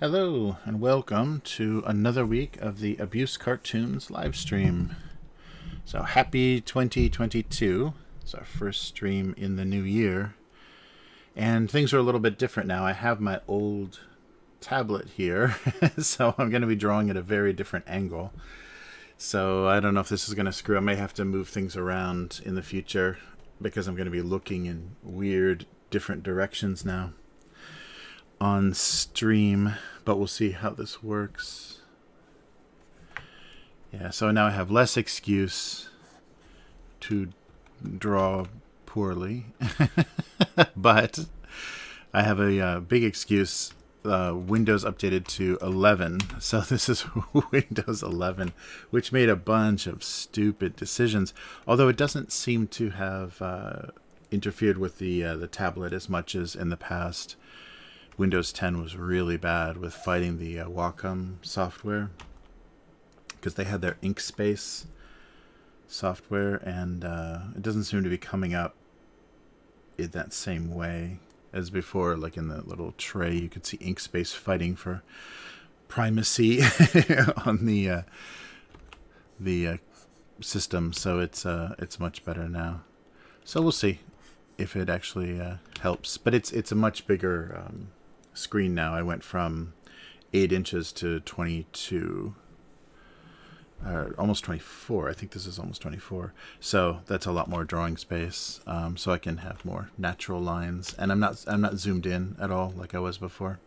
Hello, and welcome to another week of the Abuse Cartoons live stream. So happy 2022. It's our first stream in the new year. And things are a little bit different now. I have my old tablet here, so I'm going to be drawing at a very different angle. So I don't know if this is going to screw. I may have to move things around in the future because I'm going to be looking in weird, different directions now on stream, but we'll see how this works. Yeah, so now I have less excuse to draw poorly, but I have a big excuse. Windows updated to 11, so this is Windows 11, which made a bunch of stupid decisions, although it doesn't seem to have interfered with the tablet as much as in the past. Windows 10 was really bad with fighting the Wacom software because they had their Inkspace software, and it doesn't seem to be coming up in that same way as before. Like in the little tray, you could see Inkspace fighting for primacy on the system. So it's much better now. So we'll see if it actually helps. But it's a much bigger screen now. I went from 8 inches to 22, almost 24. I think this is almost 24. So that's a lot more drawing space. So I can have more natural lines, and I'm not zoomed in at all like I was before.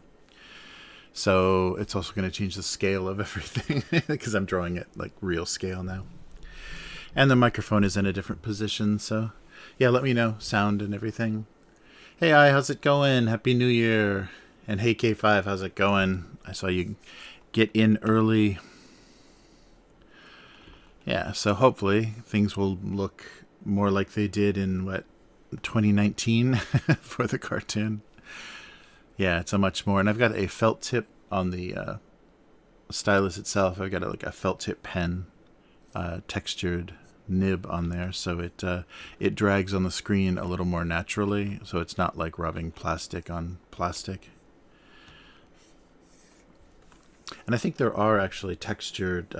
So it's also going to change the scale of everything because I'm drawing at like real scale now. And the microphone is in a different position. So yeah, let me know sound and everything. Hey, how's it going? Happy New Year. And hey, K5, how's it going? I saw you get in early. Yeah, so hopefully things will look more like they did in, 2019 for the cartoon. Yeah, it's a much more. And I've got a felt tip on the stylus itself. I've got a felt tip pen, textured nib on there, so it drags on the screen a little more naturally, so it's not like rubbing plastic on plastic. And I think there are actually textured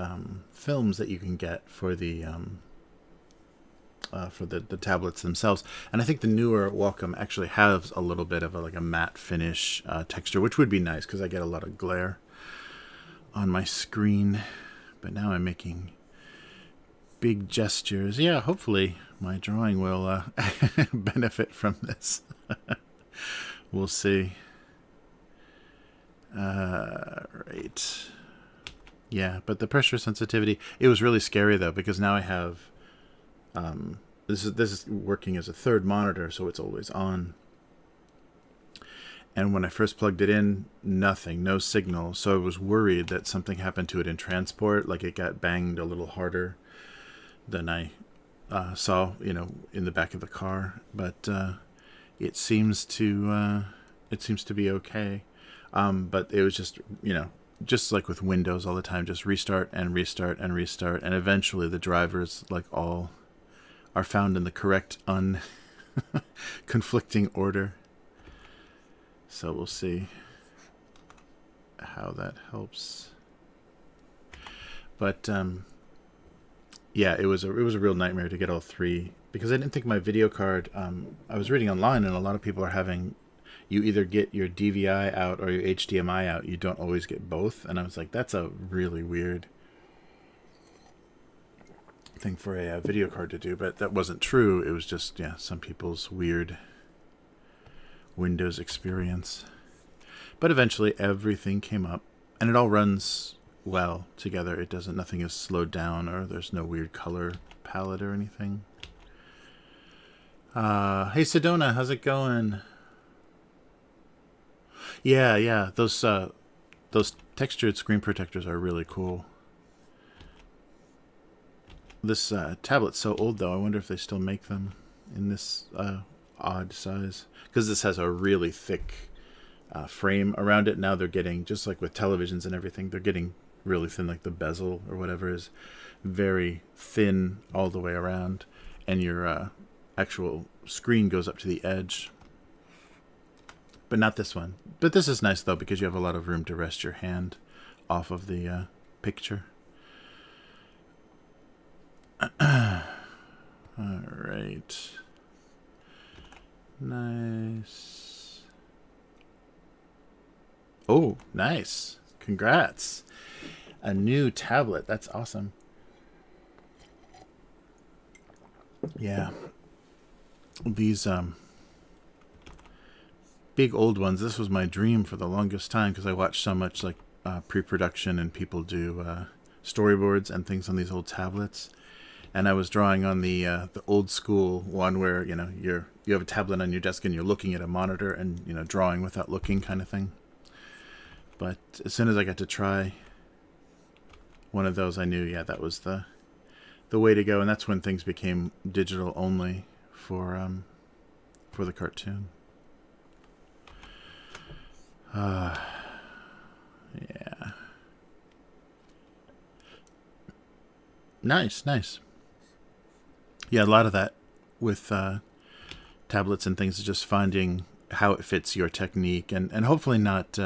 films that you can get for the tablets themselves. And I think the newer Wacom actually has a little bit of a matte finish texture, which would be nice because I get a lot of glare on my screen. But now I'm making big gestures. Yeah, hopefully my drawing will benefit from this. We'll see. Right. Yeah, but the pressure sensitivity, it was really scary though, because now I have this is working as a third monitor, so it's always on. And when I first plugged it in, nothing, no signal. So I was worried that something happened to it in transport, like it got banged a little harder than I saw, in the back of the car. But it seems to be okay. But it was just like with Windows all the time, just restart and restart and restart, and eventually the drivers all are found in the correct conflicting order. So we'll see how that helps. But yeah, it was a real nightmare to get all three, because I didn't think my video card. I was reading online, and a lot of people are having. You either get your DVI out or your HDMI out. You don't always get both. And I was like, that's a really weird thing for a video card to do. But that wasn't true. It was just, some people's weird Windows experience. But eventually everything came up. And it all runs well together. Nothing is slowed down, or there's no weird color palette or anything. Hey, Sedona, how's it going? Yeah, those textured screen protectors are really cool. This tablet's so old, though. I wonder if they still make them in this odd size, because this has a really thick frame around it. Now they're getting, just like with televisions and everything, they're getting really thin, like the bezel or whatever is very thin all the way around, and your actual screen goes up to the edge. but not this one. But this is nice, though, because you have a lot of room to rest your hand off of the picture. All right. Nice. Oh, nice. Congrats. A new tablet. That's awesome. Yeah. These big old ones, this was my dream for the longest time because I watched so much like pre-production and people do storyboards and things on these old tablets. And I was drawing on the old school one where, you know, you have a tablet on your desk and you're looking at a monitor and, you know, drawing without looking kind of thing. But as soon as I got to try one of those, I knew, yeah, that was the way to go. And that's when things became digital only for the cartoon. Yeah. Nice. Yeah, a lot of that with tablets and things is just finding how it fits your technique and hopefully not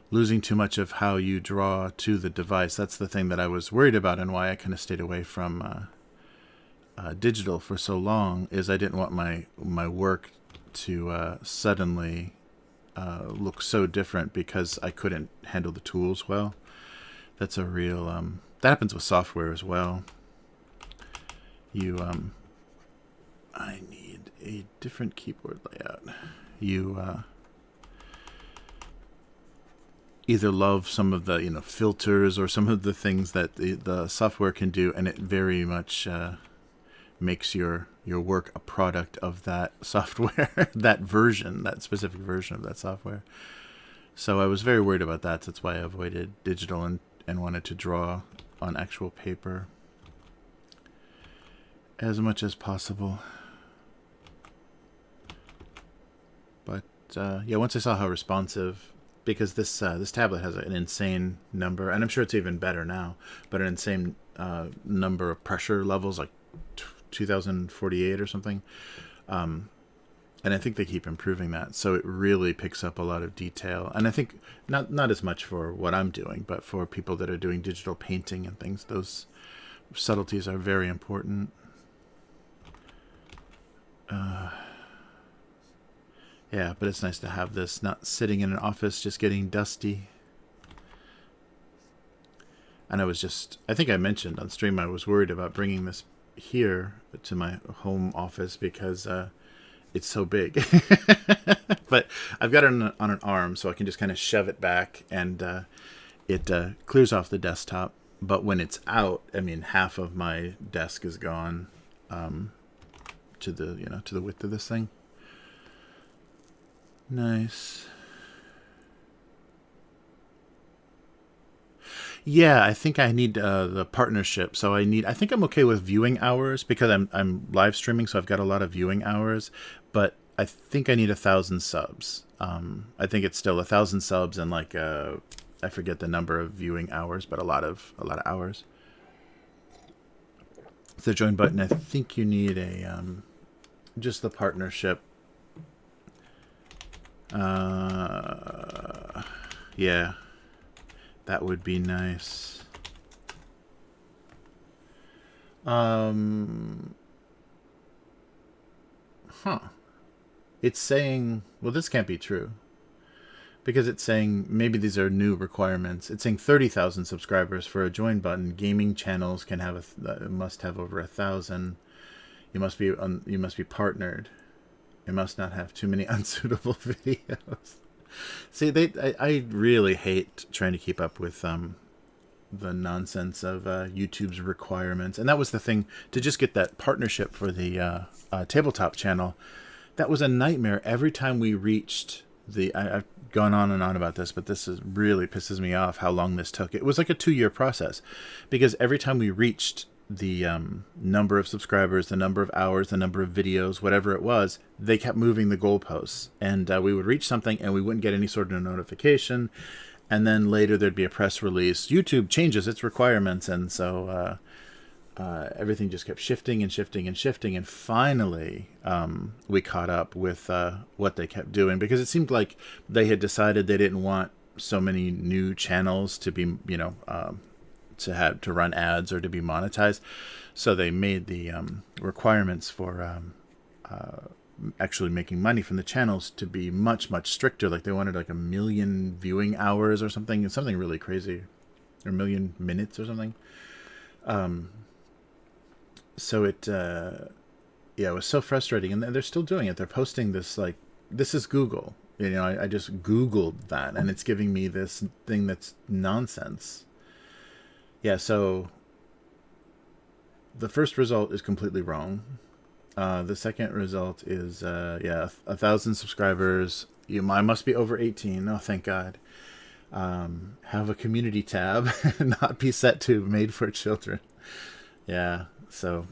losing too much of how you draw to the device. That's the thing that I was worried about and why I kind of stayed away from digital for so long, is I didn't want my work to suddenly look so different because I couldn't handle the tools well. That's a real... that happens with software as well. I need a different keyboard layout. You either love some of the, you know, filters or some of the things that the software can do, and it very much makes your work a product of that software, that specific version of that software. So I was very worried about that. That's why I avoided digital and wanted to draw on actual paper as much as possible. But yeah, once I saw how responsive, because this tablet has an insane number, and I'm sure it's even better now, but an insane number of pressure levels, like 2048 or something. And I think they keep improving that, so it really picks up a lot of detail. And I think not as much for what I'm doing, but for people that are doing digital painting and things, those subtleties are very important. Yeah, but it's nice to have this not sitting in an office just getting dusty. And I think I mentioned on stream I was worried about bringing this here to my home office because it's so big. But I've got it on an arm, so I can just kind of shove it back and it clears off the desktop. But when it's out, I mean, half of my desk is gone to the width of this thing. Nice. Yeah, I think I need the partnership. So I think I'm okay with viewing hours because I'm live streaming, so I've got a lot of viewing hours. But I think I need 1,000 subs. I think it's still 1,000 subs and like I forget the number of viewing hours, but a lot of hours. The join button. I think you need a just the partnership. Yeah, that would be nice. It's saying, well, this can't be true because it's saying maybe these are new requirements. It's saying 30,000 subscribers for a join button. Gaming channels can have must have over 1,000. You must be partnered. It must not have too many unsuitable videos. See, I really hate trying to keep up with the nonsense of YouTube's requirements. And that was the thing, to just get that partnership for the tabletop channel. That was a nightmare every time we reached I've gone on and on about this, but this really pisses me off how long this took. It was like a 2-year process because every time we reached the number of subscribers, the number of hours, the number of videos, whatever it was, they kept moving the goalposts, and we would reach something and we wouldn't get any sort of notification, and then later there'd be a press release. YouTube changes its requirements, and so everything just kept shifting and shifting and shifting, and finally we caught up with what they kept doing, because it seemed like they had decided they didn't want so many new channels to be, to run ads or to be monetized. So they made the requirements for actually making money from the channels to be much, much stricter. Like they wanted like 1 million viewing hours or something really crazy, or 1 million minutes or something. So it was so frustrating, and they're still doing it. They're posting this, like, this is Google. I just Googled that, and it's giving me this thing that's nonsense. Yeah, so the first result is completely wrong. The second result is, 1,000 subscribers. I must be over 18. Oh, thank God. Have a community tab, not be set to made for children. Yeah, so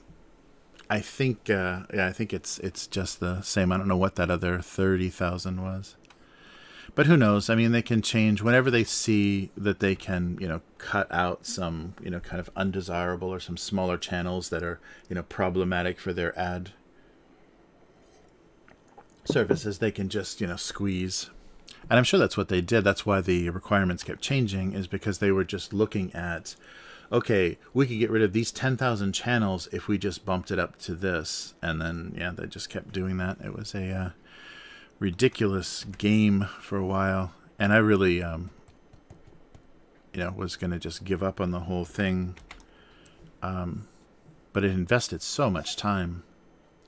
I think, I think it's just the same. I don't know what that other 30,000 was. But who knows? I mean, they can change whenever they see that they can, cut out some, kind of undesirable or some smaller channels that are, problematic for their ad services. They can just, squeeze. And I'm sure that's what they did. That's why the requirements kept changing, is because they were just looking at, okay, we could get rid of these 10,000 channels if we just bumped it up to this. And then, they just kept doing that. It was a ridiculous game for a while, and I really was going to just give up on the whole thing, but it invested so much time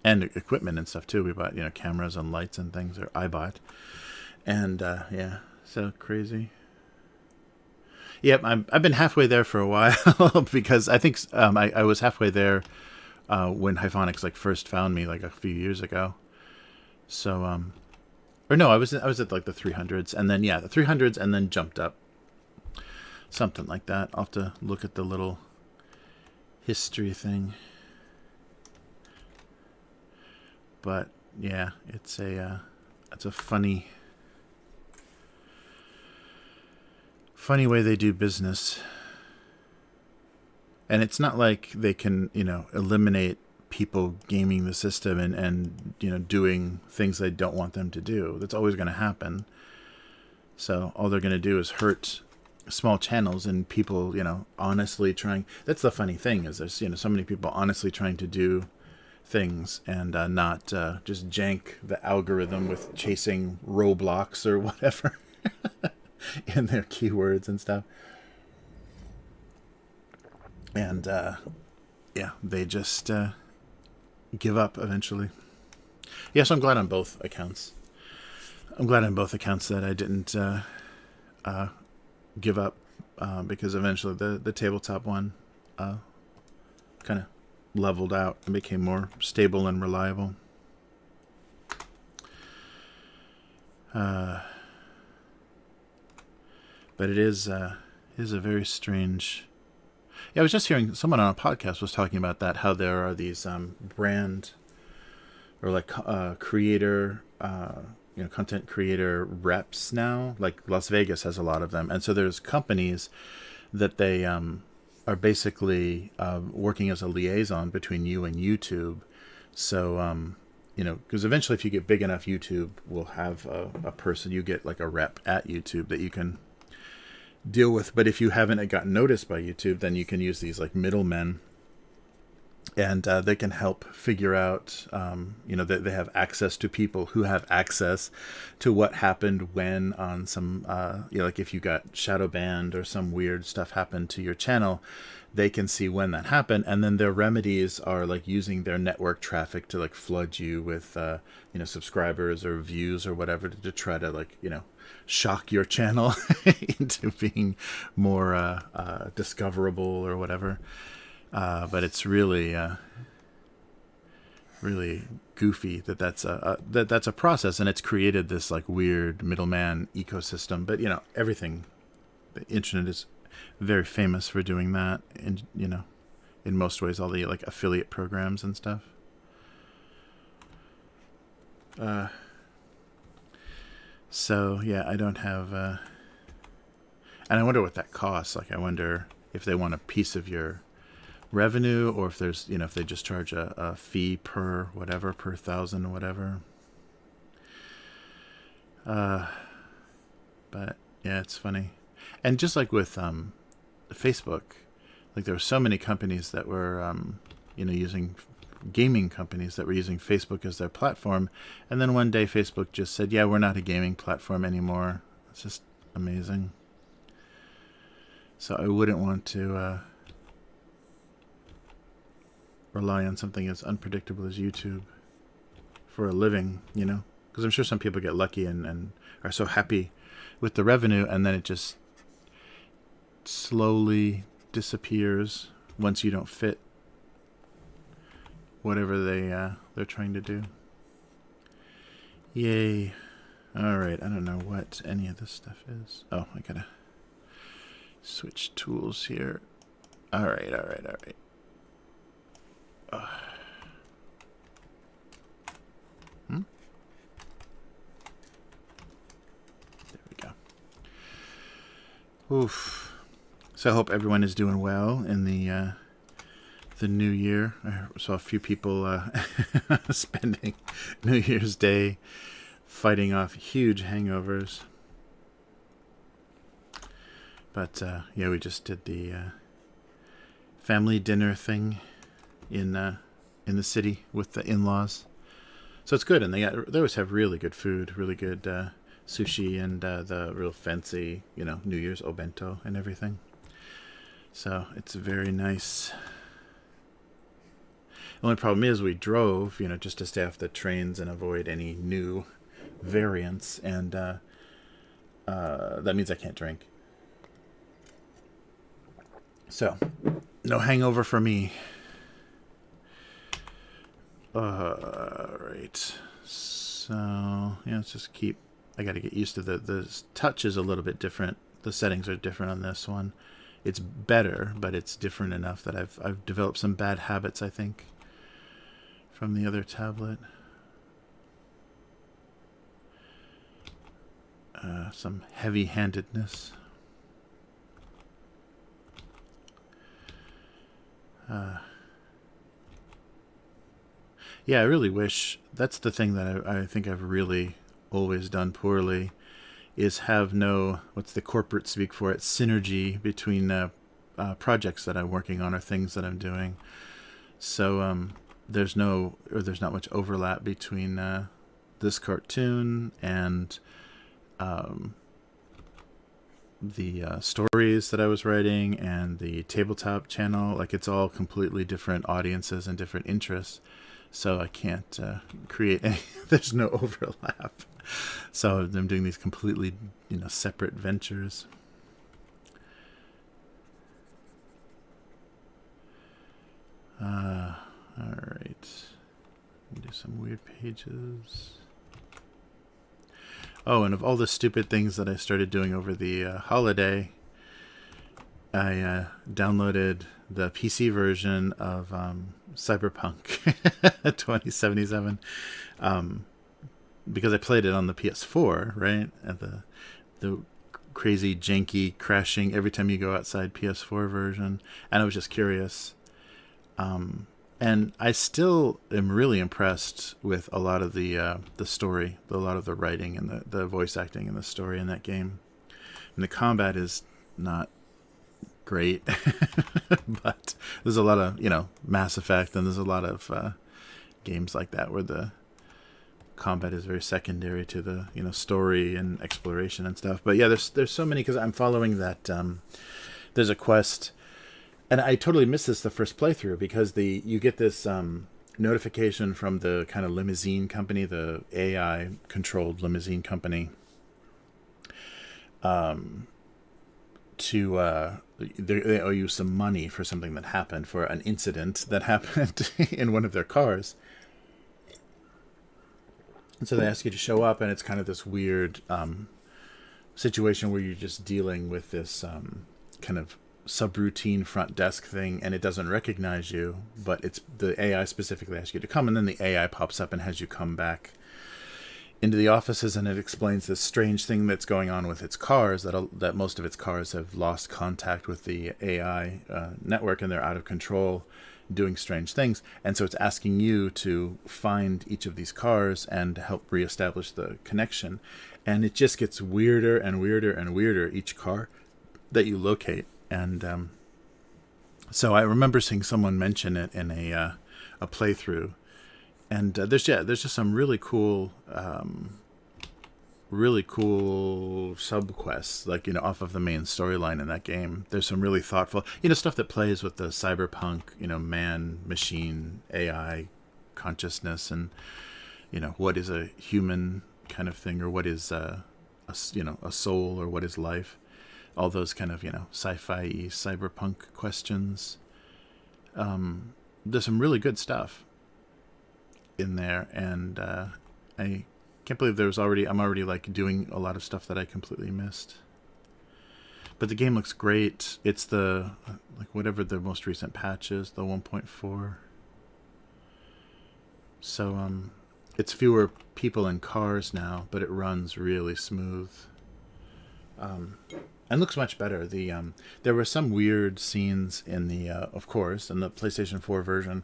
and equipment and stuff too. We bought cameras and lights and things, or I bought, and so crazy. Yep, I've been halfway there for a while because I think I was halfway there when Hyphonics first found me a few years ago. So or no, I was at the 300s, and then the 300s, and then jumped up, something like that. I'll have to look at the little history thing. But yeah, it's a funny way they do business, and it's not like they can eliminate people gaming the system and doing things they don't want them to do. That's always going to happen. So all they're going to do is hurt small channels and people honestly trying. That's the funny thing, is there's so many people honestly trying to do things, and not just jank the algorithm with chasing Roblox or whatever in their keywords and stuff. And they just give up eventually. Yes, I'm glad on both accounts. That I didn't give up, because eventually the tabletop one kind of leveled out and became more stable and reliable. But it is a very strange. Yeah, I was just hearing someone on a podcast was talking about that, how there are these brand or creator, content creator reps now. Like Las Vegas has a lot of them, and so there's companies that they are basically working as a liaison between you and YouTube. So because eventually, if you get big enough, YouTube will have a person, you get a rep at YouTube that you can deal with. But if you haven't gotten noticed by YouTube, then you can use these middlemen, and they can help figure out, they have access to people who have access to what happened when on some, if you got shadow banned or some weird stuff happened to your channel, they can see when that happened, and then their remedies are using their network traffic to flood you with subscribers or views or whatever to try to shock your channel into being more discoverable or whatever. But it's really goofy that's a process, and it's created this weird middleman ecosystem. But everything, the internet is very famous for doing that, and in most ways, all the affiliate programs and stuff. So yeah, I don't have, and I wonder what that costs. I wonder if they want a piece of your revenue, or if there's, if they just charge a fee per whatever, per thousand, whatever. But yeah, it's funny. And just like with Facebook, like there were so many companies that were, using gaming companies that were using Facebook as their platform. And then one day Facebook just said, yeah, we're not a gaming platform anymore. It's just amazing. So I wouldn't want to rely on something as unpredictable as YouTube for a living, because I'm sure some people get lucky and are so happy with the revenue, and then it just slowly disappears once you don't fit whatever they're trying to do. Yay. Alright, I don't know what any of this stuff is. Oh, I gotta switch tools here. Alright. There we go. Oof. So I hope everyone is doing well in the new year. I saw a few people spending New Year's Day fighting off huge hangovers. But yeah, we just did the family dinner thing in the city with the in-laws. So it's good, and they always have really good food, really good sushi, and the real fancy, New Year's obento and everything. So it's very nice. The only problem is we drove, just to stay off the trains and avoid any new variants, and that means I can't drink. So, no hangover for me. Right. So, yeah, let's just keep... I got to get used to the touch is a little bit different. The settings are different on this one. It's better, but it's different enough that I've developed some bad habits, I think, from the other tablet. Some heavy-handedness. Yeah, I really wish... That's the thing that I think I've really always done poorly, is have no... What's the corporate speak for it? Synergy between projects that I'm working on or things that I'm doing. So there's not much overlap between this cartoon and the stories that I was writing and the tabletop channel. Like, it's all completely different audiences and different interests. So I can't create any... There's no overlap. So I'm doing these completely, separate ventures. All right. Do some weird pages. Oh, and of all the stupid things that I started doing over the holiday, I downloaded the PC version of Cyberpunk 2077 because I played it on the PS4, right? At the crazy, janky, crashing every time you go outside PS4 version, and I was just curious. And I still am really impressed with a lot of the story, a lot of the writing and the voice acting and the story in that game. And the combat is not great, but there's a lot of, Mass Effect, and there's a lot of games like that where the combat is very secondary to the, story and exploration and stuff. But yeah, there's so many, because I'm following that there's a quest. And I totally missed this the first playthrough, because you get this notification from the kind of limousine company, the AI-controlled limousine company, they owe you some money for something that happened, for an incident that happened in one of their cars. And so they ask you to show up, and it's kind of this weird situation where you're just dealing with this kind of subroutine front desk thing, and it doesn't recognize you, but it's the AI specifically asks you to come, and then the AI pops up and has you come back into the offices, and it explains this strange thing that's going on with its cars, that most of its cars have lost contact with the AI network, and they're out of control, doing strange things. And so it's asking you to find each of these cars and help reestablish the connection. And it just gets weirder and weirder and weirder each car that you locate. And so I remember seeing someone mention it in a playthrough. And there's just some really cool subquests, like, off of the main storyline in that game. There's some really thoughtful, stuff that plays with the cyberpunk, man, machine, AI consciousness, and what is a human kind of thing, or what is a soul, or what is life. All those kind of sci-fi cyberpunk questions. There's some really good stuff in there, and I can't believe I'm already like doing a lot of stuff that I completely missed. But the game looks great. It's the whatever the most recent patch is, the 1.4. So it's fewer people and cars now, but it runs really smooth. And looks much better. There were some weird scenes in the of course, in the PlayStation 4 version,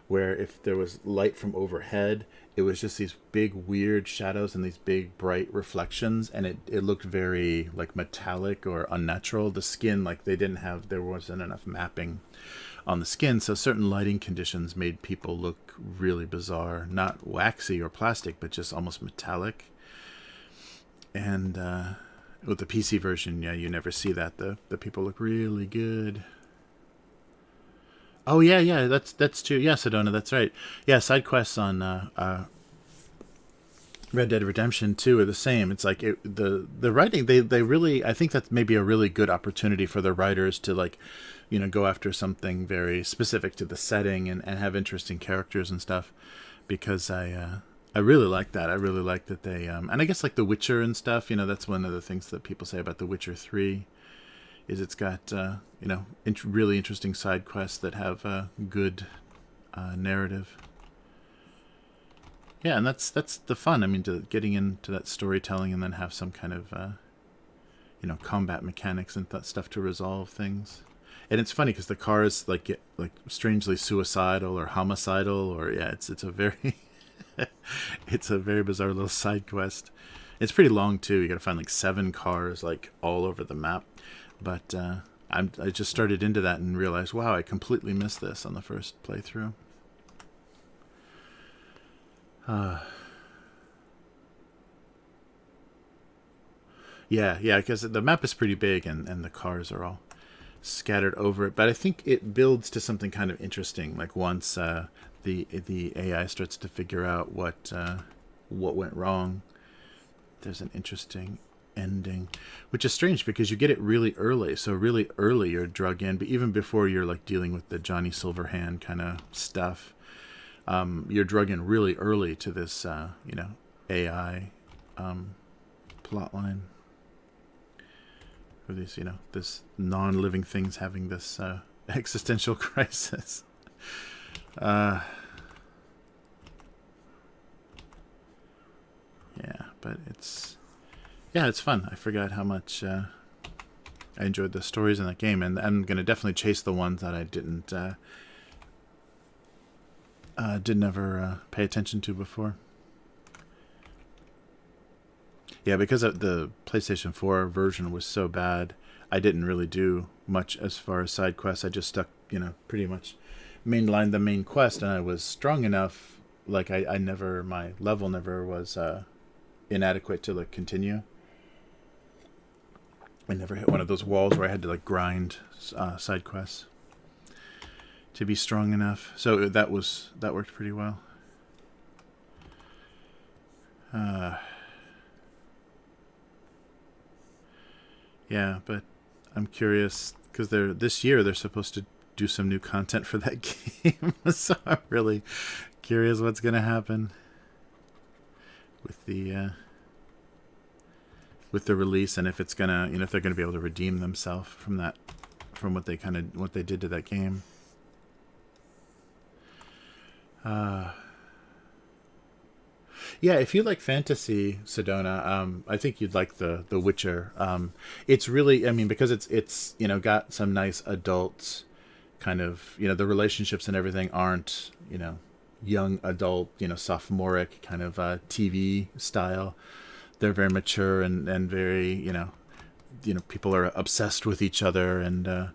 where if there was light from overhead, it was just these big weird shadows and these big bright reflections, and it looked very like metallic or unnatural. The skin, like there wasn't enough mapping on the skin, so certain lighting conditions made people look really bizarre, not waxy or plastic, but just almost metallic. And with the PC version, you never see that. The people look really good. Oh yeah, that's true. Yeah, Sedona, that's right. Yeah, side quests on Red Dead Redemption 2 are the same. It's like the writing. They really, I think that's maybe a really good opportunity for the writers to go after something very specific to the setting and have interesting characters and stuff. Because I really like that. I really like that they and I guess like The Witcher and stuff. That's one of the things that people say about The Witcher 3. Is it's got really interesting side quests that have a good narrative. Yeah, and that's the fun. I mean, getting into that storytelling and then have some kind of combat mechanics and that stuff to resolve things. And it's funny because the cars get strangely suicidal or homicidal, or it's a very it's a very bizarre little side quest. It's pretty long too. You got to find 7 cars all over the map. But I just started into that and realized, wow, I completely missed this on the first playthrough. Yeah, because the map is pretty big and the cars are all scattered over it. But I think it builds to something kind of interesting. Once the AI starts to figure out what went wrong, there's an interesting ending, which is strange because you get it really early. So really early you're drug in, but even before you're dealing with the Johnny Silverhand kind of stuff, you're drug in really early to this AI plot line, or these this non-living things having this existential crisis. Yeah, but it's fun. I forgot how much I enjoyed the stories in that game, and I'm going to definitely chase the ones that I didn't ever pay attention to before. Yeah, because the PlayStation 4 version was so bad, I didn't really do much as far as side quests. I just stuck, pretty much mainlined the main quest, and I was strong enough. My level never was inadequate to continue. I never hit one of those walls where I had to grind side quests to be strong enough. So that worked pretty well. Yeah, but I'm curious because this year they're supposed to do some new content for that game, so I'm really curious what's going to happen with the release, and if it's gonna, if they're gonna be able to redeem themselves from what they did to that game. Yeah, if you like fantasy, Sedona, I think you'd like the Witcher. It's really, I mean, because it's got some nice adult kind of, the relationships and everything aren't, young adult, sophomoric kind of TV style. They're very mature and very, people are obsessed with each other, and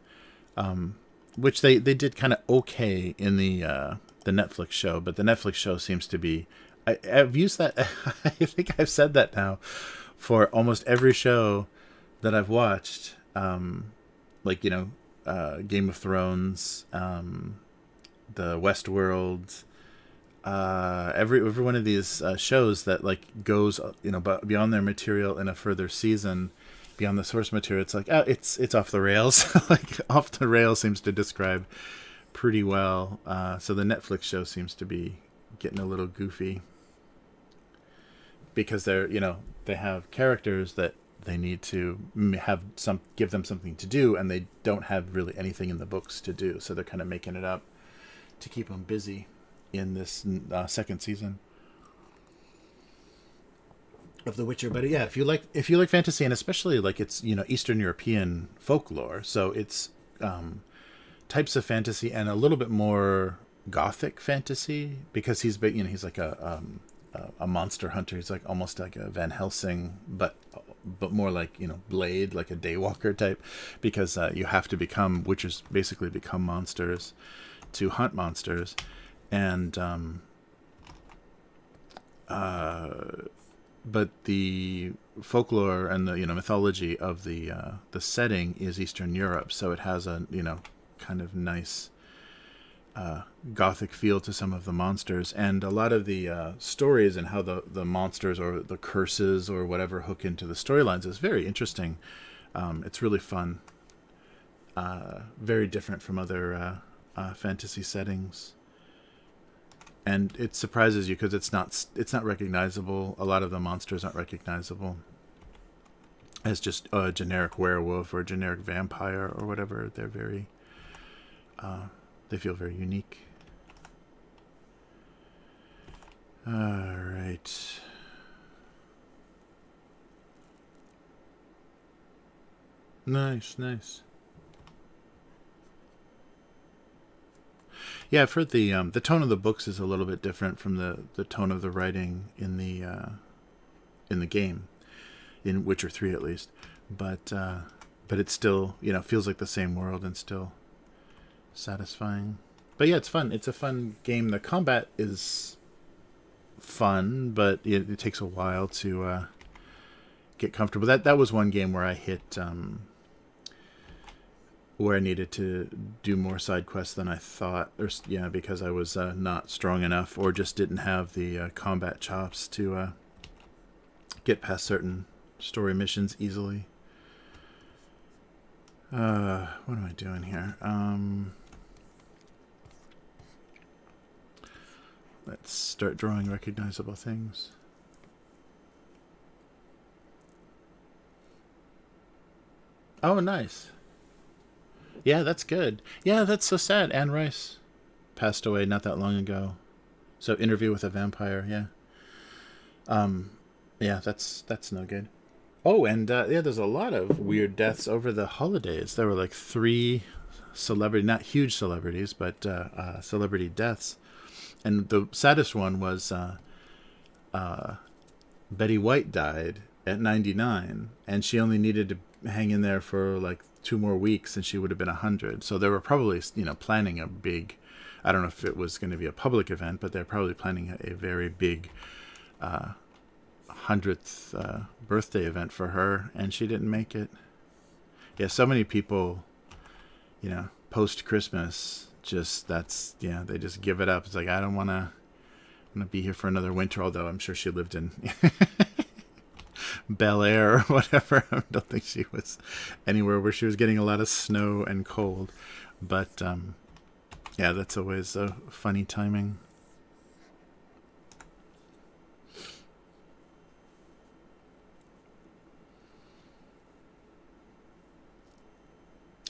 which they did kind of okay in the Netflix show, but the Netflix show seems to be. I've used that. I think I've said that now for almost every show that I've watched. Like Game of Thrones, the Westworld, every one of these shows that like goes beyond their material in a further season, beyond the source material. It's like it's off the rails. Like off the rails seems to describe pretty well. So the Netflix show seems to be getting a little goofy because they have characters that they need to give them something to do, and they don't have really anything in the books to do, so they're kind of making it up to keep them busy in this second season of The Witcher. But yeah, if you like fantasy, and especially like it's Eastern European folklore, so it's types of fantasy and a little bit more gothic fantasy, because he's like a monster hunter. He's like almost like a Van Helsing, but more like Blade, like a Daywalker type, because you have to witches basically become monsters to hunt monsters, and but the folklore and the mythology of the setting is Eastern Europe, so it has a kind of nice gothic feel to some of the monsters, and a lot of the stories and how the monsters or the curses or whatever hook into the storylines is very interesting. It's really fun, very different from other fantasy settings, and it surprises you because it's not recognizable. A lot of the monsters aren't recognizable as just a generic werewolf or a generic vampire or whatever. They're very they feel very unique. All right. Nice. Yeah, I've heard the tone of the books is a little bit different from the tone of the writing in the game, in Witcher 3 at least, but it still feels like the same world and still satisfying. But yeah, it's fun. It's a fun game. The combat is fun, but it takes a while to get comfortable. That was one game where I hit where I needed to do more side quests than I thought, because I was not strong enough, or just didn't have the combat chops to get past certain story missions easily. What am I doing here? Let's start drawing recognizable things. Oh, nice. Yeah, that's good. Yeah, that's so sad. Anne Rice passed away not that long ago. So, Interview with a Vampire, yeah. Yeah, that's no good. Oh, and there's a lot of weird deaths over the holidays. There were like 3 not huge celebrities, but celebrity deaths. And the saddest one was Betty White died at 99, and she only needed to hang in there for like 2 more weeks, and she would have been 100. So they were probably planning a big, I don't know if it was going to be a public event, but they're probably planning a very big 100th birthday event for her, and she didn't make it. Yeah, so many people, post Christmas, they just give it up. It's like, I don't want to be here for another winter, although I'm sure she lived in Bel Air or whatever. I don't think she was anywhere where she was getting a lot of snow and cold. But yeah, that's always a funny timing.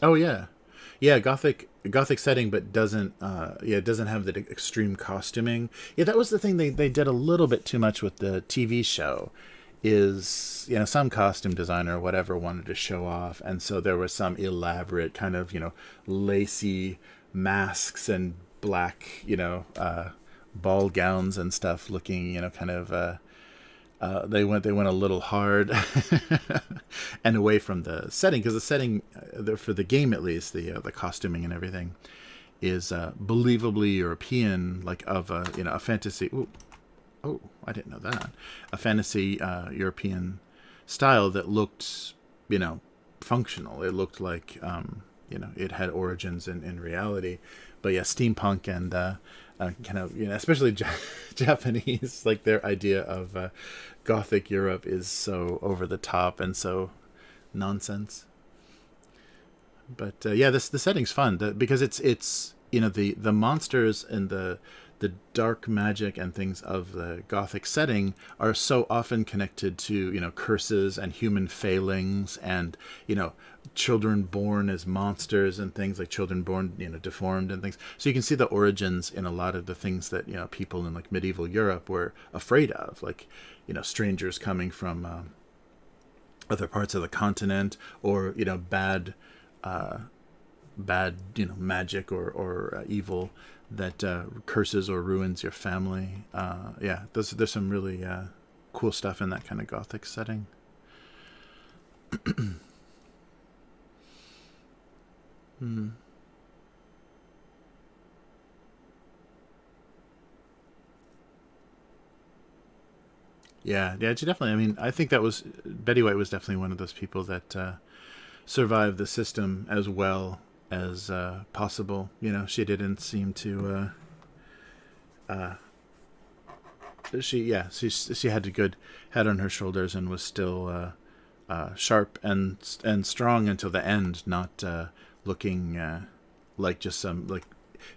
Oh yeah. Yeah, gothic setting, but doesn't yeah, it doesn't have the extreme costuming. Yeah, that was the thing they did a little bit too much with the TV show. Is, you know, some costume designer or whatever wanted to show off, and so there was some elaborate kind of, you know, lacy masks and black, you know, ball gowns and stuff, looking, you know, kind of they went a little hard and away from the setting, because the setting, for the game at least, the costuming and everything is believably European, like of a, you know, a fantasy. Ooh, oh, I didn't know that. A fantasy European style that looked, you know, functional. It looked like, you know, it had origins in reality. But yeah, steampunk and kind of, you know, especially Japanese, like their idea of Gothic Europe is so over the top and so nonsense. But yeah, the setting's fun, because it's you know, the monsters and the dark magic and things of the Gothic setting are so often connected to, you know, curses and human failings, and, you know, children born as monsters and things, like children born, you know, deformed and things. So you can see the origins in a lot of the things that, you know, people in like medieval Europe were afraid of, like, you know, strangers coming from other parts of the continent, or, you know, bad, you know, magic or evil that curses or ruins your family. Yeah, there's some really cool stuff in that kind of Gothic setting. Hmm. Yeah, she definitely. I mean, I think that was Betty White was definitely one of those people that survived the system as well as possible. You know, she didn't seem to. She had a good head on her shoulders and was still sharp and strong until the end, not looking like just some, like,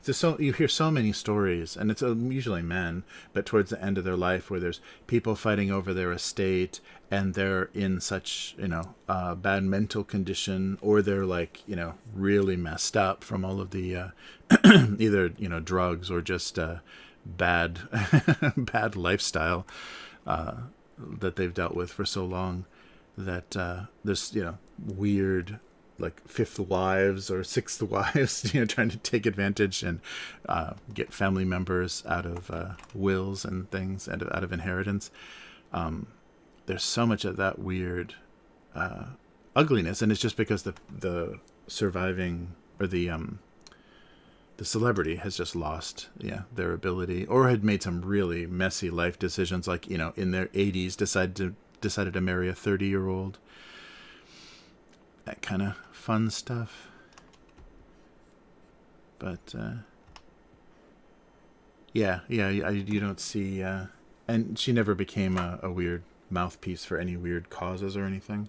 so you hear so many stories, and it's usually men, but towards the end of their life, where there's people fighting over their estate, and they're in such, you know, bad mental condition, or they're like, you know, really messed up from all of the either, you know, drugs or just bad bad lifestyle that they've dealt with for so long, that there's, you know, weird, like, fifth wives or sixth wives, you know, trying to take advantage and get family members out of wills and things, and out of inheritance. There's so much of that weird ugliness, and it's just because the surviving, or the celebrity has just lost, yeah, their ability, or had made some really messy life decisions, like, you know, in their 80s decided to marry a 30-year-old. That kind of fun stuff. But yeah, you don't see, and she never became a weird mouthpiece for any weird causes or anything.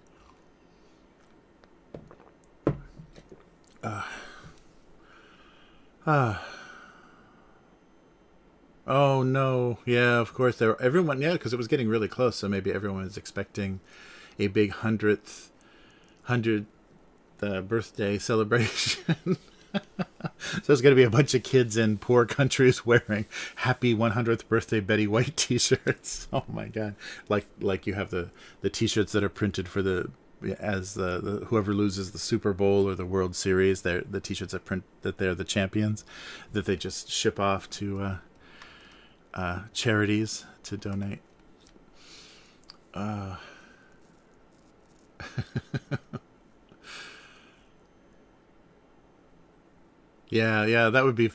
Oh no, yeah, of course everyone, yeah, because it was getting really close, so maybe everyone was expecting a big hundredth birthday celebration. So there's going to be a bunch of kids in poor countries wearing "Happy 100th Birthday Betty White" T-shirts. Oh my god! Like you have the T-shirts that are printed for the whoever loses the Super Bowl or the World Series. They're the T-shirts that print that they're the champions, that they just ship off to charities to donate. Uh, yeah, that would be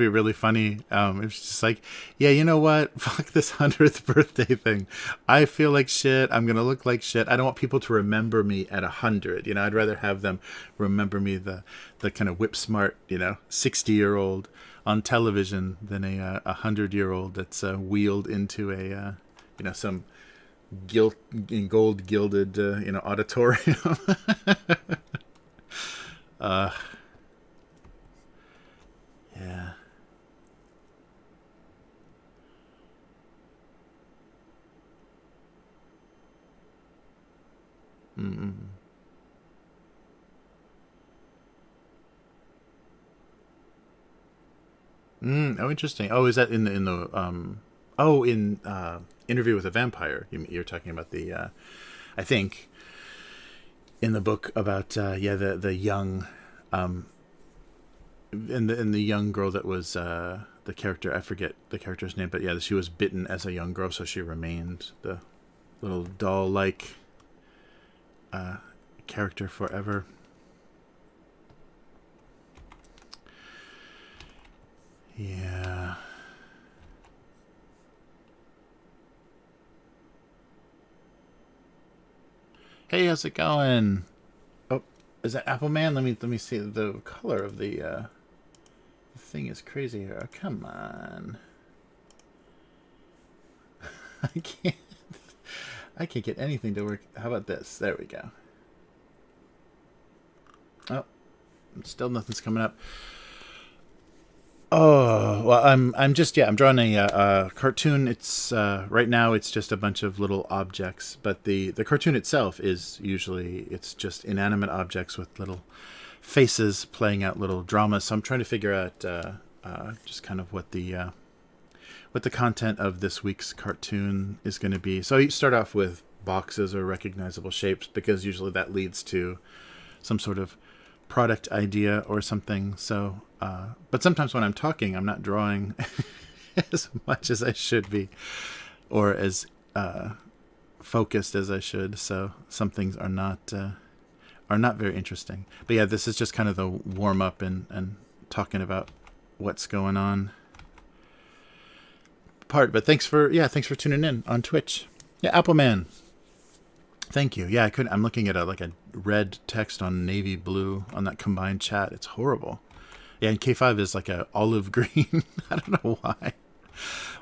really funny. It's just like, yeah, you know what? Fuck this 100th birthday thing. I feel like shit. I'm gonna look like shit. I don't want people to remember me at 100. You know, I'd rather have them remember me, the kind of whip smart, you know, 60-year-old on television, than a 100-year-old that's wheeled into a you know, some gilt in gold gilded you know, auditorium. uh, yeah. Mm-mm. Oh, interesting. Oh, is that oh, in Interview with a Vampire? You're talking about the I think in the book about the young and the young girl that was the character. I forget the character's name, but yeah, she was bitten as a young girl, so she remained the little doll-like character forever. Yeah. Hey, how's it going? Oh, is that Apple Man? Let me see the color of the thing is crazy here. Oh, come on. I can't get anything to work. How about this? There we go. Oh, still nothing's coming up. Oh, well, I'm drawing a cartoon. It's right now it's just a bunch of little objects, but the cartoon itself is usually it's just inanimate objects with little faces playing out little dramas. So I'm trying to figure out just kind of what the content of this week's cartoon is going to be. So you start off with boxes or recognizable shapes because usually that leads to some sort of product idea or something. So, but sometimes when I'm talking, I'm not drawing as much as I should be, or as focused as I should. So some things are not very interesting. But yeah, this is just kind of the warm up and talking about what's going on part. But thanks for tuning in on Twitch. Yeah, Appleman. Thank you. Yeah, I'm looking at a red text on navy blue on that combined chat. It's horrible. Yeah, and K5 is like a olive green. I don't know why.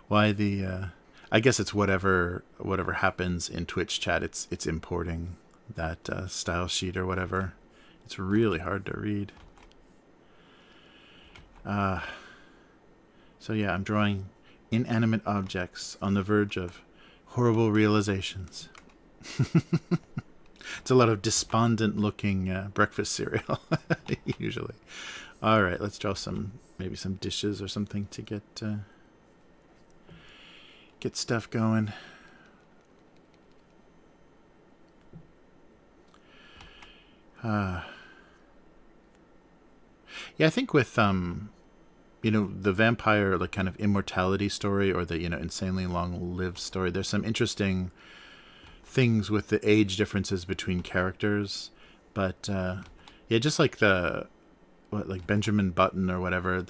Why the I guess it's whatever happens in Twitch chat. It's importing that style sheet or whatever. It's really hard to read. So yeah, I'm drawing inanimate objects on the verge of horrible realizations. It's a lot of despondent looking breakfast cereal usually. All right, let's draw maybe some dishes or something to get stuff going. Yeah, I think with the vampire like kind of immortality story or the insanely long-lived story, there's some interesting things with the age differences between characters, but yeah, just like like Benjamin Button or whatever,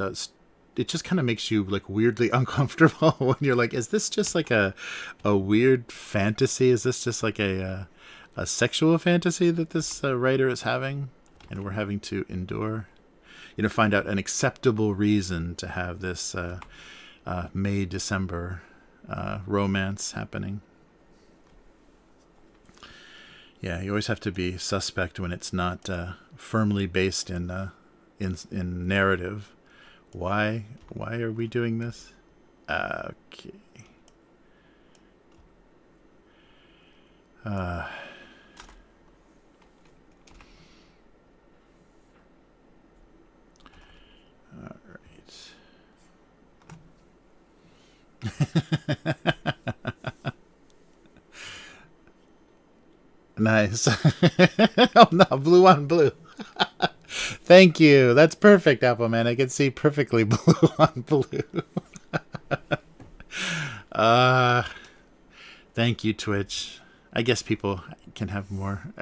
it just kind of makes you like weirdly uncomfortable when you're like, is this just like a weird fantasy? Is this just like a sexual fantasy that this writer is having, and we're having to endure? Find out an acceptable reason to have this May-December romance happening. Yeah, you always have to be suspect when it's not firmly based in narrative. Why are we doing this? Okay. All right. Nice. Oh no, blue on blue. Thank you. That's perfect, Appleman. I can see perfectly blue on blue. Thank you, Twitch. I guess people can have more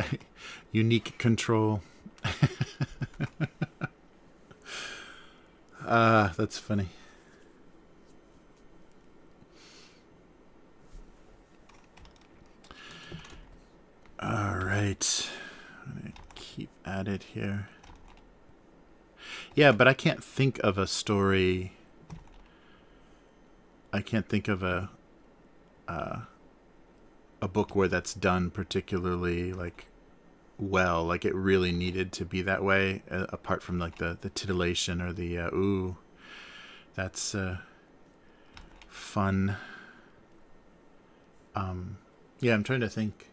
unique control. That's funny. All right. I'm going to keep at it here. Yeah, but I can't think of a story. I can't think of a book where that's done particularly like well, like it really needed to be that way, apart from like the titillation or the ooh, that's fun. Yeah, I'm trying to think.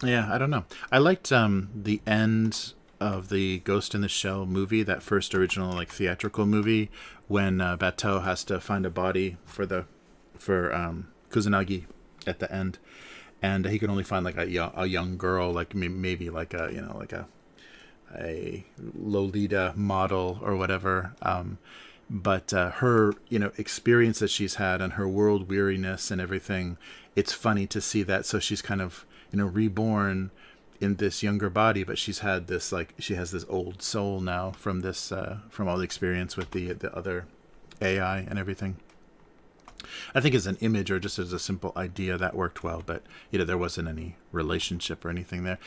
Yeah, I don't know. I liked the end of the Ghost in the Shell movie, that first original like theatrical movie, when Bateau has to find a body for Kusanagi at the end, and he can only find like a young girl, like maybe like a a Lolita model or whatever. But her experience that she's had and her world weariness and everything, it's funny to see that. So she's kind of reborn in this younger body, but she has this old soul now from from all the experience with the other AI and everything. I think as an image or just as a simple idea that worked well, but there wasn't any relationship or anything there.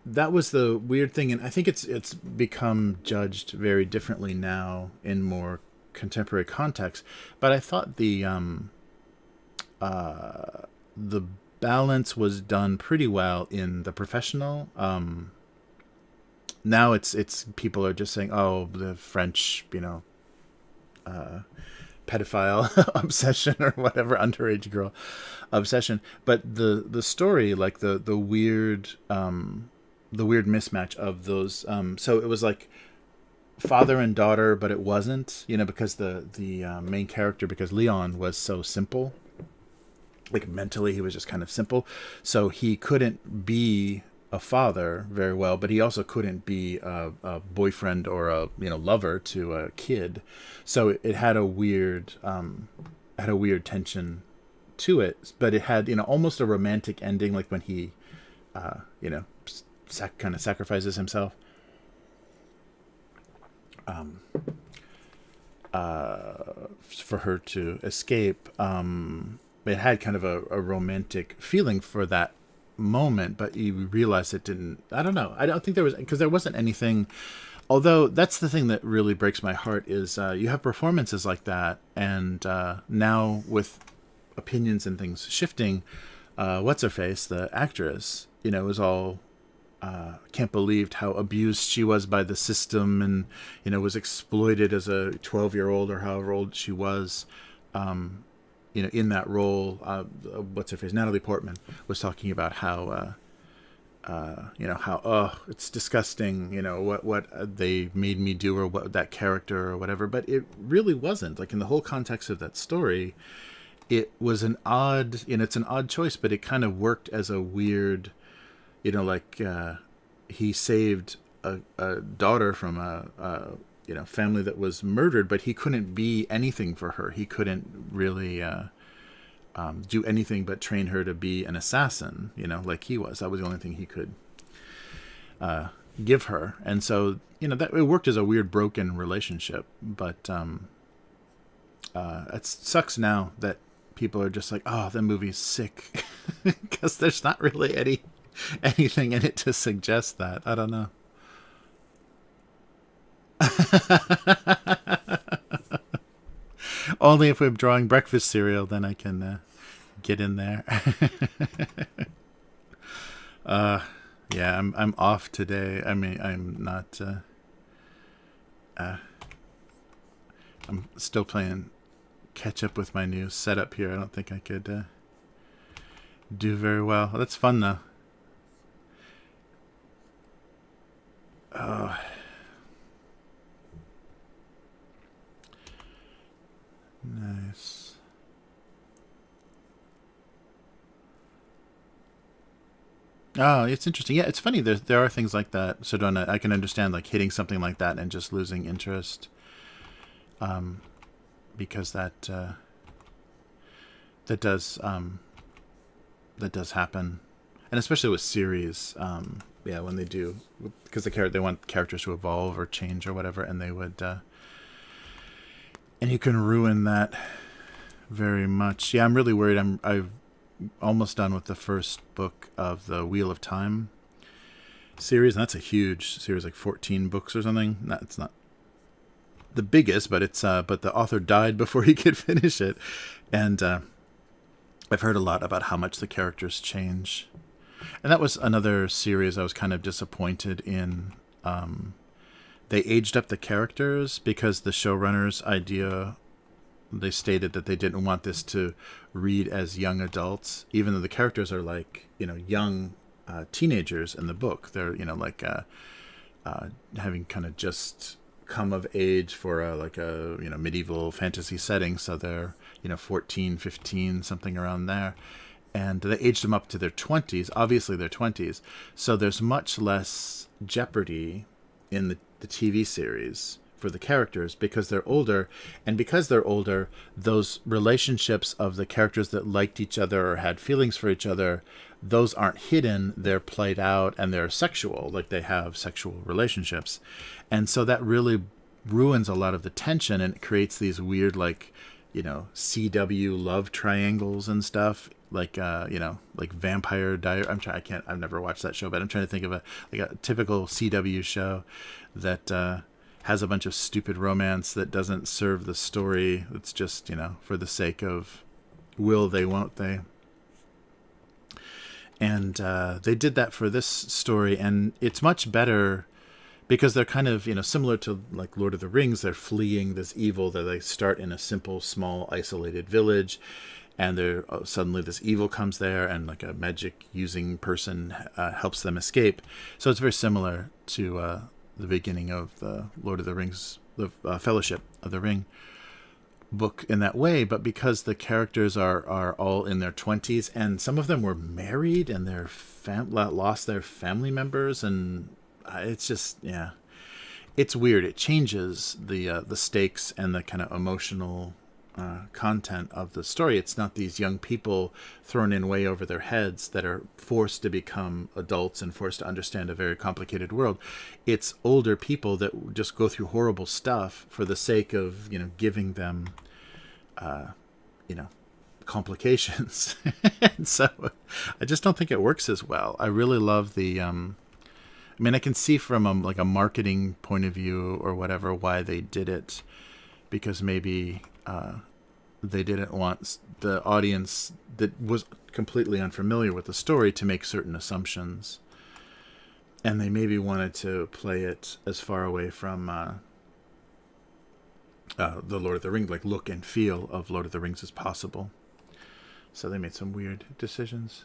That was the weird thing, and I think it's become judged very differently now in more contemporary context. But I thought the balance was done pretty well in The Professional. Now it's people are just saying, oh, the French, pedophile obsession or whatever, underage girl obsession. But the story, like the weird mismatch of those. So it was like father and daughter, but it wasn't, because the main character, because Leon was so simple, like mentally he was just kind of simple, so he couldn't be a father very well, but he also couldn't be a boyfriend or a lover to a kid. So it had a weird tension to it, but it had almost a romantic ending, like when he kind of sacrifices himself for her to escape. It had kind of a romantic feeling for that moment, but you realize it didn't. I don't know. I don't think there was, because there wasn't anything. Although that's the thing that really breaks my heart is you have performances like that, and now with opinions and things shifting, what's her face, the actress, was all can't believe how abused she was by the system, and was exploited as a 12-year-old or however old she was. In that role, what's her face, Natalie Portman, was talking about how it's disgusting, what they made me do, or what that character or whatever. But it really wasn't. Like, in the whole context of that story, it was an odd, it's an odd choice, but it kind of worked as a weird, he saved a daughter from a family that was murdered, but he couldn't be anything for her. He couldn't really do anything but train her to be an assassin, like he was. That was the only thing he could give her. And so, that it worked as a weird broken relationship. But it sucks now that people are just like, oh, the movie's sick, because there's not really anything in it to suggest that. I don't know. Only if we're drawing breakfast cereal, then I can get in there. Yeah, I'm off today. I mean, I'm not. I'm still playing catch up with my new setup here. I don't think I could do very well. That's fun though. Oh. Nice. Oh, it's interesting. Yeah, it's funny. There are things like that. So I can understand like hitting something like that and just losing interest, because that does happen, and especially with series. Yeah, when they do, because they want characters to evolve or change or whatever, and they would. And you can ruin that very much. Yeah, I'm really worried. I've almost done with the first book of the Wheel of Time series, and that's a huge series, like 14 books or something. It's not the biggest, but but the author died before he could finish it, and I've heard a lot about how much the characters change, and that was another series I was kind of disappointed in. They aged up the characters because the showrunners' idea, they stated that they didn't want this to read as young adults, even though the characters are like, young teenagers in the book. They're having kind of just come of age for a medieval fantasy setting. So they're 14, 15, something around there. And they aged them up to their 20s, obviously their 20s. So there's much less jeopardy in the TV series for the characters because they're older. And because they're older, those relationships of the characters that liked each other or had feelings for each other, those aren't hidden. They're played out and they're sexual, like they have sexual relationships. And so that really ruins a lot of the tension, and it creates these weird, CW love triangles and stuff. Like Vampire Diary. I've never watched that show, but I'm trying to think of a typical CW show that has a bunch of stupid romance that doesn't serve the story. It's just, for the sake of will they, won't they. And they did that for this story, and it's much better because they're kind of, similar to like Lord of the Rings. They're fleeing this evil that they start in a simple, small, isolated village. And suddenly this evil comes there, and like a magic using person helps them escape. So it's very similar to the beginning of the Lord of the Rings, the Fellowship of the Ring book in that way. But because the characters are all in their 20s, and some of them were married, and their lost their family members, and it's just it's weird. It changes the stakes and the kind of emotional content of the story. It's not these young people thrown in way over their heads that are forced to become adults and forced to understand a very complicated world. It's older people that just go through horrible stuff for the sake of, giving them, complications. And so I just don't think it works as well. I really love the, I can see from a marketing point of view or whatever why they did it, because maybe they didn't want the audience that was completely unfamiliar with the story to make certain assumptions. And they maybe wanted to play it as far away from the Lord of the Rings, like look and feel of Lord of the Rings as possible. So they made some weird decisions.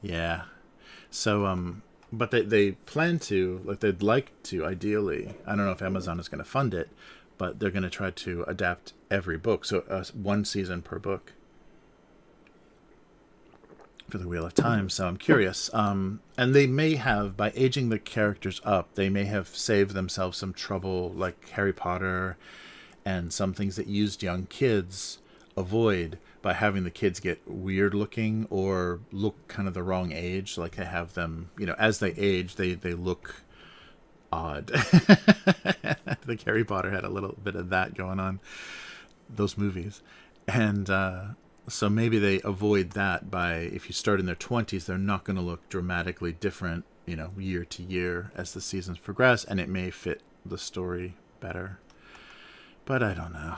Yeah. So, but they plan to, they'd like to, ideally, I don't know if Amazon is going to fund it, but they're going to try to adapt every book. So one season per book for the Wheel of Time. So I'm curious. And they may have, by aging the characters up, they may have saved themselves some trouble, like Harry Potter and some things that used young kids avoid, by having the kids get weird looking or look kind of the wrong age. Like they have them, as they age, they look odd. I think Harry Potter had a little bit of that going on, those movies. And so maybe they avoid that by, if you start in their 20s, they're not going to look dramatically different, year to year as the seasons progress, and it may fit the story better. But I don't know.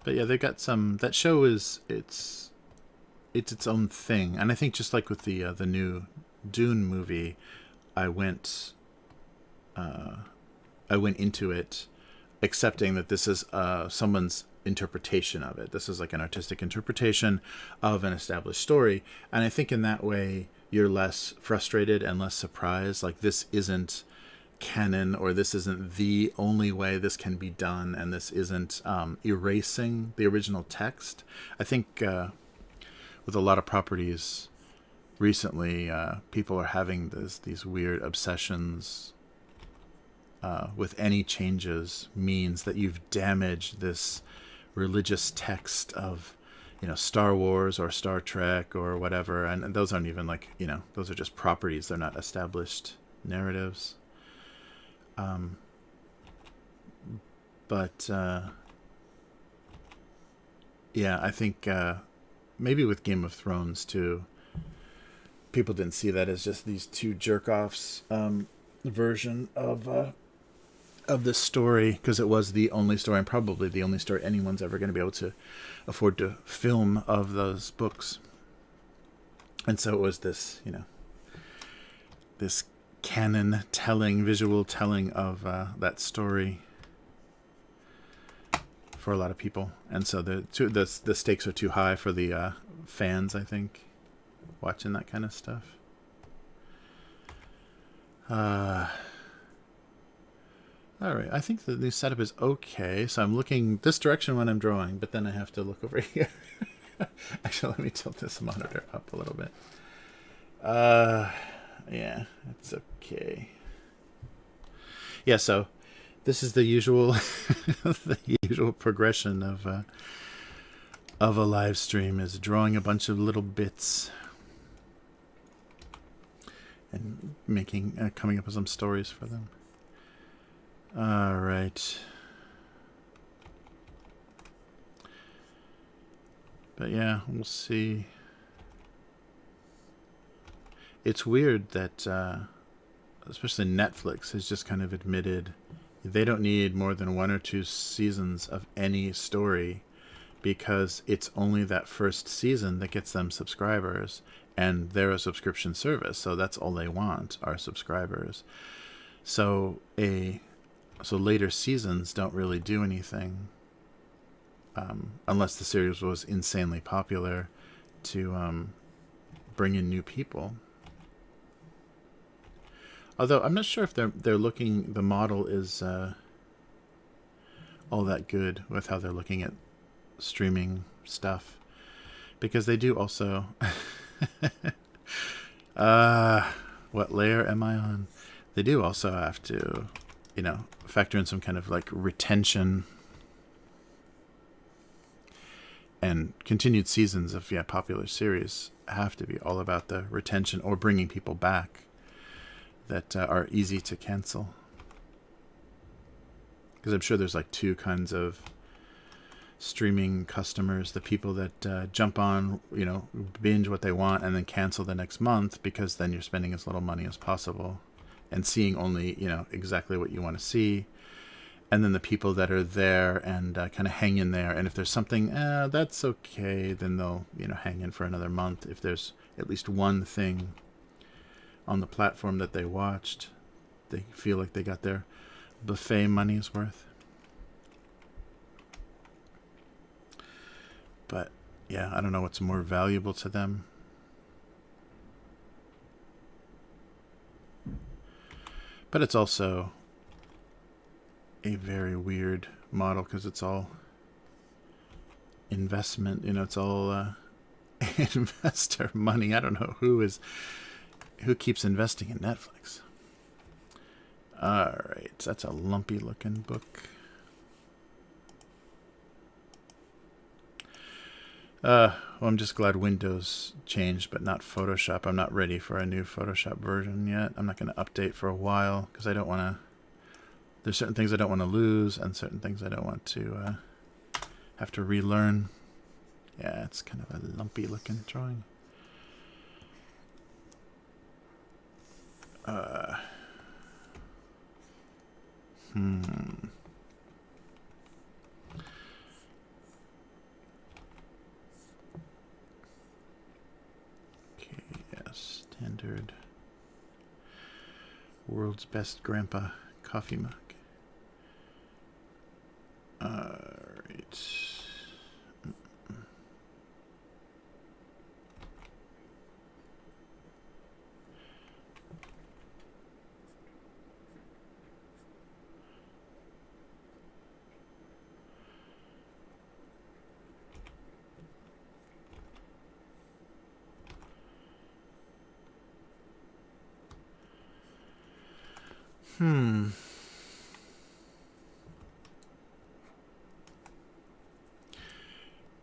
But yeah, they got some. That show is it's its own thing, and I think just like with the new Dune movie, I went into it accepting that this is someone's interpretation of it. This is like an artistic interpretation of an established story, and I think in that way you're less frustrated and less surprised. Like this isn't canon, or this isn't the only way this can be done, and this isn't erasing the original text. I think with a lot of properties recently, people are having these weird obsessions with any changes means that you've damaged this religious text of Star Wars or Star Trek or whatever, and those aren't even those are just properties. They're not established narratives. But I think maybe with Game of Thrones too, people didn't see that as just these two jerk-offs version of this story, because it was the only story, and probably the only story anyone's ever going to be able to afford to film of those books. And so it was this, you know, this canon telling, visual telling of that story for a lot of people. And so the stakes are too high for the fans, I think, watching that kind of stuff. All right, I think the new setup is okay. So I'm looking this direction when I'm drawing, but then I have to look over here. Actually, let me tilt this monitor up a little bit. Yeah, it's okay. Yeah, so this is the usual the usual progression of a live stream, is drawing a bunch of little bits and making coming up with some stories for them. All right. But yeah, we'll see. It's weird that especially Netflix has just kind of admitted they don't need more than 1 or 2 seasons of any story, because it's only that first season that gets them subscribers, and they're a subscription service, so that's all they want are subscribers. So later seasons don't really do anything unless the series was insanely popular to bring in new people. Although I'm not sure if they're looking, the model is all that good with how they're looking at streaming stuff, because they do also what layer am I on? They do also have to, you know, factor in some kind of like retention, and continued seasons of popular series have to be all about the retention or bringing people back that are easy to cancel. Because I'm sure there's like 2 kinds of streaming customers: the people that jump on, you know, binge what they want and then cancel the next month, because then you're spending as little money as possible and seeing only, you know, exactly what you want to see. And then the people that are there and kind of hang in there, and if there's something that's okay, then they'll, you know, hang in for another month if there's at least one thing on the platform that they watched. They feel like they got their buffet money's worth. But yeah, I don't know what's more valuable to them. But it's also a very weird model, because it's all investment, you know, it's all investor money. I don't know who keeps investing in Netflix. All right, that's a lumpy looking book. Well, I'm just glad Windows changed, but not Photoshop. I'm not ready for a new Photoshop version yet. I'm not going to update for a while, because I don't want to. There's certain things I don't want to lose, and certain things I don't want to have to relearn. Yeah, it's kind of a lumpy looking drawing. Okay, yeah, standard. World's best grandpa coffee mug. Alright.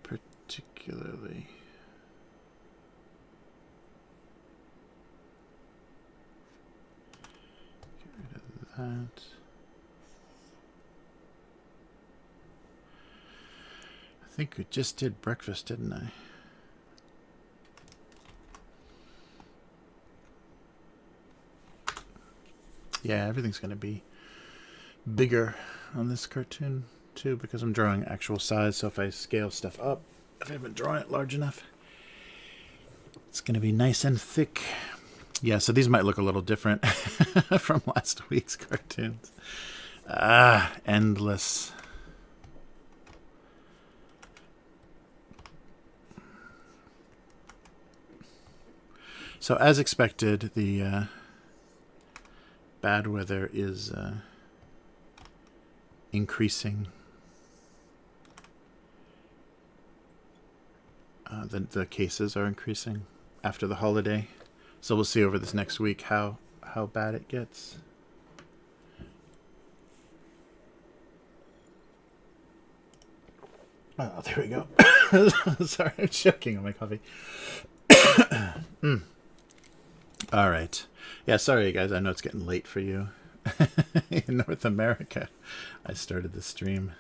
Particularly. Get rid of that. I think we just did breakfast, didn't I? Yeah, everything's going to be bigger on this cartoon too, because I'm drawing actual size. So if I scale stuff up, if I haven't drawn it large enough, It's going to be nice and thick. Yeah, so these might look a little different from last week's cartoons. Endless. So as expected, the bad weather is increasing. The cases are increasing after the holiday. So we'll see over this next week how bad it gets. Oh, there we go. Sorry, I'm choking on my coffee. All right. Yeah, sorry, guys. I know it's getting late for you. In North America, I started the stream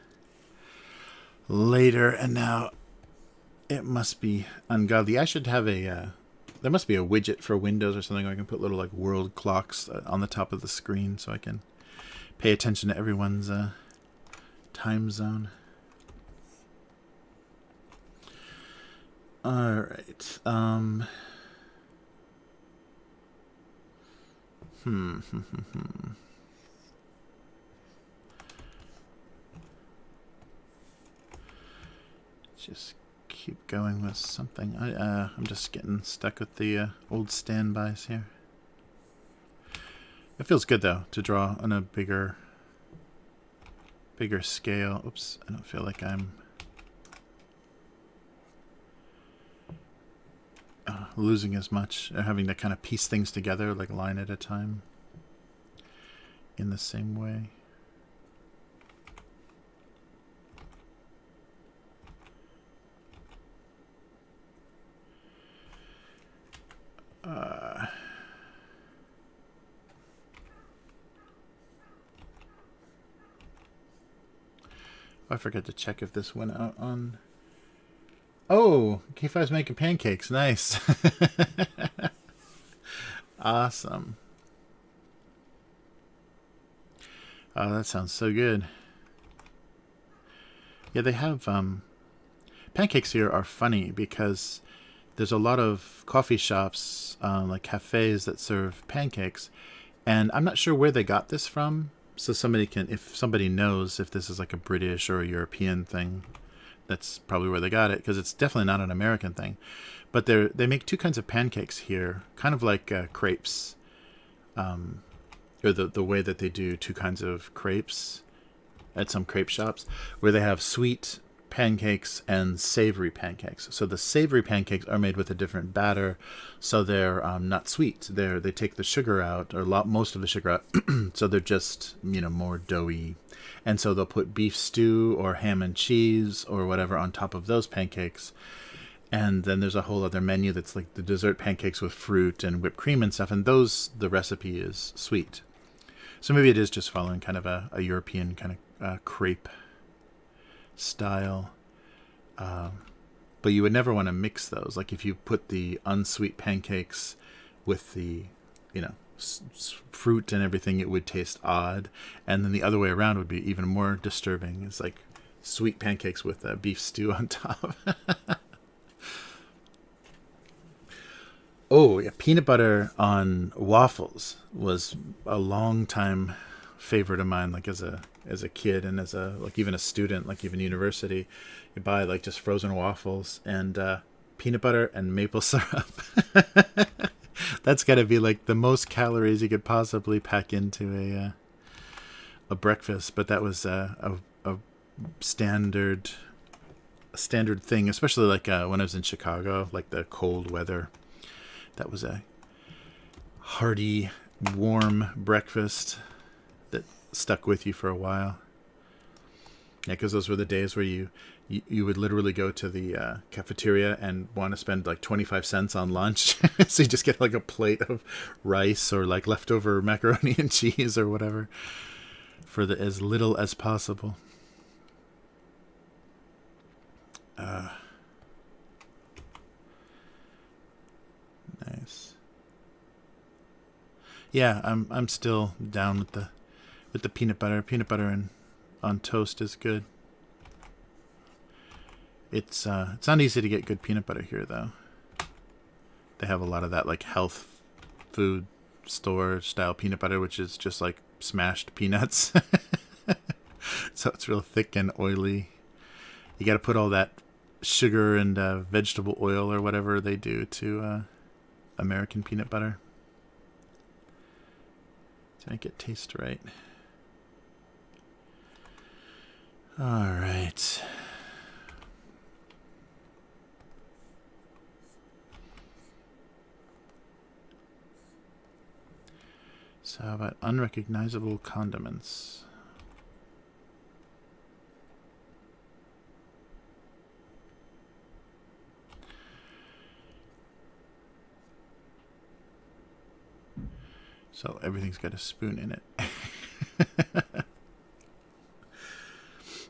later, and now it must be ungodly. I should have a... there must be a widget for Windows or something where I can put little like world clocks on the top of the screen so I can pay attention to everyone's time zone. All right. Just keep going with something. I'm just getting stuck with the old standbys here. It feels good though to draw on a bigger scale. Oops, I don't feel like I'm losing as much, or having to kind of piece things together like line at a time in the same way. I forgot to check if this went out on... Oh, K5's making pancakes. Nice. Awesome. Oh, that sounds so good. Yeah, they have... pancakes here are funny because there's a lot of coffee shops, like cafes that serve pancakes. And I'm not sure where they got this from. So somebody can, if somebody knows if this is like a British or a European thing, that's probably where they got it, because it's definitely not an American thing. But they make two kinds of pancakes here, kind of like crepes, or the way that they do two kinds of crepes at some crepe shops, where they have sweet pancakes and savory pancakes. So the savory pancakes are made with a different batter, so they're not sweet. They take the sugar out, or most of the sugar out, so they're just more doughy. And so they'll put beef stew or ham and cheese or whatever on top of those pancakes. And then there's a whole other menu that's like the dessert pancakes with fruit and whipped cream and stuff. And those, the recipe is sweet. So maybe it is just following kind of a European kind of crepe style. But you would never want to mix those. Like if you put the unsweet pancakes with the, fruit and everything, it would taste odd. And then the other way around would be even more disturbing. It's like sweet pancakes with beef stew on top. Oh, yeah, peanut butter on waffles was a long time favorite of mine. Like as a kid and as even a student, like even university, you buy like just frozen waffles and peanut butter and maple syrup. That's got to be like the most calories you could possibly pack into a breakfast. But that was a standard thing, especially like when I was in Chicago, like the cold weather. That was a hearty, warm breakfast that stuck with you for a while. Yeah, because those were the days where you would literally go to the cafeteria and want to spend like 25 cents on lunch. So you just get like a plate of rice or like leftover macaroni and cheese or whatever for as little as possible. Nice. Yeah, I'm still down with the peanut butter. Peanut butter on toast is good. It's not easy to get good peanut butter here though. they have a lot of that like health food store style peanut butter, which is just like smashed peanuts. So it's real thick and oily. You got to put all that sugar and vegetable oil or whatever they do to American peanut butter to make it taste right. All right. So how about unrecognizable condiments? So everything's got a spoon in it.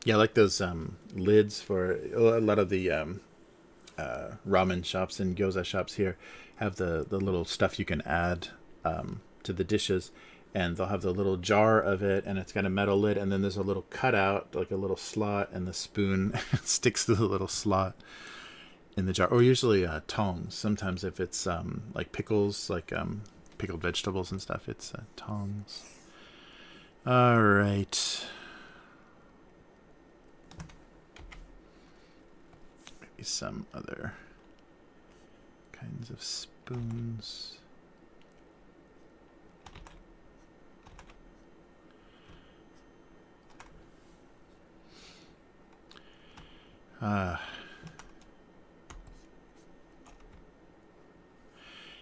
Yeah, I like those lids for a lot of the ramen shops and gyoza shops here have the little stuff you can add to the dishes, and they'll have the little jar of it, and it's got a metal lid, and then there's a little cutout, like a little slot, and the spoon sticks through the little slot in the jar. Or usually tongs. Sometimes if it's like pickles, like pickled vegetables and stuff, it's tongs. All right. Maybe some other kinds of spoons.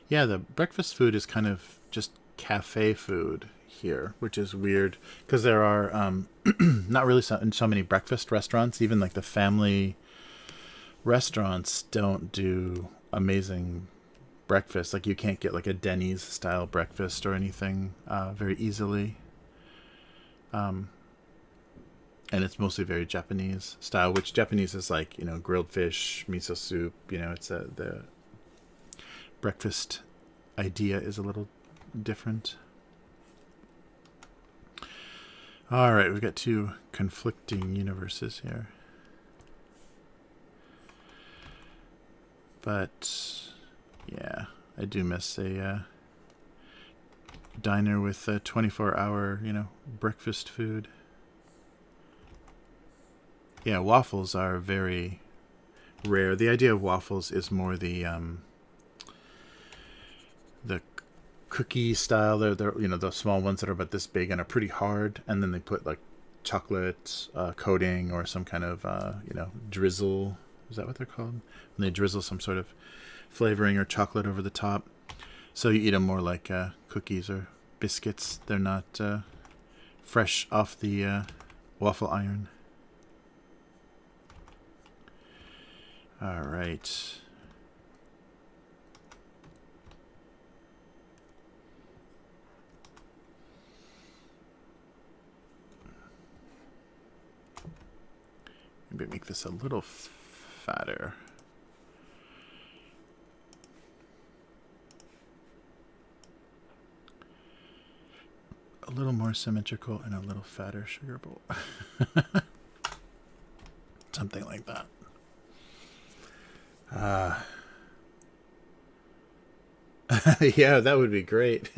Yeah, the breakfast food is kind of just cafe food here, which is weird because there are not really so many breakfast restaurants. Even like the family restaurants don't do amazing breakfast. Like you can't get like a Denny's style breakfast or anything very easily. And it's mostly very Japanese style, which Japanese is like, grilled fish, miso soup, it's the breakfast idea is a little different. All right, we've got two conflicting universes here. But yeah, I do miss a diner with a 24-hour, breakfast food. Yeah, waffles are very rare. The idea of waffles is more the cookie style. They're the small ones that are about this big and are pretty hard, and then they put like chocolate coating or some kind of drizzle. Is that what they're called? When they drizzle some sort of flavoring or chocolate over the top. So you eat them more like cookies or biscuits. They're not fresh off the waffle iron. All right. Maybe make this a little fatter. A little more symmetrical and a little fatter sugar bowl. Something like that. Yeah, that would be great.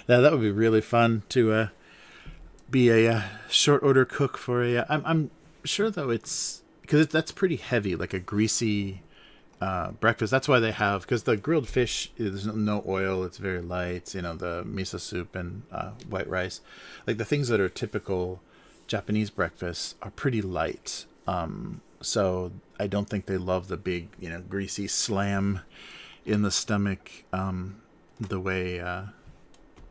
Yeah, that would be really fun to be a short order cook for a. I'm sure though it's because that's pretty heavy, like a greasy breakfast. That's why they have, because the grilled fish is no oil. It's very light. The miso soup and white rice, like the things that are typical Japanese breakfasts, are pretty light. So I don't think they love the big, greasy slam in the stomach the way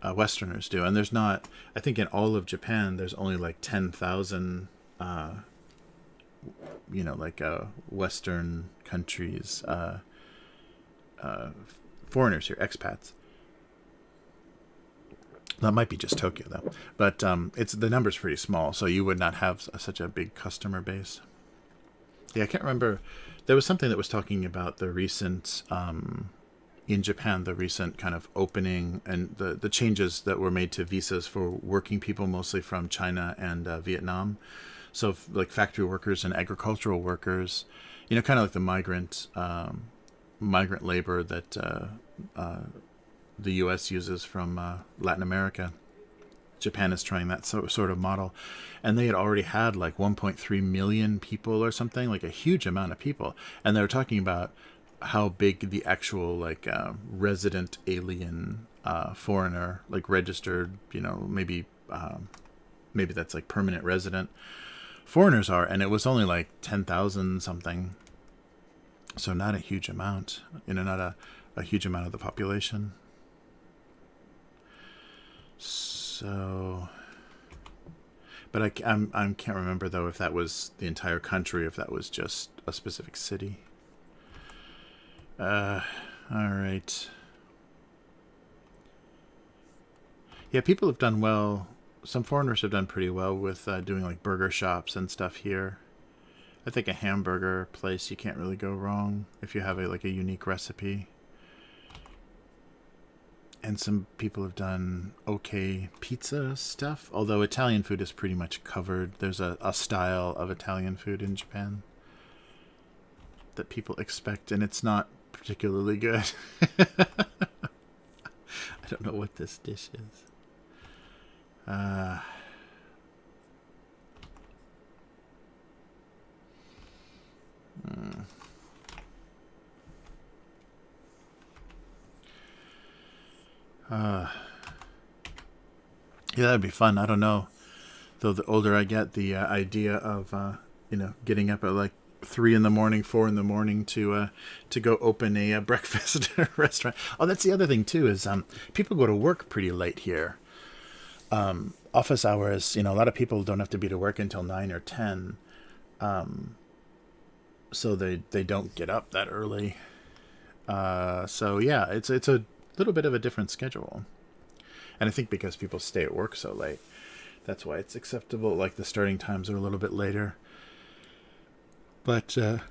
Westerners do. And there's not, I think in all of Japan, there's only like 10,000, Western countries, foreigners here, expats. That might be just Tokyo though, but the number's pretty small, so you would not have such a big customer base. Yeah, I can't remember. There was something that was talking about the recent, in Japan, the recent kind of opening and the changes that were made to visas for working people, mostly from China and Vietnam. So like factory workers and agricultural workers, Kind of like the migrant labor that the U.S. uses from Latin America. Japan is trying that sort of model, and they had already had like 1.3 million people or something, like a huge amount of people, and they were talking about how big the actual like resident alien foreigner, like registered, maybe that's like permanent resident foreigners are, and it was only like 10,000 something, so not a huge amount, not a huge amount of the population. So, but I can't remember though if that was the entire country, if that was just a specific city. All right. Yeah, people have done well. Some foreigners have done pretty well with doing like burger shops and stuff here. I think a hamburger place, you can't really go wrong if you have a unique recipe. And some people have done okay pizza stuff, although Italian food is pretty much covered. There's a style of Italian food in Japan that people expect, and it's not particularly good. I don't know what this dish is. Yeah, that'd be fun. I don't know. Though the older I get, the idea of getting up at like 3 in the morning, 4 in the morning to go open a breakfast restaurant. Oh, that's the other thing too, is people go to work pretty late here. Office hours, a lot of people don't have to be to work until 9 or 10. So they don't get up that early. So yeah, it's a little bit of a different schedule. And I think because people stay at work so late, that's why it's acceptable. Like the starting times are a little bit later. But I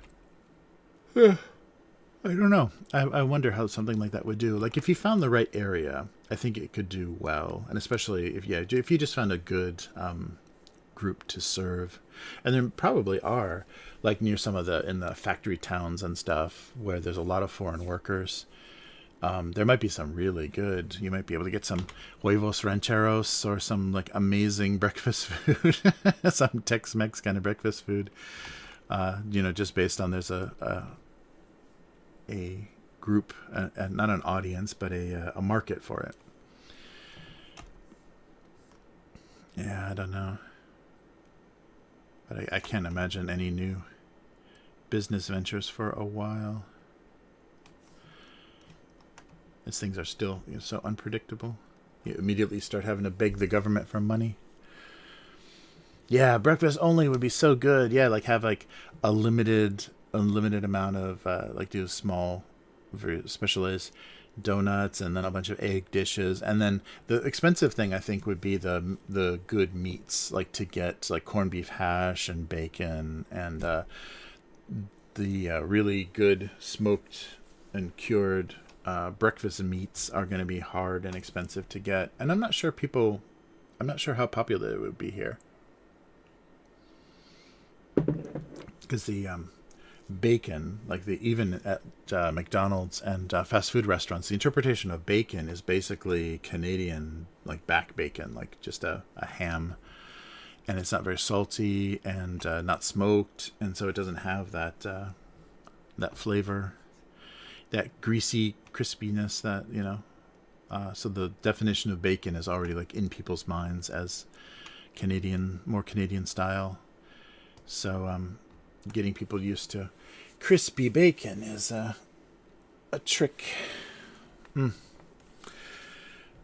don't know. I wonder how something like that would do. Like if you found the right area, I think it could do well. And especially if you just found a good group to serve. And there probably are, like near some of in the factory towns and stuff, where there's a lot of foreign workers. There might be some really good. You might be able to get some huevos rancheros or some like amazing breakfast food, some Tex-Mex kind of breakfast food. Just based on there's a group, not an audience, but a market for it. Yeah, I don't know, but I can't imagine any new business ventures for a while. As things are still so unpredictable. You immediately start having to beg the government for money. Yeah, breakfast only would be so good. Yeah, like have like a unlimited amount of do small, very specialized donuts, and then a bunch of egg dishes, and then the expensive thing I think would be the good meats, like to get like corned beef hash and bacon, and the really good smoked and cured breakfast meats are going to be hard and expensive to get, and I'm not sure how popular it would be here, because the bacon, like even at McDonald's and fast food restaurants, the interpretation of bacon is basically Canadian, like back bacon, like just a ham, and it's not very salty and not smoked, and so it doesn't have that flavor, that greasy crispiness that so the definition of bacon is already like in people's minds as more Canadian style. So getting people used to crispy bacon is a trick.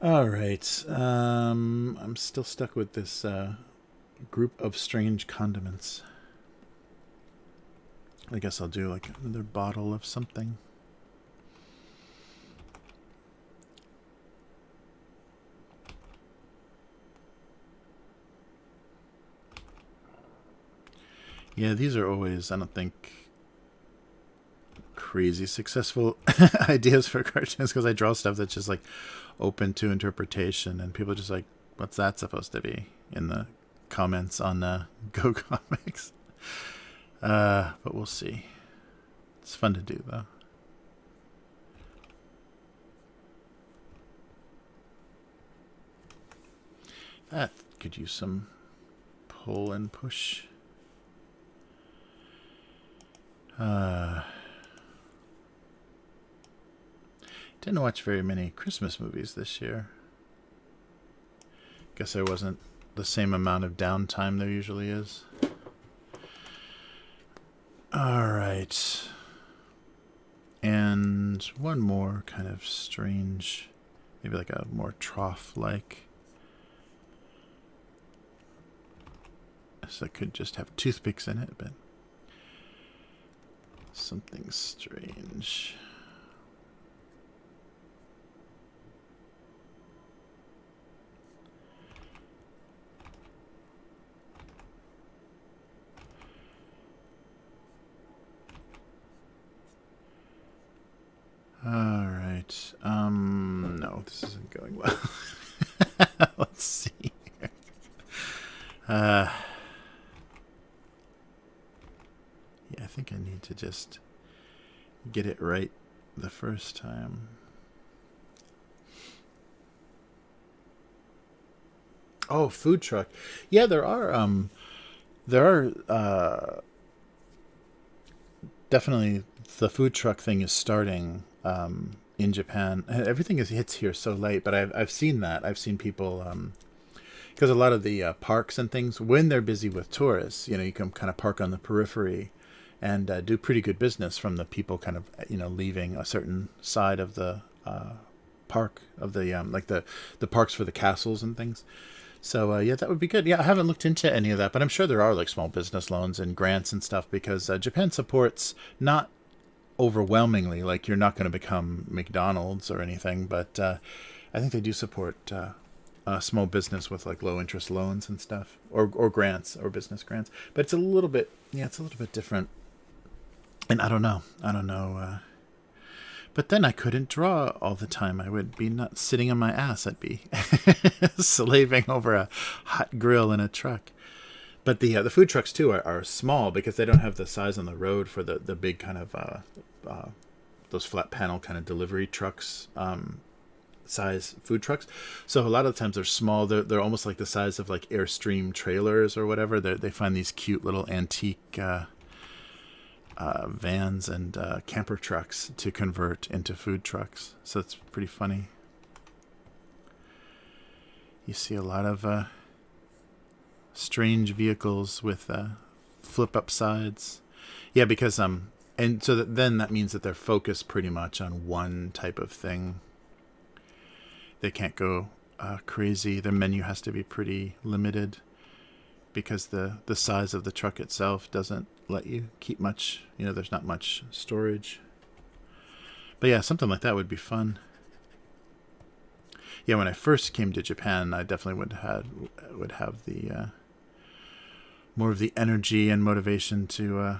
All right. I'm still stuck with this group of strange condiments. I guess I'll do like another bottle of something. Yeah, these are always, I don't think, crazy successful ideas for cartoons, because I draw stuff that's just like open to interpretation, and people are just like, what's that supposed to be, in the comments on Go Comics. But we'll see. It's fun to do, though. That could use some pull and push. Didn't watch very many Christmas movies this year. Guess there wasn't the same amount of downtime there usually is. Alright. And one more kind of strange, maybe like a more trough-like. So it could just have toothpicks in it, but something strange. Alright. No, this isn't going well. Let's see here. Yeah, I think I need to just get it right the first time. Oh, food truck. Yeah, there are definitely the food truck thing is starting in Japan. Everything hits here so late, but I've seen that. I've seen people because a lot of the parks and things, when they're busy with tourists, you can kind of park on the periphery and do pretty good business from the people kind of leaving a certain side of the park of the like the parks for the castles and things. So yeah, that would be good. Yeah, I haven't looked into any of that, but I'm sure there are like small business loans and grants and stuff because Japan supports not overwhelmingly, like you're not going to become McDonald's or anything, but I think they do support small business with like low interest loans and stuff, or grants or business grants. But it's a little bit different. And I don't know. But then I couldn't draw all the time. I would be not sitting on my ass. I'd be slaving over a hot grill in a truck. But the food trucks too are small because they don't have the size on the road for the big kind of those flat panel kind of delivery trucks, size food trucks. So a lot of the times they're small. They're almost like the size of like Airstream trailers or whatever. They find these cute little antique vans and camper trucks to convert into food trucks. So it's pretty funny. You see a lot of strange vehicles with flip up sides. Yeah, because and so then that means that they're focused pretty much on one type of thing. They can't go crazy. Their menu has to be pretty limited because the size of the truck itself doesn't let you keep much. There's not much storage. But yeah, something like that would be fun. Yeah, when I first came to Japan, I definitely would have the more of the energy and motivation to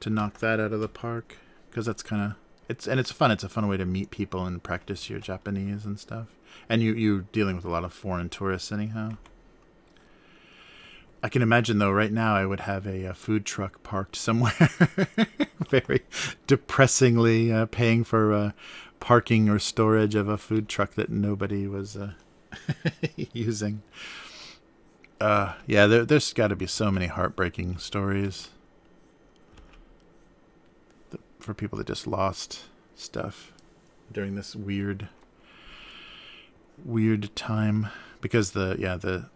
knock that out of the park, because that's kind of it's fun. It's a fun way to meet people and practice your Japanese and stuff. And you're dealing with a lot of foreign tourists anyhow. I can imagine, though, right now I would have a food truck parked somewhere very depressingly paying for parking or storage of a food truck that nobody was using. Yeah, there's got to be so many heartbreaking stories for people that just lost stuff during this weird time, because the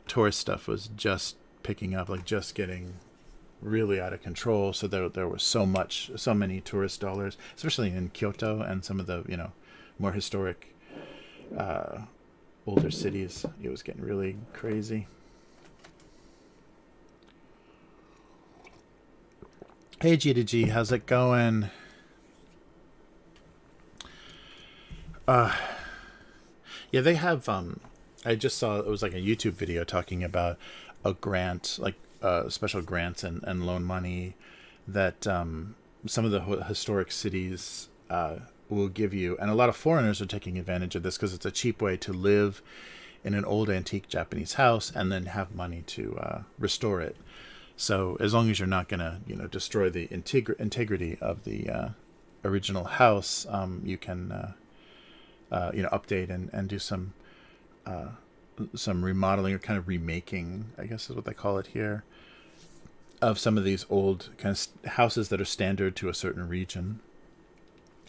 tourist stuff was just picking up, like just getting really out of control. So there was so many tourist dollars, especially in Kyoto and some of the more historic older cities. It was getting really crazy. Hey G2G, how's it going? Yeah, they have I just saw it was like a YouTube video talking about a grant, like special grants and loan money that some of the historic cities will give you. And a lot of foreigners are taking advantage of this because it's a cheap way to live in an old antique Japanese house and then have money to restore it. So as long as you're not going to, destroy the integrity of the original house, you can, update and do some remodeling or kind of remaking, I guess is what they call it here, of some of these old kind of houses that are standard to a certain region.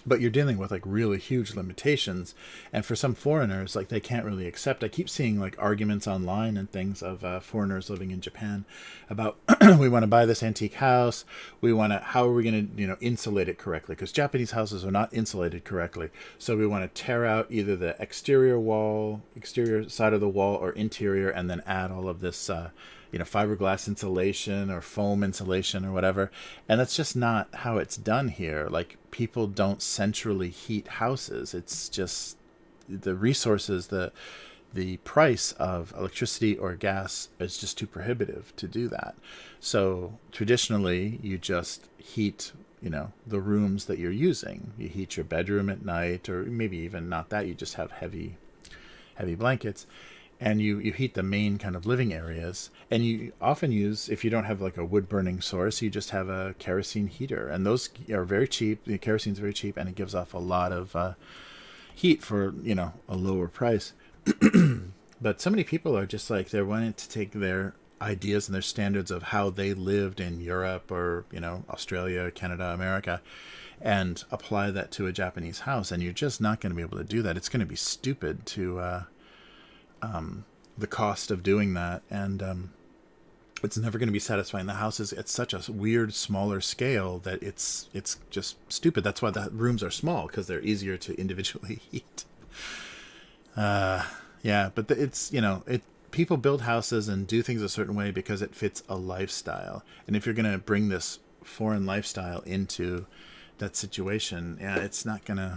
But you're dealing with like really huge limitations, and for some foreigners, like they can't really accept. I keep seeing like arguments online and things of foreigners living in Japan about we want to buy this antique house. How are we going to insulate it correctly? Because Japanese houses are not insulated correctly. So we want to tear out either the exterior side of the wall, or interior, and then add all of this fiberglass insulation or foam insulation or whatever. And that's just not how it's done here. Like, people don't centrally heat houses. It's just the resources, the price of electricity or gas is just too prohibitive to do that. So traditionally, you just heat, the rooms that you're using. You heat your bedroom at night, or maybe even not that. You just have heavy blankets. And you heat the main kind of living areas. And you often use, if you don't have like a wood burning source, you just have a kerosene heater. And those are very cheap. The kerosene is very cheap, and it gives off a lot of heat for, a lower price. But so many people are just like, they're wanting to take their ideas and their standards of how they lived in Europe or, Australia, Canada, America, and apply that to a Japanese house. And you're just not going to be able to do that. It's going to be stupid to... the cost of doing that, and it's never going to be satisfying. The house is at such a weird smaller scale that it's just stupid. That's why the rooms are small, because they're easier to individually heat. But it's people build houses and do things a certain way because it fits a lifestyle. And if you're going to bring this foreign lifestyle into that situation, it's not going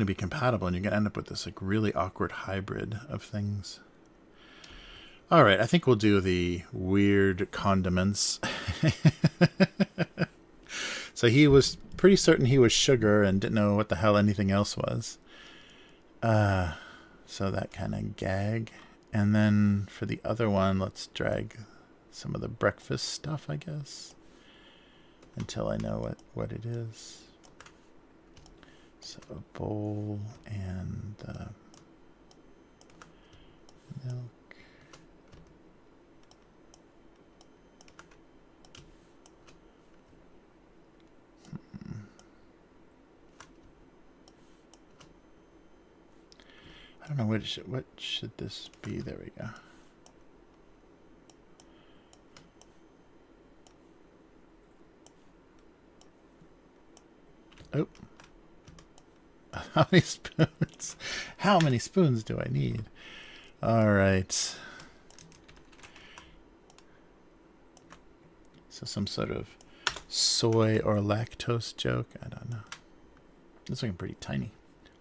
to be compatible, and you're going to end up with this like really awkward hybrid of things. All right, I think we'll do the weird condiments. So he was pretty certain he was sugar and didn't know what the hell anything else was. So that kind of gag. And then for the other one, let's drag some of the breakfast stuff, I guess, until I know what it is. So a bowl and milk. I don't know what should this be. There we go. Oh. How many spoons? How many spoons do I need? All right. So some sort of soy or lactose joke. I don't know. This looking pretty tiny.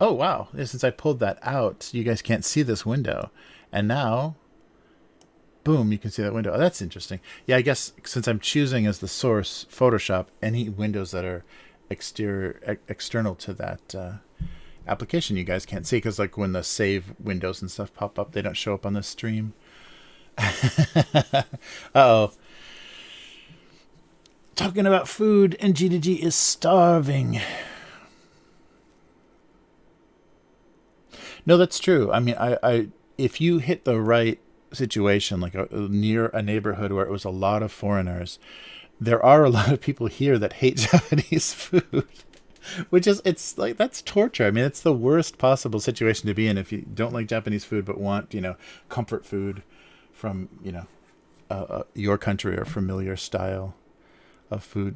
Oh, wow. Since I pulled that out, you guys can't see this window. And now, boom, you can see that window. Oh, that's interesting. Yeah, I guess since I'm choosing as the source Photoshop, any windows that are external to that application you guys can't see, because like when the save windows and stuff pop up, they don't show up on the stream. Uh-oh. Talking about food, and G2G is starving. No, that's true. I mean, I if you hit the right situation, like near a neighborhood where it was a lot of foreigners, there are a lot of people here that hate Japanese food, which is, it's like, that's torture. I mean, it's the worst possible situation to be in if you don't like Japanese food but want, comfort food from, your country or familiar style of food.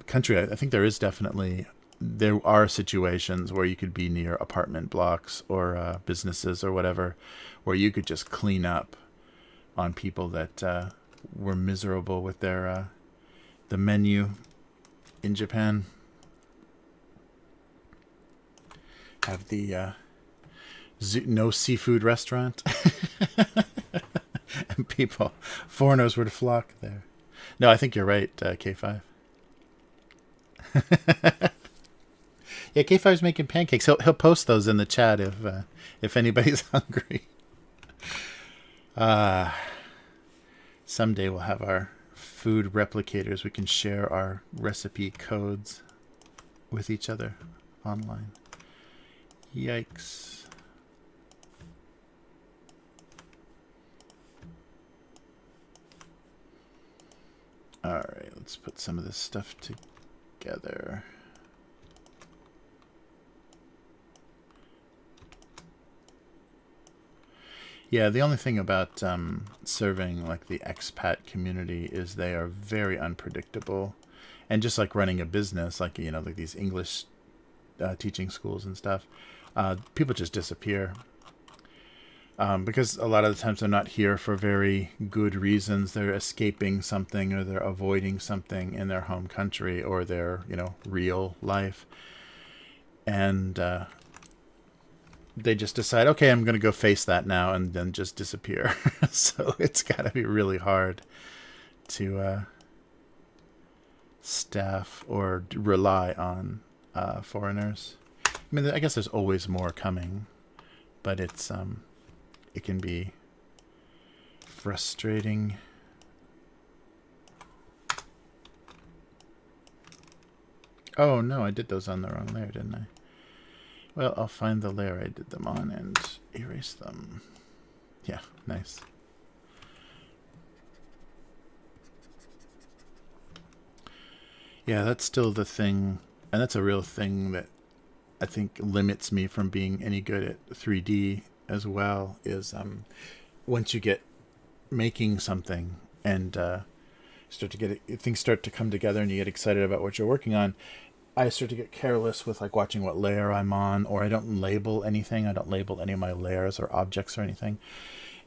Country, I think there are situations where you could be near apartment blocks or businesses or whatever, where you could just clean up on people that were miserable with their the menu in Japan. Have the no seafood restaurant. And foreigners would flock there. No, I think you're right, K5. Yeah, K5's making pancakes. He'll post those in the chat if anybody's hungry. Someday we'll have our food replicators. We can share our recipe codes with each other online. Yikes. Alright, let's put some of this stuff together. Yeah, the only thing about serving like the expat community is they are very unpredictable. And just like running a business, like, you know, like these English teaching schools and stuff, people just disappear. Because a lot of the times they're not here for very good reasons. They're escaping something, or they're avoiding something in their home country or their, you know, real life. And they just decide, okay, I'm going to go face that now, and then just disappear. So it's got to be really hard to staff or rely on foreigners. I mean, I guess there's always more coming, but it's it can be frustrating. Oh no, I did those on the wrong layer, didn't I? Well, I'll find the layer I did them on and erase them. Yeah, nice. Yeah, that's still the thing, and that's a real thing that I think limits me from being any good at 3D as well, is once you get making something and start to get things start to come together and you get excited about what you're working on, I start to get careless with like watching what layer I'm on, or I don't label anything. I don't label any of my layers or objects or anything.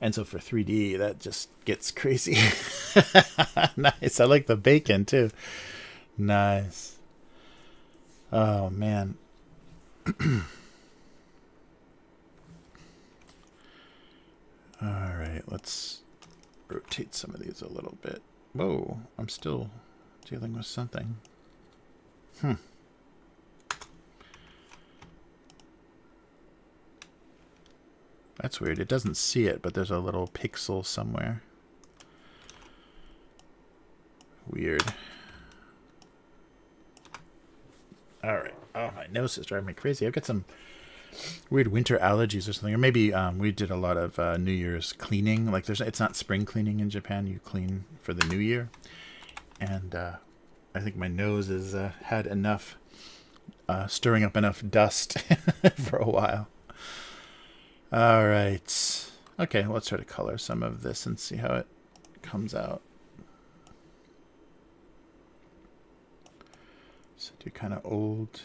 And so for 3D, that just gets crazy. Nice. I like the bacon too. Nice. Oh man. All right, let's rotate some of these a little bit. Whoa, I'm still dealing with something. That's weird. It doesn't see it, but there's a little pixel somewhere. Weird. All right. Oh, my nose is driving me crazy. I've got some weird winter allergies or something. Or maybe we did a lot of New Year's cleaning. Like it's not spring cleaning in Japan. You clean for the New Year. And I think my nose has had enough, stirring up enough dust for a while. All right. Okay, let's try to color some of this and see how it comes out. So do kind of old.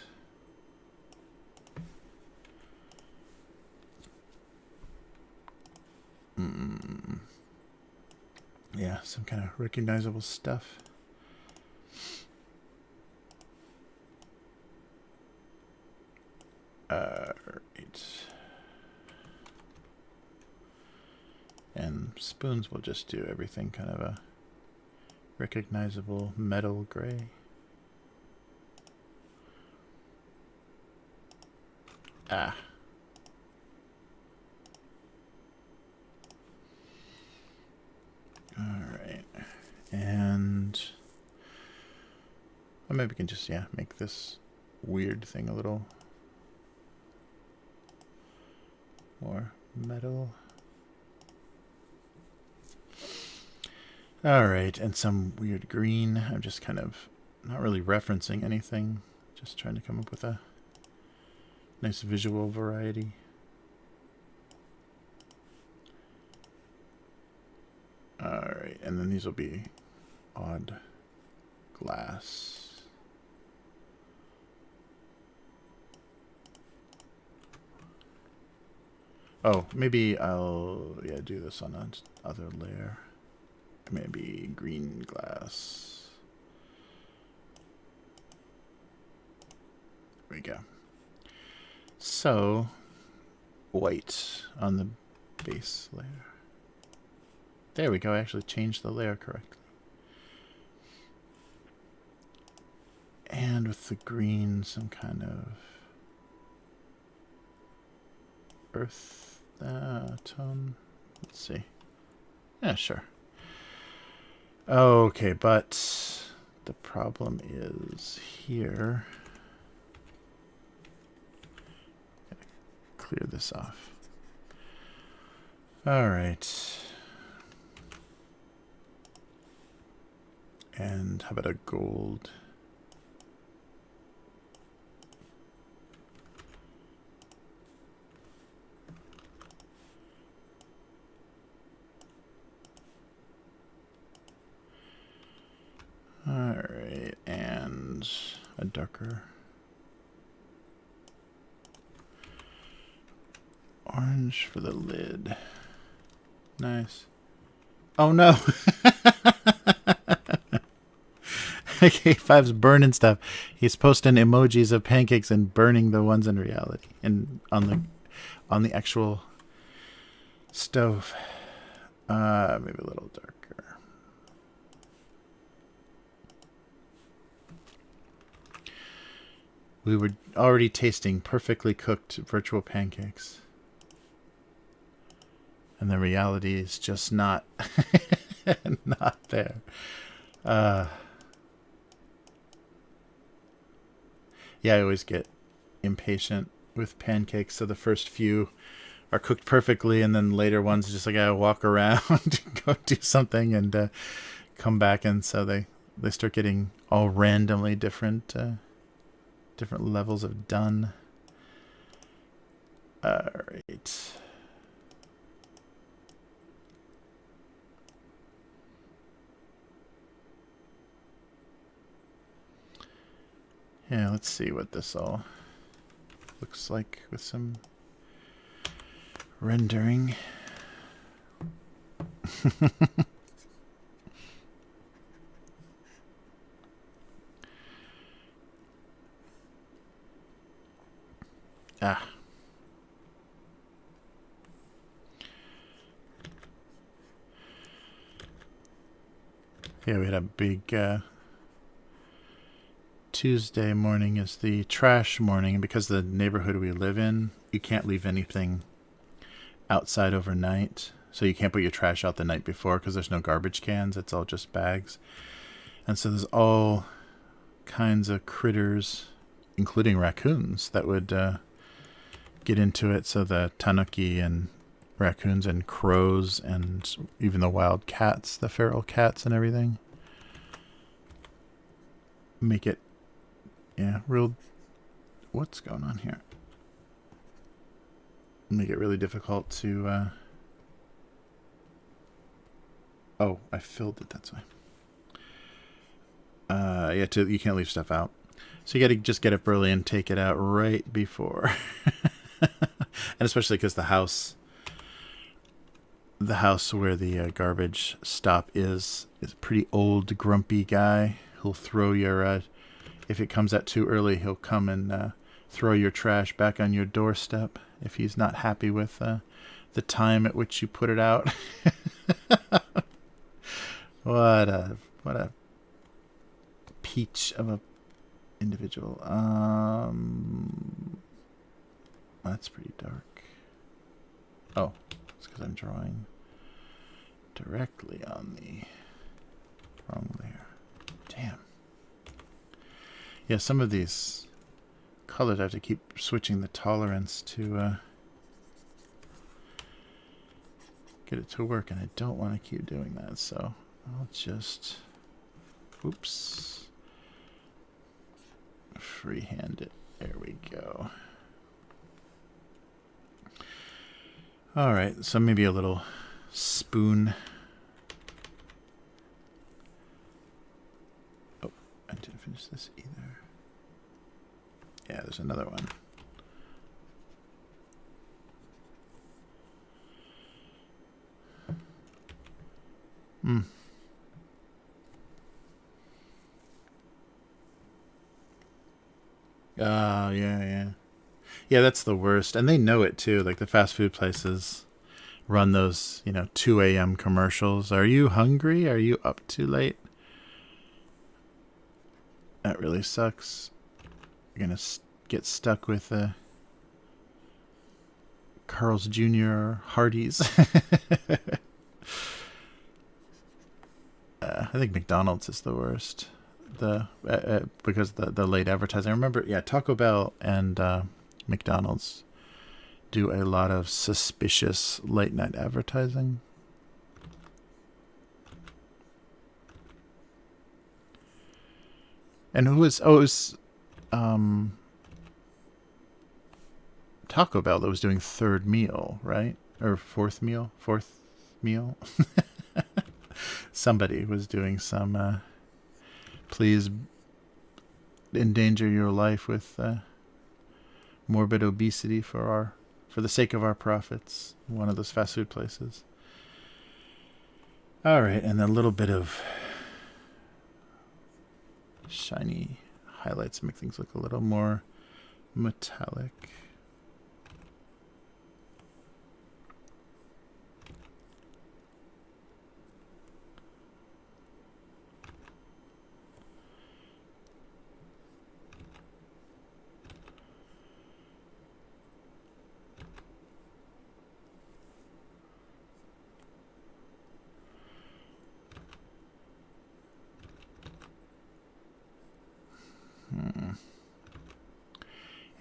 Yeah, some kind of recognizable stuff. Right. And spoons will just do everything kind of a recognizable metal gray. Ah. All right. And well, maybe we can just, yeah, make this weird thing a little more metal. All right, and some weird green. I'm just kind of not really referencing anything, just trying to come up with a nice visual variety. All right, and then these will be odd glass. Oh, maybe I'll, yeah, do this on another layer. Maybe green glass. There we go. So, white on the base layer. There we go, I actually changed the layer correctly. And with the green, some kind of earth tone. Let's see. Yeah, sure. Okay, but the problem is here. Clear this off. All right. And how about a gold? All right, and a darker orange for the lid. Nice. Oh no. Okay, Five's burning stuff. He's posting emojis of pancakes and burning the ones in reality and on the actual stove. Maybe a little darker. We were already tasting perfectly cooked virtual pancakes. And the reality is just not not there. Yeah, I always get impatient with pancakes. So the first few are cooked perfectly, and then later ones just like I walk around, go do something, and come back, and so they start getting all randomly different levels of done. All right. Yeah, let's see what this all looks like with some rendering. Ah. Yeah, we had a big Tuesday morning is the trash morning, and because the neighborhood we live in, you can't leave anything outside overnight. So you can't put your trash out the night before because there's no garbage cans. It's all just bags. And so there's all kinds of critters, including raccoons, that would get into it. So the tanuki and raccoons and crows and even the wild cats, the feral cats and everything, make it, yeah, real. What's going on here? Make it really difficult to. Oh, I filled it. That's why. Yeah, you can't leave stuff out, so you got to just get up early and take it out right before. And especially because the house where the garbage stop is a pretty old, grumpy guy. He'll throw your if it comes out too early, he'll come and throw your trash back on your doorstep if he's not happy with the time at which you put it out. What a peach of a individual. That's pretty dark. Oh, it's because I'm drawing directly on the wrong layer. Damn. Yeah, some of these colors I have to keep switching the tolerance to get it to work, and I don't want to keep doing that, so I'll just, oops, freehand it. There we go. All right, so maybe a little spoon. Oh, I didn't finish this either. Yeah, there's another one. Oh, yeah. Yeah, that's the worst. And they know it too. Like the fast food places run those, 2 a.m. commercials. Are you hungry? Are you up too late? That really sucks. You're going to get stuck with Carl's Jr. Hardee's. I think McDonald's is the worst. Because the late advertising. I remember, yeah, Taco Bell and McDonald's do a lot of suspicious late night advertising. And who was? Oh, it was Taco Bell that was doing third meal, right? Or fourth meal? Fourth meal? Somebody was doing some, please endanger your life with morbid obesity for the sake of our profits. One of those fast food places. All right, and a little bit of shiny highlights make things look a little more metallic.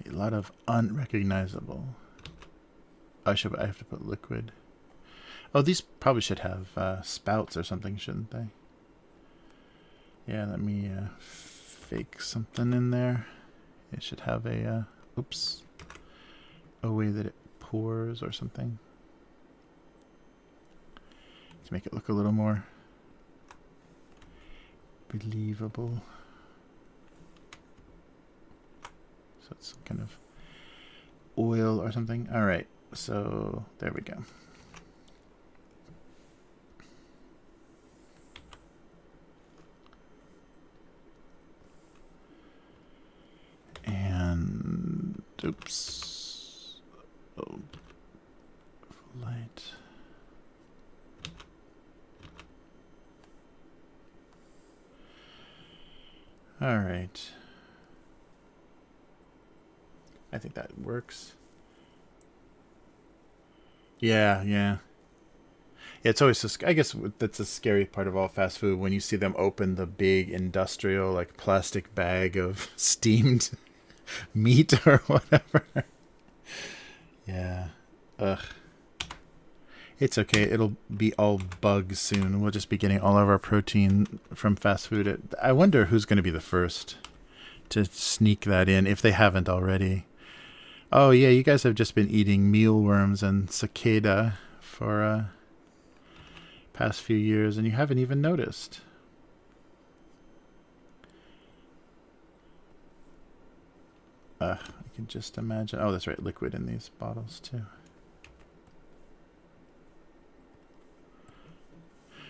A lot of unrecognizable. I have to put liquid. Oh, these probably should have spouts or something, shouldn't they? Yeah, let me fake something in there. It should have a way that it pours or something to make it look a little more believable. So it's kind of oil or something. All right, so there we go. And oops. Oh, light. All right. I think that works. Yeah. It's always, I guess that's a scary part of all fast food when you see them open the big industrial, like, plastic bag of steamed meat or whatever. Yeah. Ugh. It's okay. It'll be all bugs soon. We'll just be getting all of our protein from fast food. I wonder who's going to be the first to sneak that in, if they haven't already. Oh, yeah, you guys have just been eating mealworms and cicada for past few years, and you haven't even noticed. I can just imagine. Oh, that's right, liquid in these bottles, too.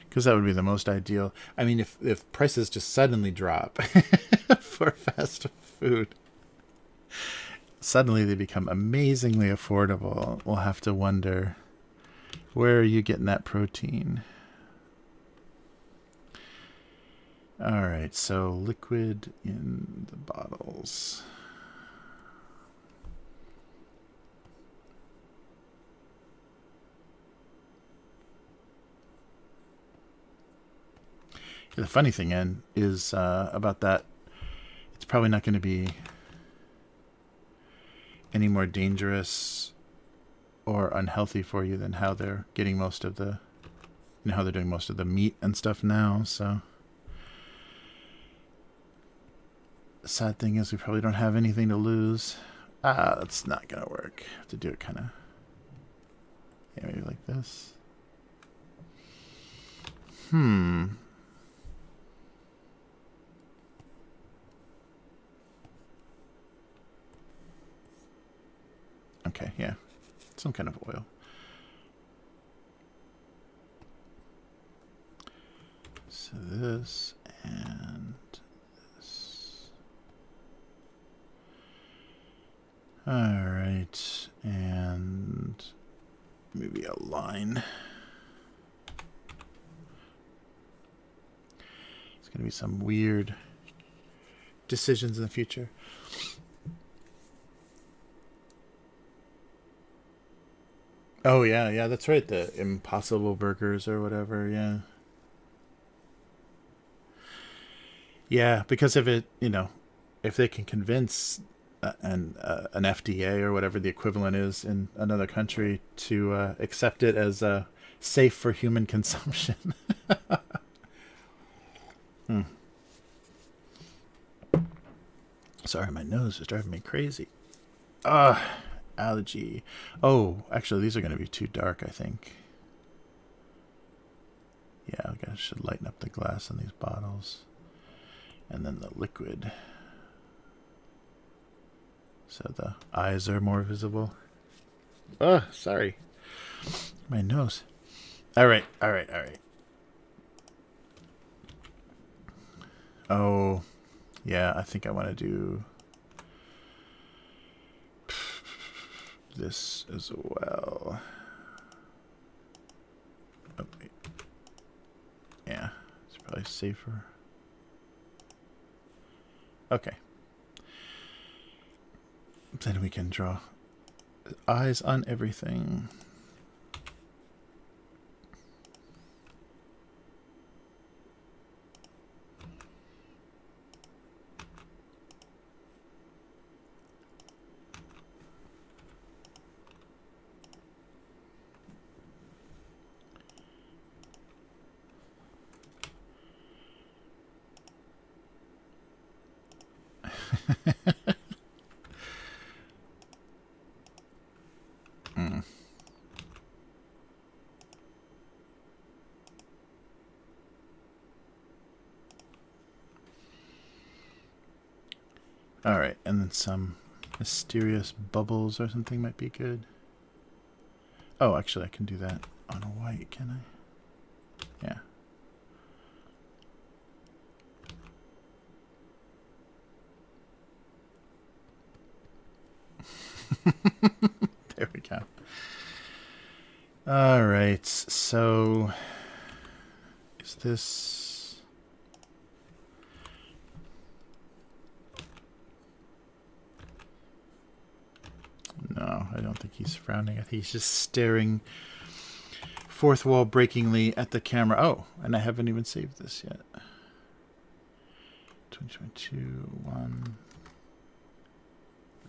Because that would be the most ideal. I mean, if prices just suddenly drop for fast food, suddenly they become amazingly affordable. We'll have to wonder, where are you getting that protein? All right, so liquid in the bottles. The funny thing is about that, it's probably not going to be any more dangerous or unhealthy for you than how they're getting most of the, how they're doing most of the meat and stuff now. So the sad thing is we probably don't have anything to lose. That's not going to work. Have to do it kind of, yeah, maybe like this. Okay, yeah. Some kind of oil. So this and this. All right, and maybe a line. It's going to be some weird decisions in the future. Oh, yeah, that's right. The Impossible Burgers or whatever, yeah. Yeah, because if it, if they can convince an FDA or whatever the equivalent is in another country to accept it as safe for human consumption. Hmm. Sorry, my nose is driving me crazy. Allergy. Oh, actually, these are going to be too dark, I think. Yeah, I should lighten up the glass on these bottles. And then the liquid. So the eyes are more visible. Oh, sorry. My nose. All right. Oh, yeah, I think I want to do this as well. Oh, wait. Yeah, it's probably safer. Okay. Then we can draw eyes on everything. All right, and then some mysterious bubbles or something might be good. Oh, actually, I can do that on a white, can I? Yeah. There we go. All right, so is this... No, I don't think he's frowning. I think he's just staring fourth wall breakingly at the camera. Oh, and I haven't even saved this yet. 2022, 1.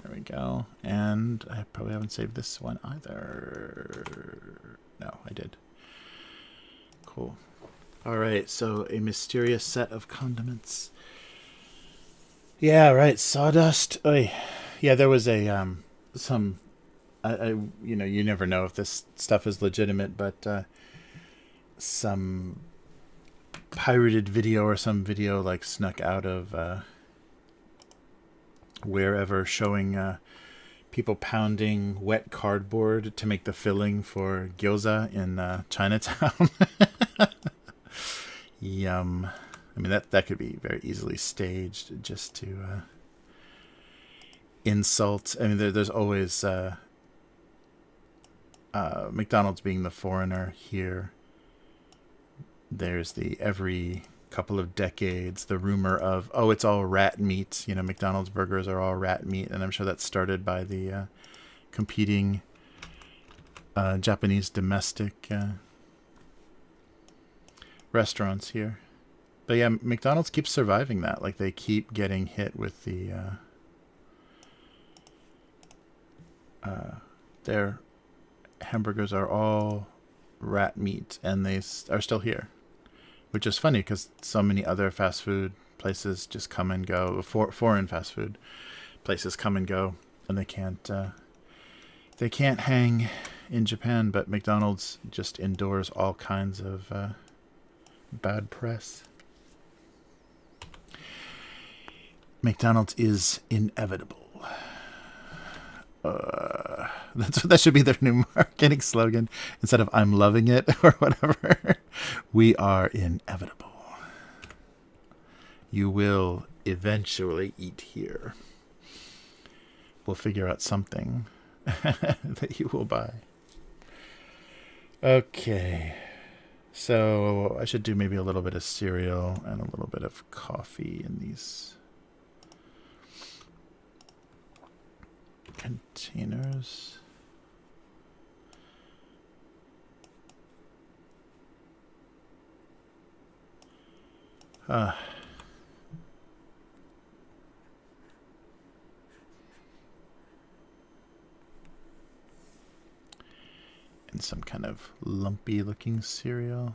There we go. And I probably haven't saved this one either. No, I did. Cool. All right, so a mysterious set of condiments. Yeah, right. Sawdust. Oy. Yeah, there was a some. You never know if this stuff is legitimate, but some pirated video or some video like snuck out of wherever showing people pounding wet cardboard to make the filling for gyoza in Chinatown. Yum. I mean, that could be very easily staged just to insult. I mean, there's always McDonald's being the foreigner here. There's the every couple of decades the rumor of, oh, it's all rat meat. McDonald's burgers are all rat meat, and I'm sure that started by the competing Japanese domestic restaurants here. But yeah, McDonald's keeps surviving that. Like, they keep getting hit with the their hamburgers are all rat meat, and they are still here, which is funny because so many other fast food places just come and go. Foreign fast food places come and go, and they can't hang in Japan. But McDonald's just endures all kinds of bad press. McDonald's is inevitable. That should be their new marketing slogan instead of "I'm loving it" or whatever. We are inevitable. You will eventually eat here. We'll figure out something that you will buy. Okay. So I should do maybe a little bit of cereal and a little bit of coffee in these containers. in some kind of lumpy looking cereal.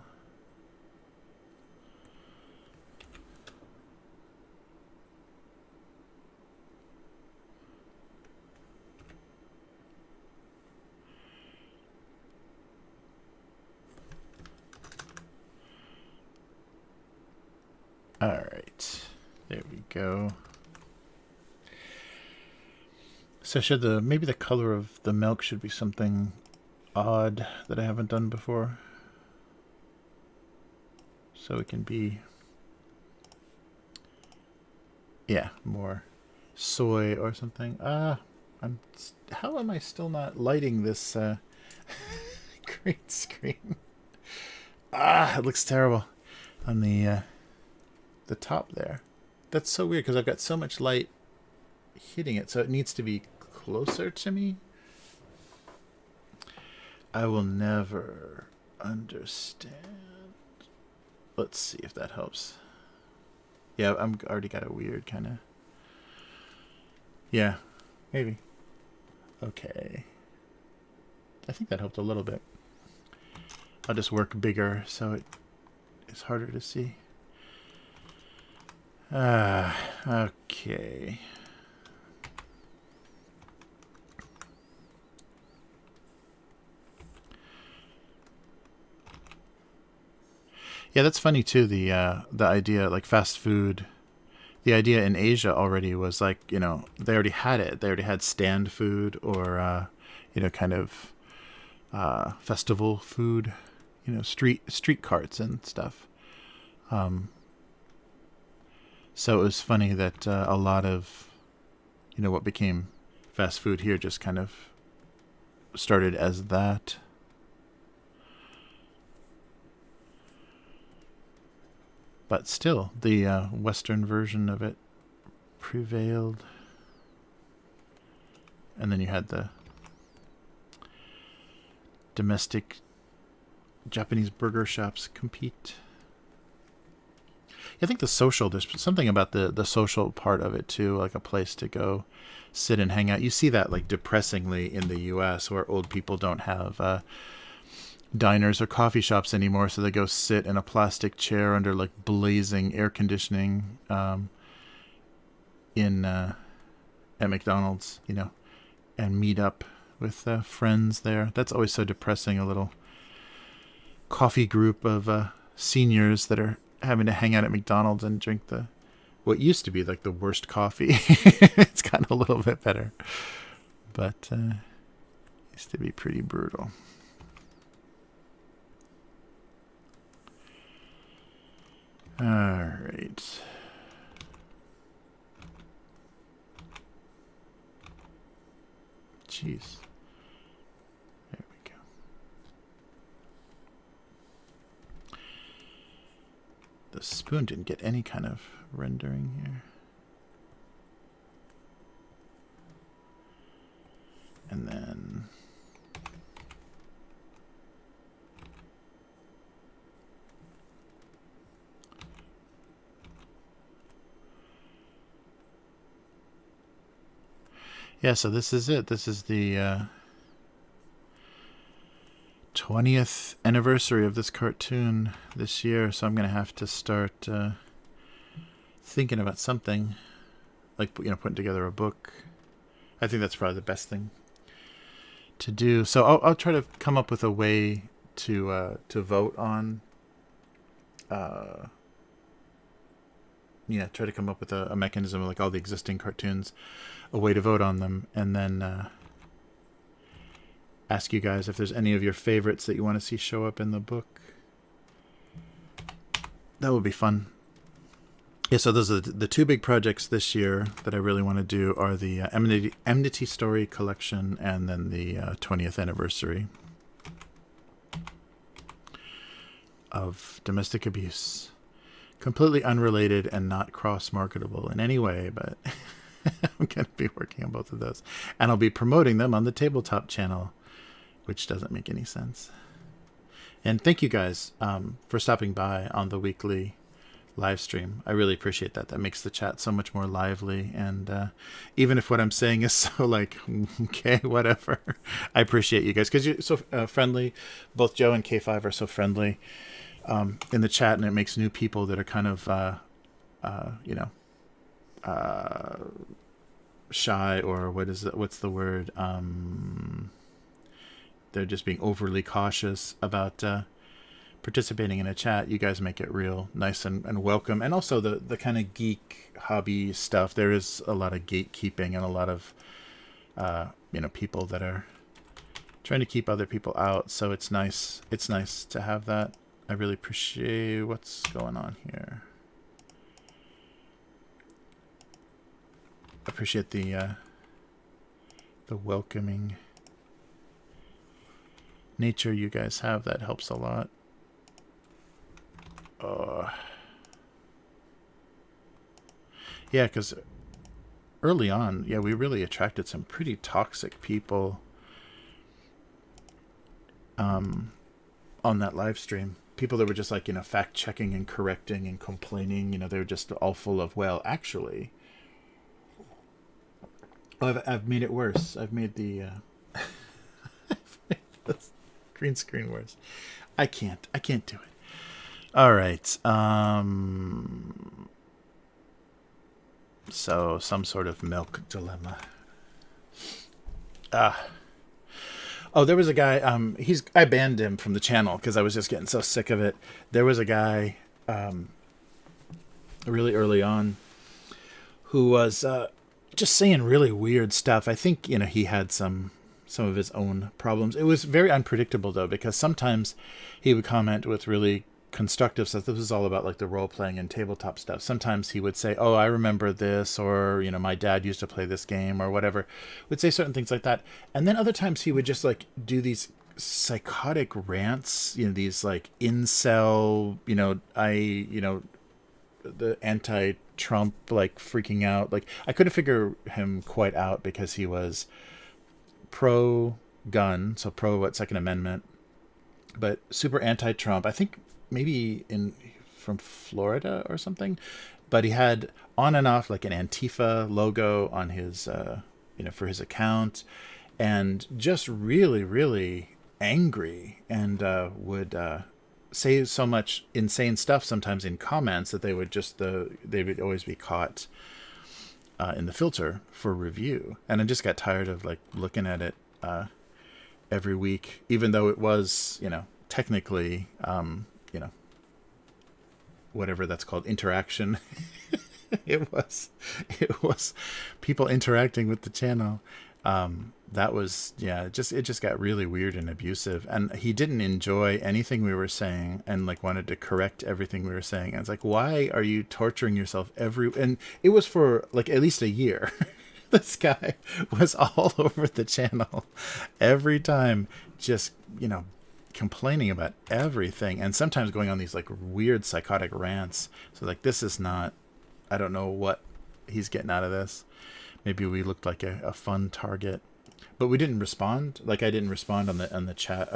All right, there we go. So should maybe the color of the milk should be something odd that I haven't done before. So it can be, yeah, more soy or something. How am I still not lighting this green screen? It looks terrible on the top there. That's so weird because I've got so much light hitting it, so it needs to be closer to me. I will never understand. Let's see if that helps. Yeah, I'm already got a weird kind of. Yeah, maybe. Okay. I think that helped a little bit. I'll just work bigger so it's harder to see. Okay. Yeah, that's funny too. The idea, like fast food, the idea in Asia already was like, they already had it. They already had stand food or kind of festival food, street carts and stuff. So it was funny that a lot of, what became fast food here just kind of started as that. But still, the Western version of it prevailed. And then you had the domestic Japanese burger shops compete. I think there's something about the social part of it too, like a place to go sit and hang out. You see that like depressingly in the US where old people don't have diners or coffee shops anymore, so they go sit in a plastic chair under like blazing air conditioning at McDonald's, and meet up with friends there. That's always so depressing, a little coffee group of seniors that are having to hang out at McDonald's and drink what used to be like the worst coffee. It's gotten a little bit better, but used to be pretty brutal. All right. Jeez. There we go. The spoon didn't get any kind of rendering here. And then yeah, so this is it. This is the 20th anniversary of this cartoon this year, so I'm going to have to start thinking about something, like putting together a book. I think that's probably the best thing to do. So I'll try to come up with a way to vote on. Try to come up with a mechanism of like all the existing cartoons, a way to vote on them, and then ask you guys if there's any of your favorites that you want to see show up in the book. That would be fun. Yeah, so those are the two big projects this year that I really want to do are the Nmity Story collection and then the 20th anniversary of domestic abuse. Completely unrelated and not cross-marketable in any way, but I'm going to be working on both of those. And I'll be promoting them on the Tabletop channel, which doesn't make any sense. And thank you guys for stopping by on the weekly live stream. I really appreciate that. That makes the chat so much more lively. And even if what I'm saying is so like, okay, whatever, I appreciate you guys because you're so friendly. Both Joe and K5 are so friendly in the chat, and it makes new people that are kind of, shy, or what's the word? They're just being overly cautious about participating in a chat. You guys make it real nice and welcome. And also the kind of geek hobby stuff, there is a lot of gatekeeping and a lot of people that are trying to keep other people out. So it's nice to have that. I really appreciate what's going on here. Appreciate the welcoming nature you guys have. That helps a lot. Yeah, because early on, we really attracted some pretty toxic people on that live stream. People that were just like, fact checking and correcting and complaining. They were just all full of, well, actually, I've made it worse. I've made the green screen worse. I can't do it. All right. So some sort of milk dilemma. Oh, there was a guy. I banned him from the channel because I was just getting so sick of it. There was a guy, really early on, who was just saying really weird stuff. I think he had some of his own problems. It was very unpredictable though, because sometimes he would comment with really constructive stuff. This was all about like the role playing and tabletop stuff. Sometimes he would say, "Oh, I remember this," or my dad used to play this game, or whatever. Would say certain things like that. And then other times he would just like do these psychotic rants, these like incel, the anti-Trump, like freaking out. Like I couldn't figure him quite out because he was pro-gun, so pro Second Amendment, but super anti-Trump. I think maybe from Florida or something, but he had on and off like an Antifa logo on his for his account, and just really, really angry, and would say so much insane stuff sometimes in comments that they would always be caught in the filter for review. And I just got tired of like looking at it every week, even though it was technically whatever that's called, interaction. it was people interacting with the channel. That was, it just got really weird and abusive, and he didn't enjoy anything we were saying and like wanted to correct everything we were saying. And it's like, why are you torturing yourself and it was for like at least a year. This guy was all over the channel every time, just complaining about everything, and sometimes going on these like weird psychotic rants. So like, this is not, I don't know what he's getting out of this. Maybe we looked like a fun target, but we didn't respond. Like I didn't respond on the chat,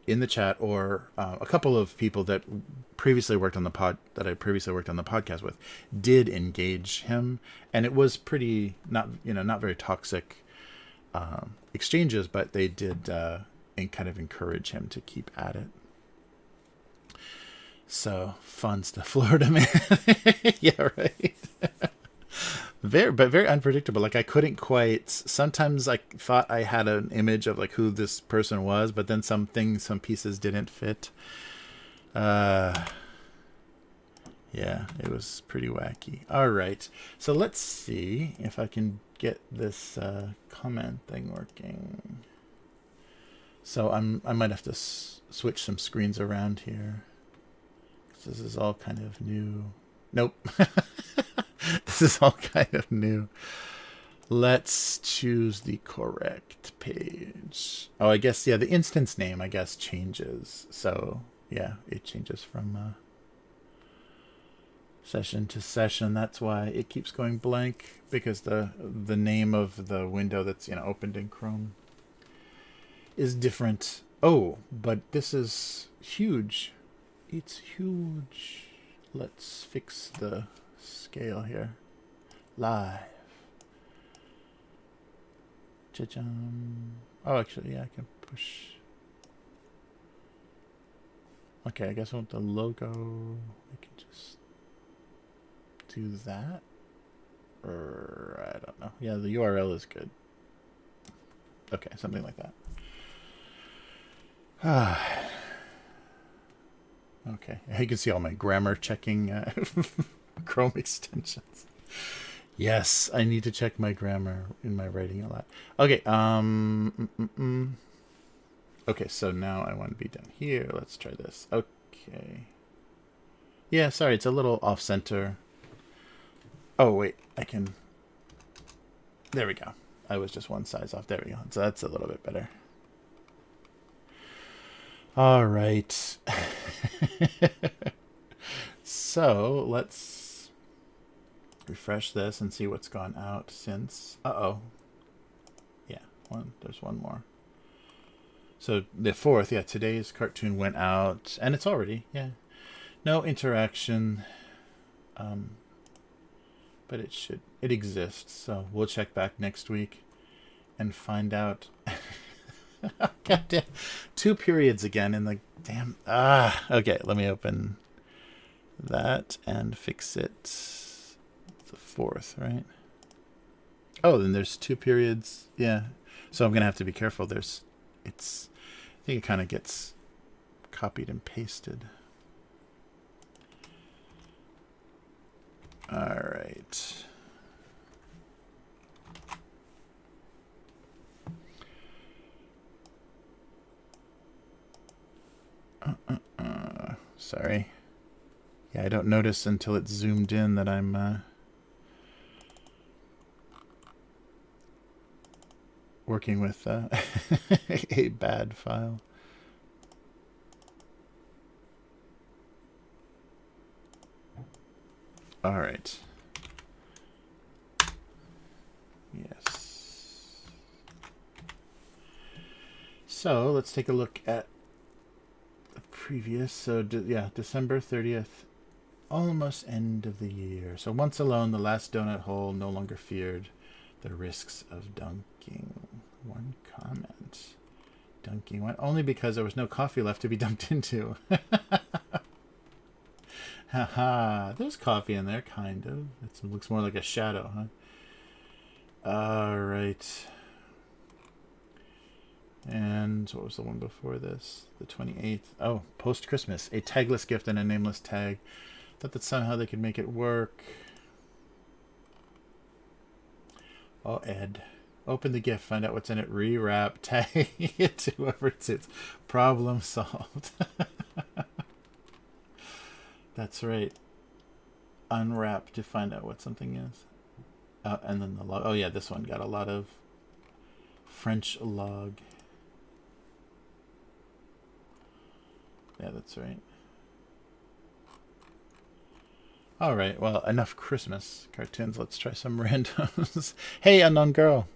in the chat, or a couple of people that previously worked on the podcast with did engage him, and it was pretty not very toxic exchanges, but they did and kind of encourage him to keep at it. So fun stuff, Florida man. Yeah, right. Very unpredictable. Like I couldn't quite. Sometimes I thought I had an image of like who this person was, but then some pieces didn't fit. Yeah, it was pretty wacky. All right, so let's see if I can get this comment thing working. So I might have to switch some screens around here. This is all kind of new. Nope. This is all kind of new. Let's choose the correct page. Oh, I guess, the instance name, I guess, changes. So, yeah, it changes from session to session. That's why it keeps going blank, because the name of the window that's, opened in Chrome is different. Oh, but this is huge. It's huge. let's fix the scale here. Live. Cha-chum. Oh, actually, yeah, I can push. Okay, I guess I want the logo. I can just do that. Or I don't know. Yeah, the URL is good. Okay, something like that. Okay, you can see all my grammar checking Chrome extensions. Yes, I need to check my grammar in my writing a lot. Okay, okay, so now I want to be done here. Let's try this. Okay. Yeah, sorry, it's a little off-center. Oh, wait, I can... There we go. I was just one size off. There we go. So that's a little bit better. All right. So let's refresh this and see what's gone out since. Uh-oh. Yeah, there's one more. So the 4th, yeah, today's cartoon went out, and it's already, yeah. No interaction, but it exists, so we'll check back next week and find out. God damn, 2 periods again in the damn, okay, let me open that and fix it. It's the 4th, right? Oh, then there's 2 periods, yeah. So I'm gonna have to be careful. I think it kind of gets copied and pasted. All right. Sorry. Yeah, I don't notice until it's zoomed in that I'm working with a bad file. All right. Yes. So let's take a look at the previous. So yeah, December 30th, almost end of the year. So once alone, the last donut hole no longer feared the risks of dunking. One comment. Dunking went only because there was no coffee left to be dunked into. Haha, there's coffee in there, kind of. It looks more like a shadow, huh? Alright. And what was the one before this? The 28th. Oh, post-Christmas. A tagless gift and a nameless tag. Thought that somehow they could make it work. Oh, Ed. Open the gift, find out what's in it, rewrap, tag it to whoever it suits. Problem solved. That's right. Unwrap to find out what something is. And then the log. Oh, yeah, this one got a lot of French log. Yeah, that's right. All right, well, enough Christmas cartoons. Let's try some randoms. Hey, unknown girl.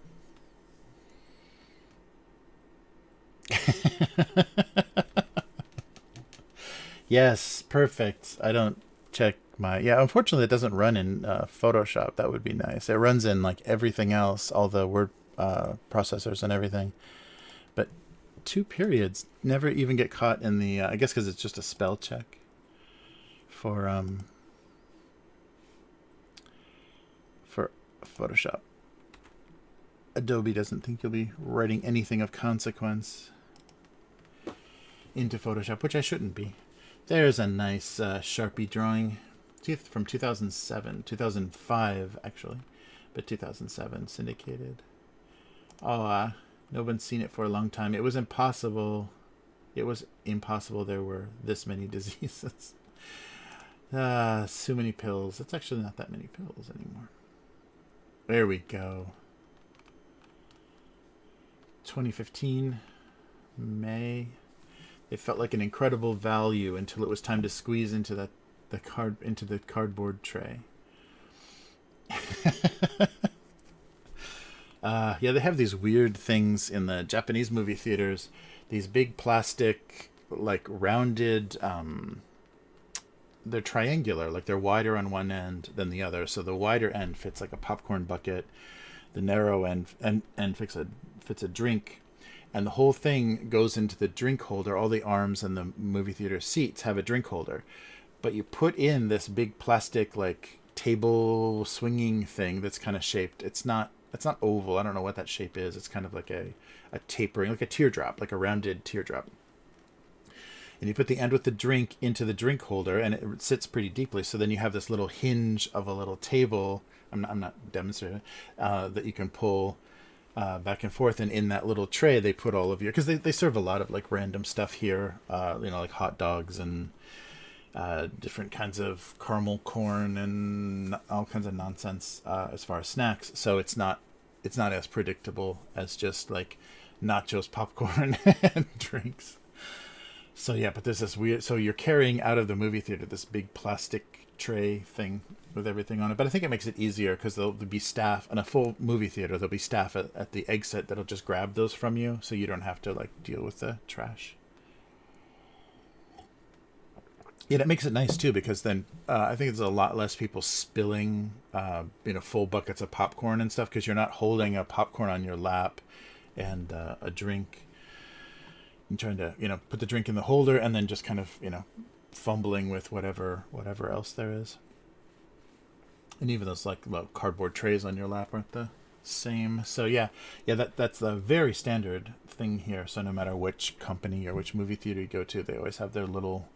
Yes, perfect. I don't check my... Yeah, unfortunately, it doesn't run in Photoshop. That would be nice. It runs in, like, everything else, all the word processors and everything. But 2 periods never even get caught in the... I guess because it's just a spell check for Photoshop. Adobe doesn't think you'll be writing anything of consequence into Photoshop, which I shouldn't be. There's a nice Sharpie drawing from 2007, 2005 actually, but 2007 syndicated. Oh, no one's seen it for a long time. It was impossible. It was impossible there were this many diseases. So many pills. It's actually not that many pills anymore. There we go. 2015, May. It felt like an incredible value until it was time to squeeze into the cardboard tray. Yeah, they have these weird things in the Japanese movie theaters. These big plastic, like rounded, they're triangular, like they're wider on one end than the other. So the wider end fits like a popcorn bucket. The narrow end fits a drink, and the whole thing goes into the drink holder. All the arms and the movie theater seats have a drink holder, but you put in this big plastic like table swinging thing that's kind of shaped. It's not oval. I don't know what that shape is. It's kind of like a tapering, like a teardrop, like a rounded teardrop. And you put the end with the drink into the drink holder, and it sits pretty deeply. So then you have this little hinge of a little table. I'm not demonstrating that you can pull back and forth. And in that little tray, they put all of your, because they serve a lot of like random stuff here, like hot dogs and different kinds of caramel corn and all kinds of nonsense as far as snacks. So it's not as predictable as just like nachos, popcorn, and drinks. So yeah, but there's this weird. So you're carrying out of the movie theater this big plastic tray thing with everything on it. But I think it makes it easier because there'll be staff in a full movie theater. There'll be staff at the exit that'll just grab those from you, so you don't have to like deal with the trash. Yeah, that makes it nice too, because then I think there's a lot less people spilling, full buckets of popcorn and stuff, because you're not holding a popcorn on your lap and a drink. And trying to, put the drink in the holder and then just kind of, fumbling with whatever else there is. And even those like cardboard trays on your lap aren't the same. So yeah, that's a very standard thing here. So no matter which company or which movie theater you go to, they always have their little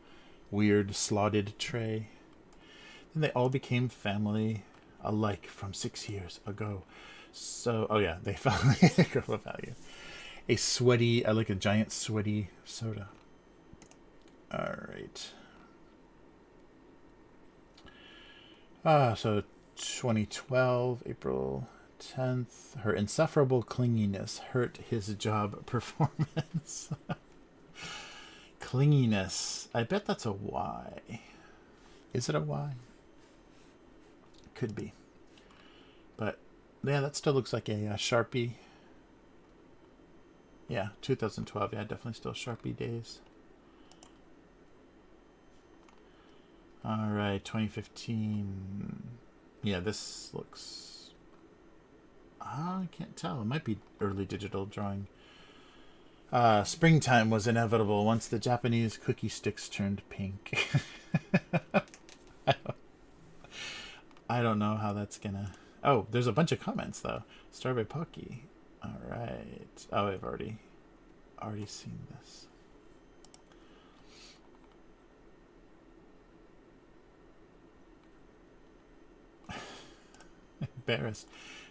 weird slotted tray. And they all became family alike from 6 years ago. So, oh yeah, they found the girl of value. I like a giant sweaty soda. All right. So 2012, April 10th. Her insufferable clinginess hurt his job performance. Clinginess. I bet that's a Y. Is it a Y? Could be. But yeah, that still looks like a Sharpie. Yeah, 2012. Yeah, definitely still Sharpie days. All right, 2015. Yeah, this looks... I can't tell. It might be early digital drawing. Springtime was inevitable once the Japanese cookie sticks turned pink. I don't know how that's gonna... Oh, there's a bunch of comments, though. Strawberry Pocky. All right. Oh, I've already seen this. Embarrassed.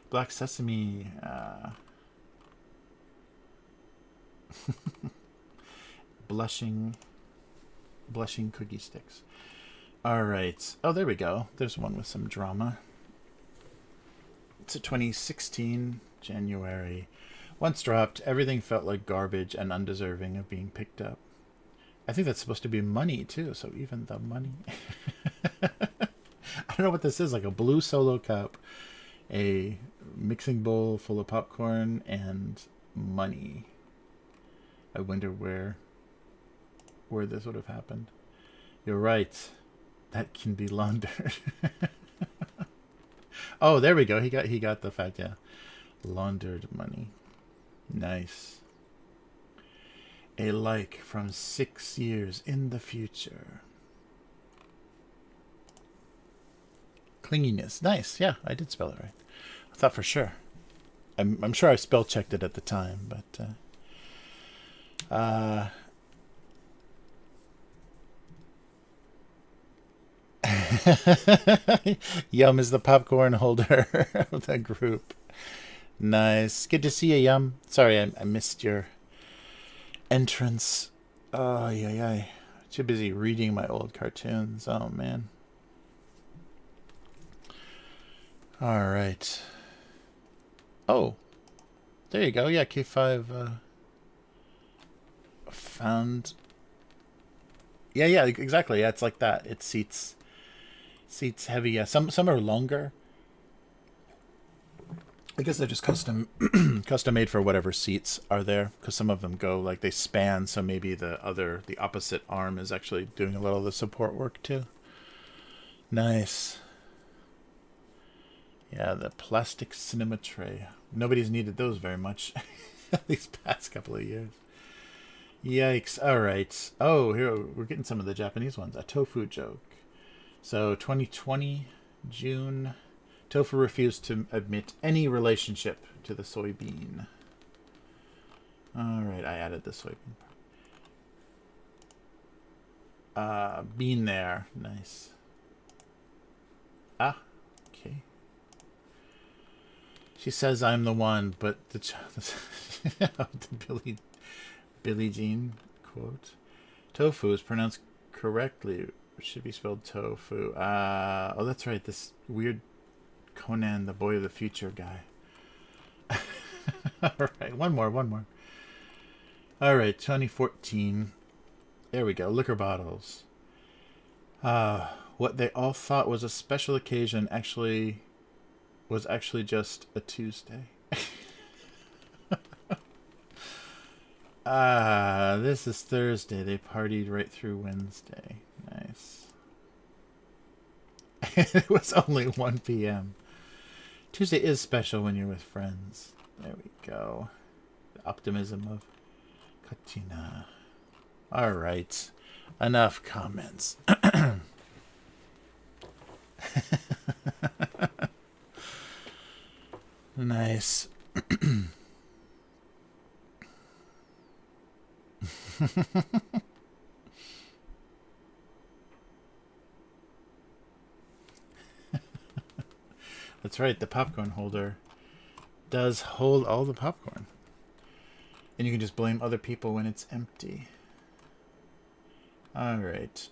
Black Sesame. Blushing cookie sticks. All right. Oh, there we go. There's one with some drama. It's a 2016 January. Once dropped, everything felt like garbage and undeserving of being picked up. I think that's supposed to be money too, so even the money. I don't know what this is, like a blue Solo cup, a mixing bowl full of popcorn, and money. I wonder where this would have happened. You're right. That can be laundered. Oh, there we go. He got the fact, yeah. Laundered money. Nice. A like from 6 years in the future. Clinginess. Nice. Yeah, I did spell it right. I thought for sure. I'm sure I spell checked it at the time, but Yum is the popcorn holder of the group. Nice. Good to see you, Yum. Sorry, I missed your entrance. Oh, yeah. Too busy reading my old cartoons. Oh, man. All right. Oh, there you go. Yeah, K5 found. Yeah, exactly. Yeah, it's like that. It seats heavy. Yeah, some are longer. I guess they're just custom made for whatever seats are there, because some of them go like they span, so maybe the opposite arm is actually doing a little of the support work too. Nice. Yeah, the plastic cinema tray. Nobody's needed those very much these past couple of years. Yikes. All right. Oh, here we're getting some of the Japanese ones. A tofu joke. So 2020, June. Tofu refused to admit any relationship to the soybean. All right, I added the soybean part. Bean there. Nice. Ah, okay. She says I'm the one, but the Billie Jean quote. Tofu is pronounced correctly. It should be spelled tofu. Oh, that's right. This weird Conan, the Boy of the Future guy. All right, one more. All right, 2014. There we go. Liquor bottles. What they all thought was a special occasion was actually just a Tuesday. This is Thursday. They partied right through Wednesday. Nice. It was only 1 p.m. Tuesday is special when you're with friends. There we go. The optimism of Katina. All right. Enough comments. Nice. That's right, the popcorn holder does hold all the popcorn. And you can just blame other people when it's empty. All right.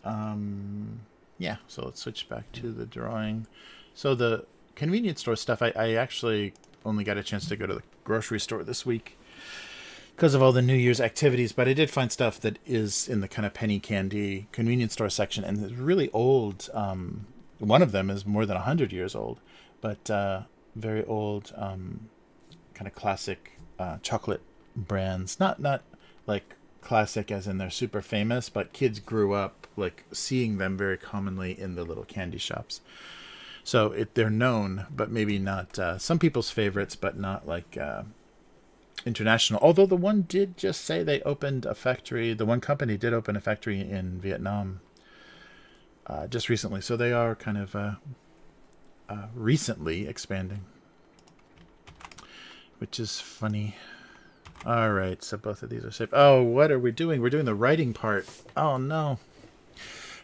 Yeah, so let's switch back to the drawing. So the convenience store stuff, I actually only got a chance to go to the grocery store this week because of all the New Year's activities, but I did find stuff that is in the kind of penny candy convenience store section, and it's really old. One of them is more than 100 years old, but very old kind of classic chocolate brands. Not like classic as in they're super famous, but kids grew up like seeing them very commonly in the little candy shops. So they're known, but maybe not some people's favorites, but not like international. Although the one did just say they opened a factory. The one company did open a factory in Vietnam just recently. So they are kind of recently expanding, which is funny. All right, so both of these are safe. Oh, what are we doing? We're doing the writing part. Oh, no.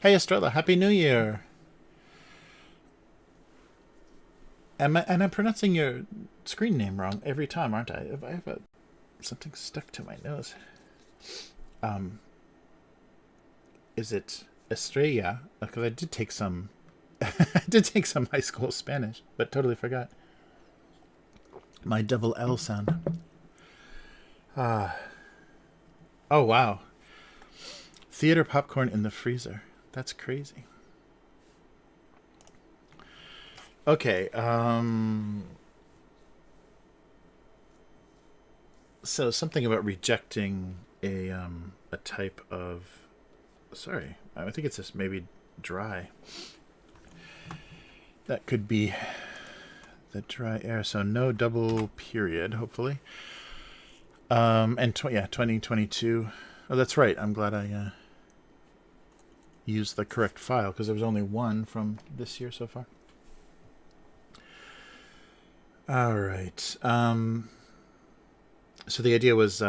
Hey, Estrella, Happy New Year. And I'm pronouncing your screen name wrong every time, aren't I? I have something stuck to my nose. Is it Estrella? Because I did take some high school Spanish, but totally forgot. My double L sound. Oh, wow. Theater popcorn in the freezer. That's crazy. Okay. So something about rejecting a type of... Sorry. I think it's just maybe dry. That could be the dry air. So no double period, hopefully. And 2022. Oh, that's right. I'm glad I used the correct file because there was only one from this year so far. All right. So the idea was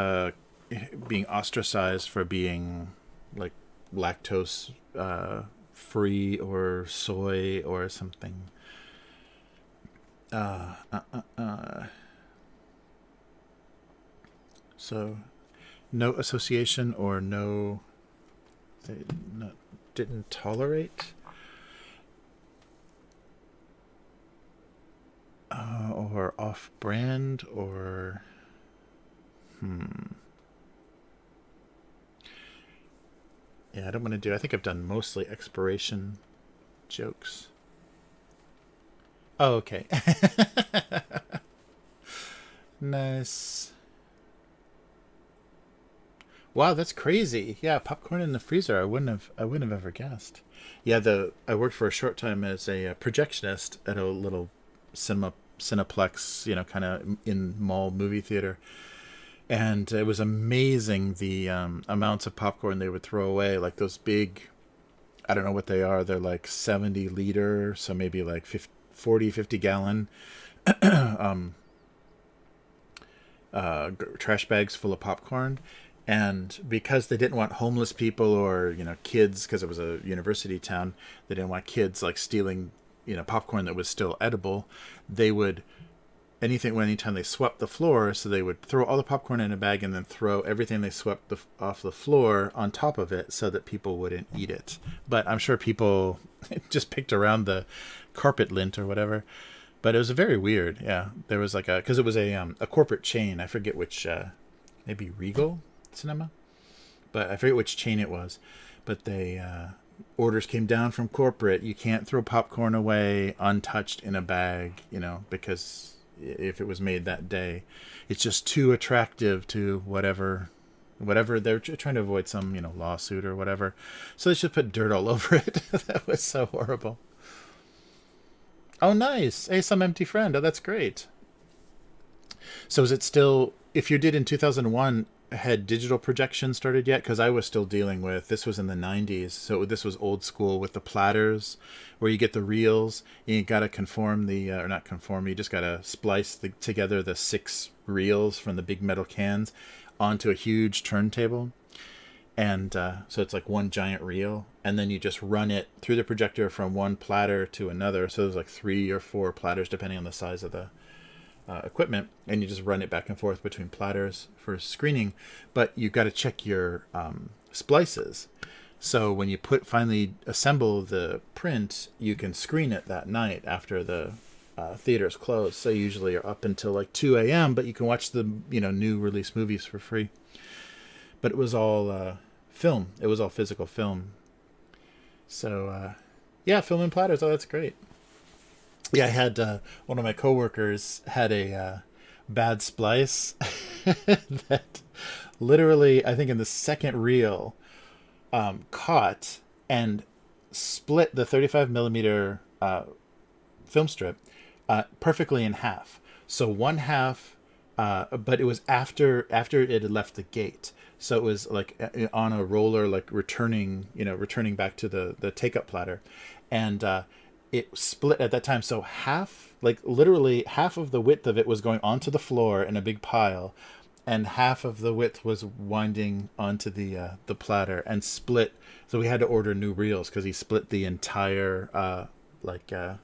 being ostracized for being like lactose free or soy or something. So no association or no, they didn't tolerate. Or off-brand, or yeah, I don't want to do. I think I've done mostly expiration jokes. Oh, okay. Nice. Wow, that's crazy. Yeah, popcorn in the freezer. I wouldn't have ever guessed. Yeah, the I worked for a short time as a projectionist at a little cineplex, kind of in mall movie theater, and it was amazing the amounts of popcorn they would throw away. Like those big, I don't know what they are. They're like 70 liter, so maybe like 50, 40, 50 gallon trash bags full of popcorn. And because they didn't want homeless people or kids, because it was a university town, they didn't want kids like stealing popcorn that was still edible. They would anytime they swept the floor, so they would throw all the popcorn in a bag and then throw everything they swept off the floor on top of it so that people wouldn't eat it. But I'm sure people just picked around the carpet lint or whatever. But it was very weird. Yeah, there was like because it was a corporate chain. I forget which, maybe Regal Cinema, but I forget which chain it was. But they orders came down from corporate. You can't throw popcorn away untouched in a bag, because if it was made that day, it's just too attractive to whatever they're trying to avoid some lawsuit or whatever. So they should put dirt all over it. That was so horrible. Oh, nice. Hey, some empty friend. Oh, that's great. So is it still, if you did in 2001, had digital projection started yet? Because I was still dealing with, this was in the 90s, so this was old school with the platters, where you get the reels, and you got to conform or not conform, you just got to splice together the 6 reels from the big metal cans onto a huge turntable. And so it's like one giant reel, and then you just run it through the projector from one platter to another. So there's like 3 or 4 platters, depending on the size of the equipment, and you just run it back and forth between platters for screening. But you've got to check your splices. So when you finally assemble the print, you can screen it that night after the theaters close. So usually you're up until like 2 a.m., but you can watch the new release movies for free. But it was all film. It was all physical film. So yeah, film and platters. Oh, that's great. Yeah, I had one of my coworkers had a bad splice that literally, I think in the second reel, caught and split the 35 millimeter film strip perfectly in half. So one half, but it was after it had left the gate. So it was like on a roller, like returning back to the take-up platter, and it split at that time. So literally half of the width of it was going onto the floor in a big pile, and half of the width was winding onto the platter and split. So we had to order new reels because he split the entire later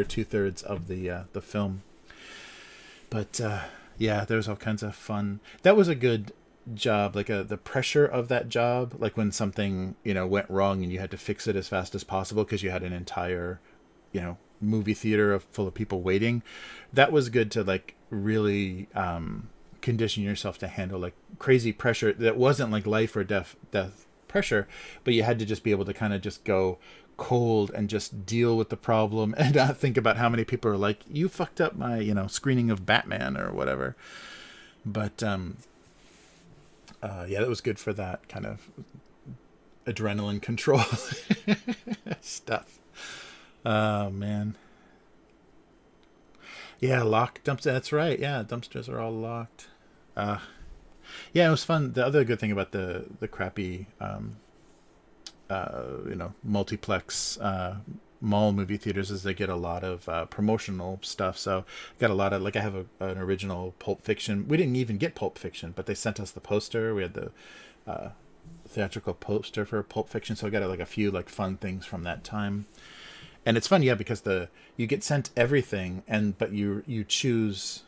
2/3 of the film. But yeah, there's all kinds of fun. That was a good job, like the pressure of that job, like when something went wrong and you had to fix it as fast as possible because you had an entire movie theater full of people waiting. That was good to like really condition yourself to handle like crazy pressure that wasn't like life or death pressure, but you had to just be able to kind of just go cold and just deal with the problem and not think about how many people are like, you fucked up my screening of Batman or whatever. But yeah, that was good for that kind of adrenaline control stuff. Oh man. Yeah, locked dumpsters. That's right. Yeah, dumpsters are all locked. Yeah, it was fun. The other good thing about the crappy multiplex mall movie theaters is they get a lot of promotional stuff. So got a lot of, like, I have an original Pulp Fiction. We didn't even get Pulp Fiction, but they sent us the poster. We had the theatrical poster for Pulp Fiction, so I got like a few like fun things from that time. And it's fun, yeah, because you get sent everything, but you choose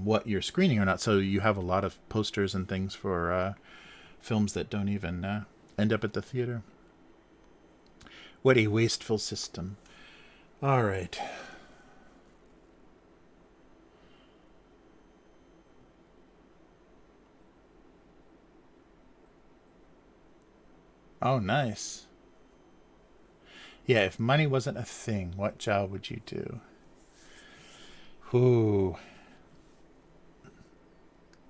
what you're screening or not. So you have a lot of posters and things for films that don't even end up at the theater. What a wasteful system. All right. Oh, nice. Yeah, if money wasn't a thing, what job would you do? Ooh.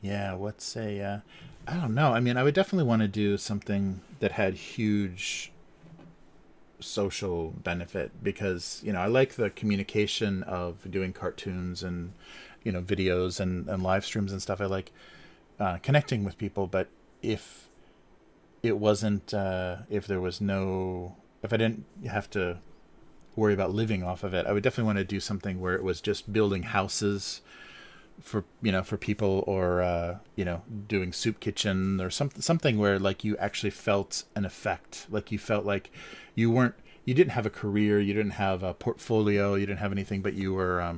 Yeah, what's I don't know. I mean, I would definitely want to do something that had huge social benefit because, I like the communication of doing cartoons and, videos and live streams and stuff. I like connecting with people, but if it wasn't, if there was no, if I didn't have to worry about living off of it, I would definitely want to do something where it was just building houses for people, or doing soup kitchen or something where like you actually felt an effect, like you felt like you didn't have a career, you didn't have a portfolio, you didn't have anything, but you were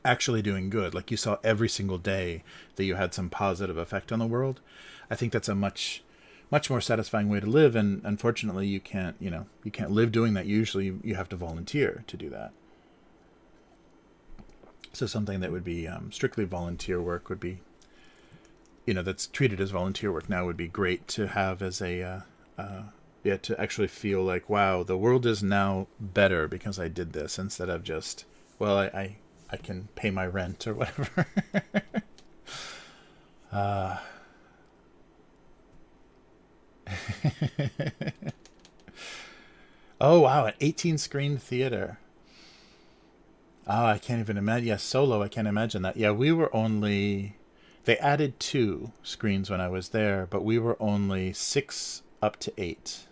actually doing good, like you saw every single day that you had some positive effect on the world. I think that's a much more satisfying way to live, and unfortunately you can't live doing that. Usually you have to volunteer to do that. So something that would be strictly volunteer work would be, that's treated as volunteer work now, would be great to have as yeah, to actually feel like, wow, the world is now better because I did this, instead of just, well, I can pay my rent or whatever. uh, oh, wow, an 18 screen theater. Oh, I can't even imagine. Yeah, solo, I can't imagine that. Yeah, we were only. They added 2 screens when I was there, but we were only 6 up to 8.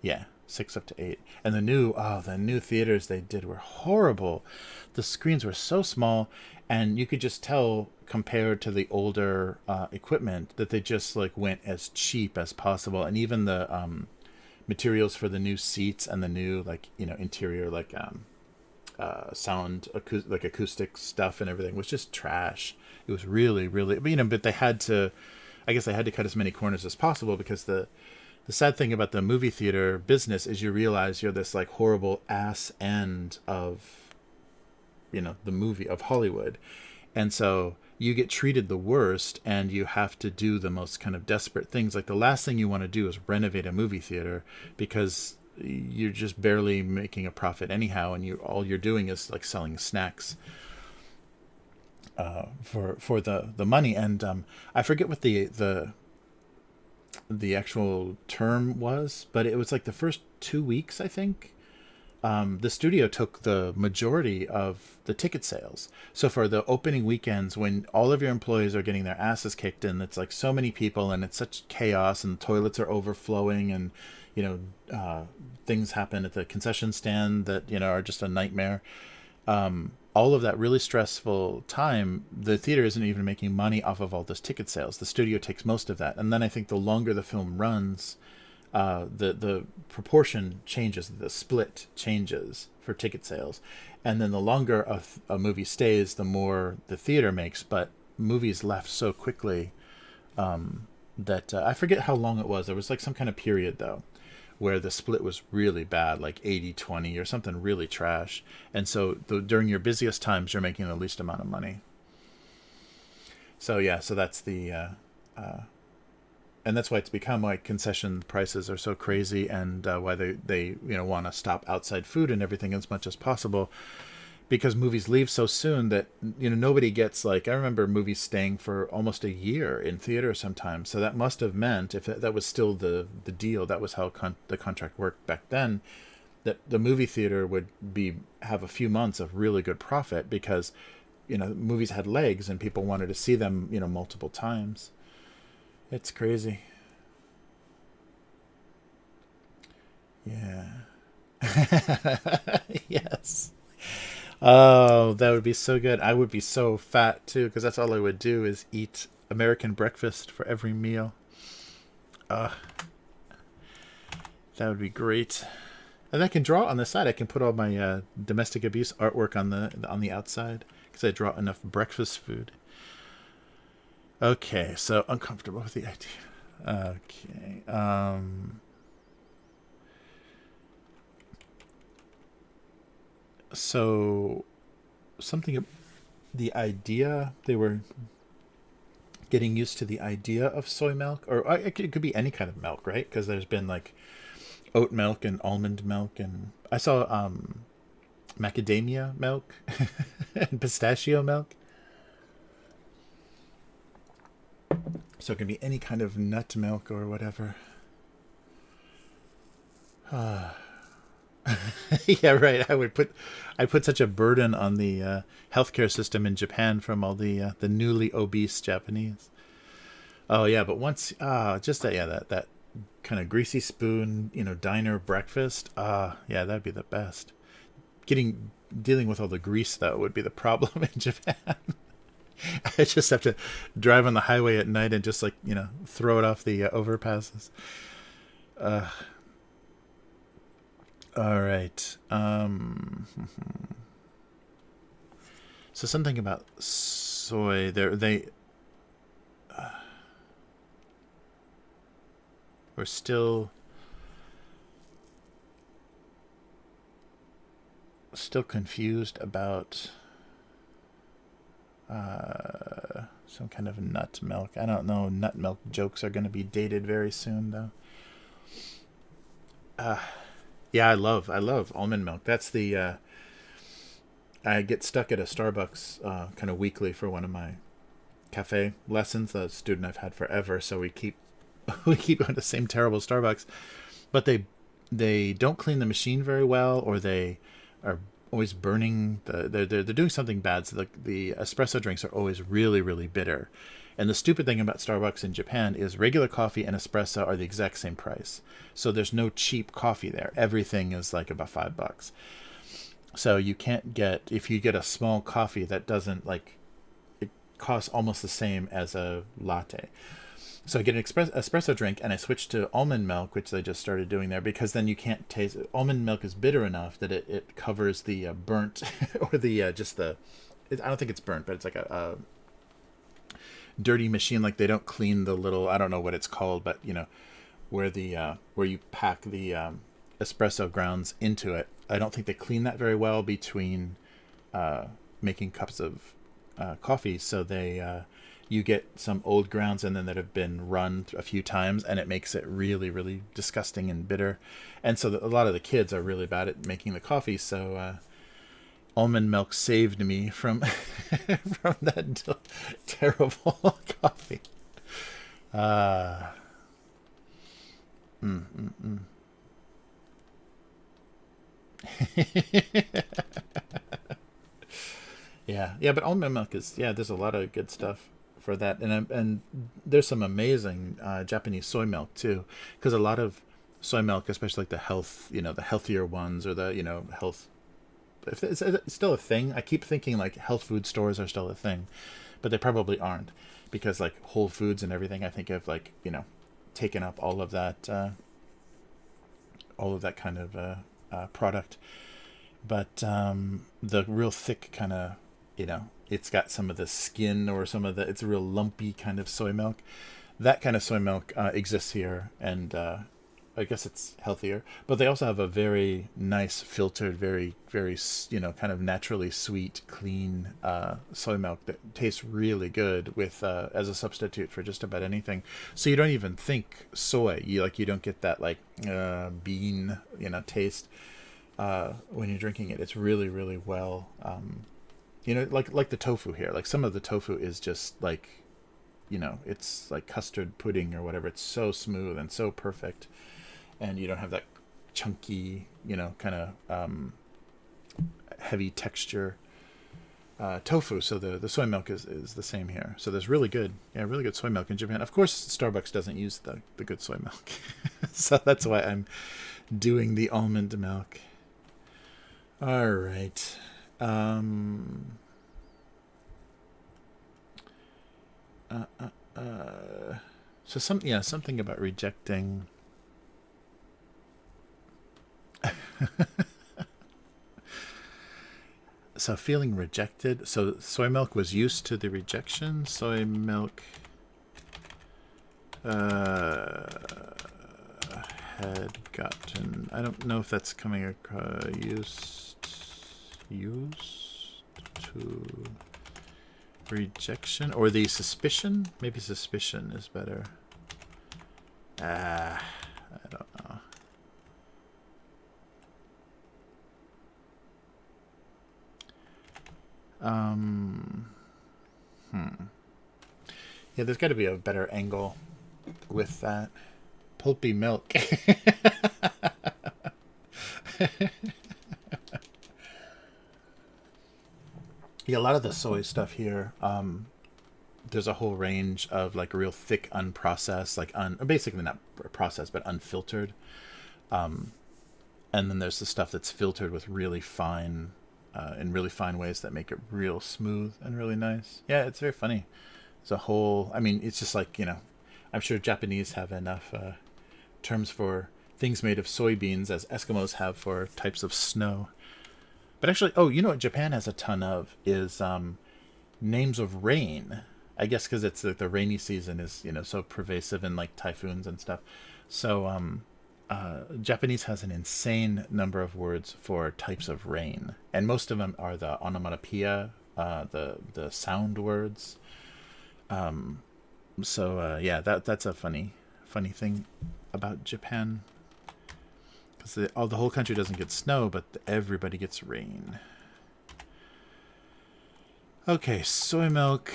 Yeah, 6 up to 8. And the new theaters they did were horrible. The screens were so small, and you could just tell compared to the older equipment that they just like went as cheap as possible. And even the materials for the new seats and the new interior sound acoustic stuff and everything was just trash. It was really, really, but they had to, I guess they had to cut as many corners as possible, because the sad thing about the movie theater business is you realize you're this like horrible ass end of the movie of Hollywood. And so you get treated the worst, and you have to do the most kind of desperate things. Like the last thing you want to do is renovate a movie theater, because you're just barely making a profit anyhow, and all you're doing is like selling snacks for the money. And I forget what the actual term was, but it was like the first 2 weeks, I think. The studio took the majority of the ticket sales. So for the opening weekends, when all of your employees are getting their asses kicked in, it's like so many people and it's such chaos and the toilets are overflowing, and things happen at the concession stand that are just a nightmare. All of that really stressful time, the theater isn't even making money off of all those ticket sales. The studio takes most of that, and then I think the longer the film runs, the proportion changes, the split changes for ticket sales, and then the longer a movie stays, the more the theater makes. But movies left so quickly that I forget how long it was. There was like some kind of period though where the split was really bad, like 80-20 or something really trash. And so during your busiest times, you're making the least amount of money. So yeah, so that's and that's why it's become like concession prices are so crazy, and why they want to stop outside food and everything as much as possible, because movies leave so soon that nobody gets, like, I remember movies staying for almost a year in theater sometimes. So that must have meant, if that was still the deal, that was how the contract worked back then, that the movie theater would have a few months of really good profit, because movies had legs and people wanted to see them multiple times. It's crazy. Yeah. Yes. Oh, that would be so good. I would be so fat too, because that's all I would do is eat American breakfast for every meal. Uh, that would be great. And I can draw on the side. I can put all my domestic abuse artwork on the outside, because I draw enough breakfast food. Okay, so uncomfortable with the idea. Okay. So something, the idea, they were getting used to the idea of soy milk, or it could be any kind of milk, right? Because there's been like oat milk and almond milk, and I saw macadamia milk and pistachio milk. So it can be any kind of nut milk or whatever. Yeah, right. I put such a burden on the healthcare system in Japan from all the newly obese Japanese. Oh yeah, but once just that, yeah, that kind of greasy spoon, diner breakfast. Yeah, that'd be the best. Getting Dealing with all the grease though would be the problem in Japan. I just have to drive on the highway at night and just throw it off the overpasses. All right. So something about soy. They were still confused about some kind of nut milk. I don't know. Nut milk jokes are going to be dated very soon, though. Yeah, I love almond milk. That's the I get stuck at a Starbucks kind of weekly for one of my cafe lessons. A student I've had forever, so we keep we keep going to the same terrible Starbucks. But they don't clean the machine very well, or they are always burning they're doing something bad. So the espresso drinks are always really really bitter. And the stupid thing about Starbucks in Japan is regular coffee and espresso are the exact same price. So there's no cheap coffee there. Everything is like about $5. So you can't get, if you get a small coffee that doesn't it costs almost the same as a latte. So I get an espresso drink and I switch to almond milk, which they just started doing there, because then you can't taste it. Almond milk is bitter enough that it covers the burnt or the just the. I don't think it's burnt, but it's like a dirty machine. Like they don't clean the little. I don't know what it's called, but where you pack the espresso grounds into it. I don't think they clean that very well between making cups of coffee. So you get some old grounds and then that have been run a few times, and it makes it really, really disgusting and bitter. And so a lot of the kids are really bad at making the coffee. So almond milk saved me from from that terrible coffee. Uh, mm, mm, mm. Yeah, but almond milk is, yeah. There's a lot of good stuff for that, and there's some amazing Japanese soy milk too, because a lot of soy milk, especially like the healthier ones, or the health. If it's still a thing, I keep thinking like health food stores are still a thing, but they probably aren't, because like Whole Foods and everything, I think have taken up all of that kind of product. But the real thick kind of, it's got some of the skin or some of the, it's a real lumpy kind of soy milk. That kind of soy milk exists here, and I guess it's healthier. But they also have a very nice filtered, very, very, kind of naturally sweet, clean soy milk that tastes really good with as a substitute for just about anything. So you don't even think soy. You don't get that bean, taste when you're drinking it. It's really, really well. Like the tofu here. Like some of the tofu is just it's like custard pudding or whatever. It's so smooth and so perfect, and you don't have that chunky, kind of heavy texture tofu. So the soy milk is the same here. So there's really good soy milk in Japan. Of course, Starbucks doesn't use the good soy milk, so that's why I'm doing the almond milk. All right. Uh, uh, so something about rejecting. So feeling rejected. So soy milk was used to the rejection. Soy milk had gotten. I don't know if that's coming across. Used to rejection, or the suspicion. Maybe suspicion is better. I don't know. Yeah, there's got to be a better angle with that. Pulpy milk. Yeah, a lot of the soy stuff here, there's a whole range of like real thick unprocessed, like basically not processed but unfiltered, and then there's the stuff that's filtered with really fine, in really fine ways that make it real smooth and really nice. Yeah, it's very funny. It's a whole. I mean, it's just like, I'm sure Japanese have enough terms for things made of soybeans as Eskimos have for types of snow. But actually, oh, you know what Japan has a ton of is names of rain. I guess because it's like the rainy season is so pervasive in like typhoons and stuff. So Japanese has an insane number of words for types of rain, and most of them are the onomatopoeia, the sound words. So yeah, that's a funny thing about Japan, because the whole country doesn't get snow, but everybody gets rain. Okay, soy milk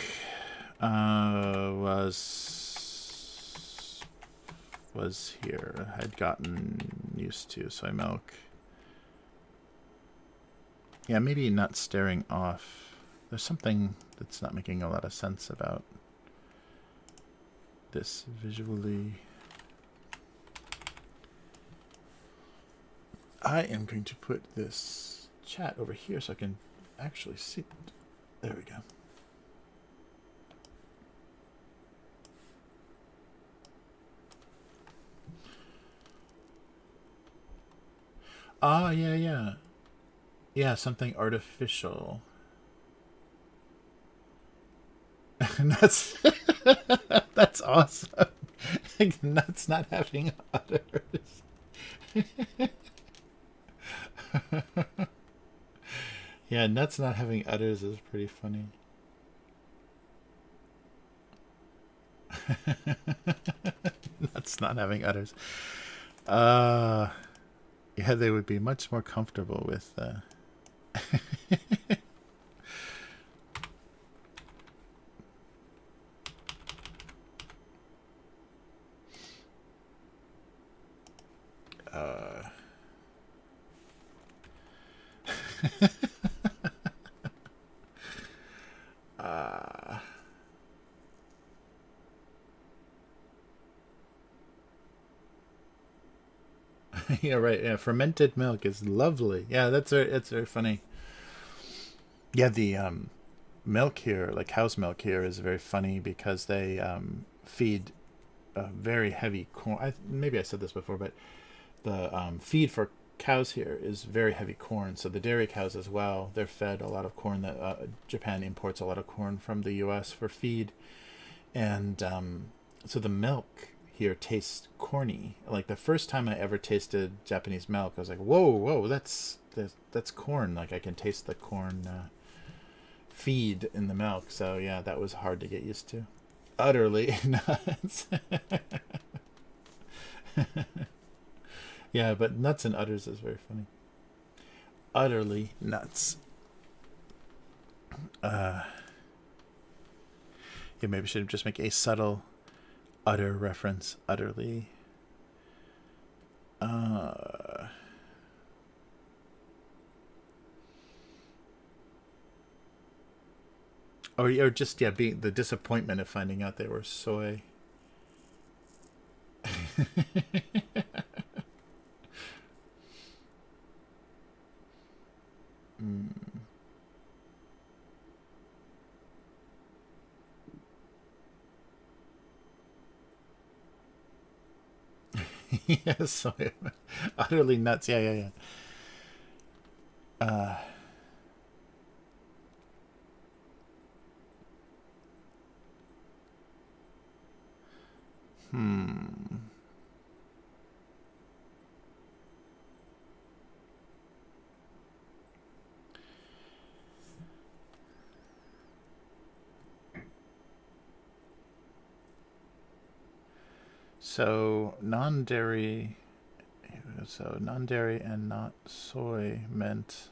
was here. I'd gotten used to soy milk. Yeah, maybe not staring off. There's something that's not making a lot of sense about this visually. I am going to put this chat over here so I can actually see it. There we go. Ah, yeah. Yeah, something artificial. Nuts. That's awesome. Nuts not having udders. Yeah, nuts not having udders is pretty funny. Nuts not having udders. Yeah, they would be much more comfortable with yeah, right. Yeah, fermented milk is lovely. Yeah, it's very funny. Yeah, the milk here, like cow's milk here, is very funny because they feed a very heavy corn. Maybe I said this before, but the feed for cows here is very heavy corn. So the dairy cows as well, they're fed a lot of corn. That Japan imports a lot of corn from the U.S. for feed, and so the milk here tastes corny. Like the first time I ever tasted Japanese milk, I was like, whoa, that's corn. Like I can taste the corn feed in the milk. So yeah, that was hard to get used to. Utterly nuts. Yeah, but nuts and udders is very funny. Utterly nuts. Yeah, maybe I should just make a subtle udder reference. Utterly. Or just, yeah, being the disappointment of finding out they were soy. Yes, soy. Utterly nuts. Yeah. So non-dairy and not soy meant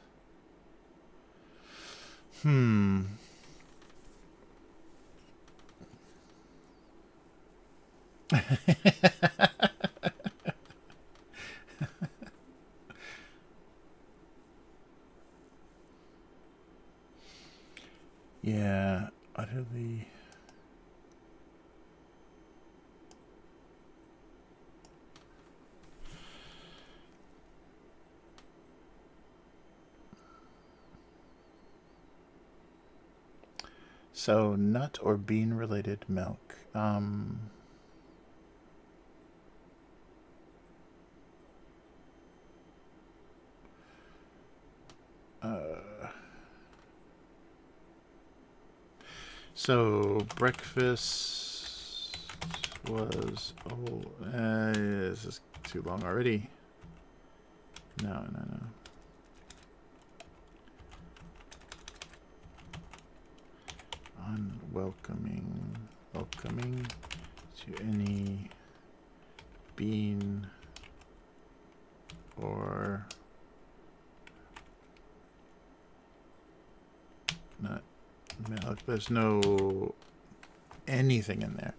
Yeah, utterly. So, nut or bean related milk. So, breakfast was. Oh, this is too long already. No. Welcoming to any bean or nut milk. There's no anything in there.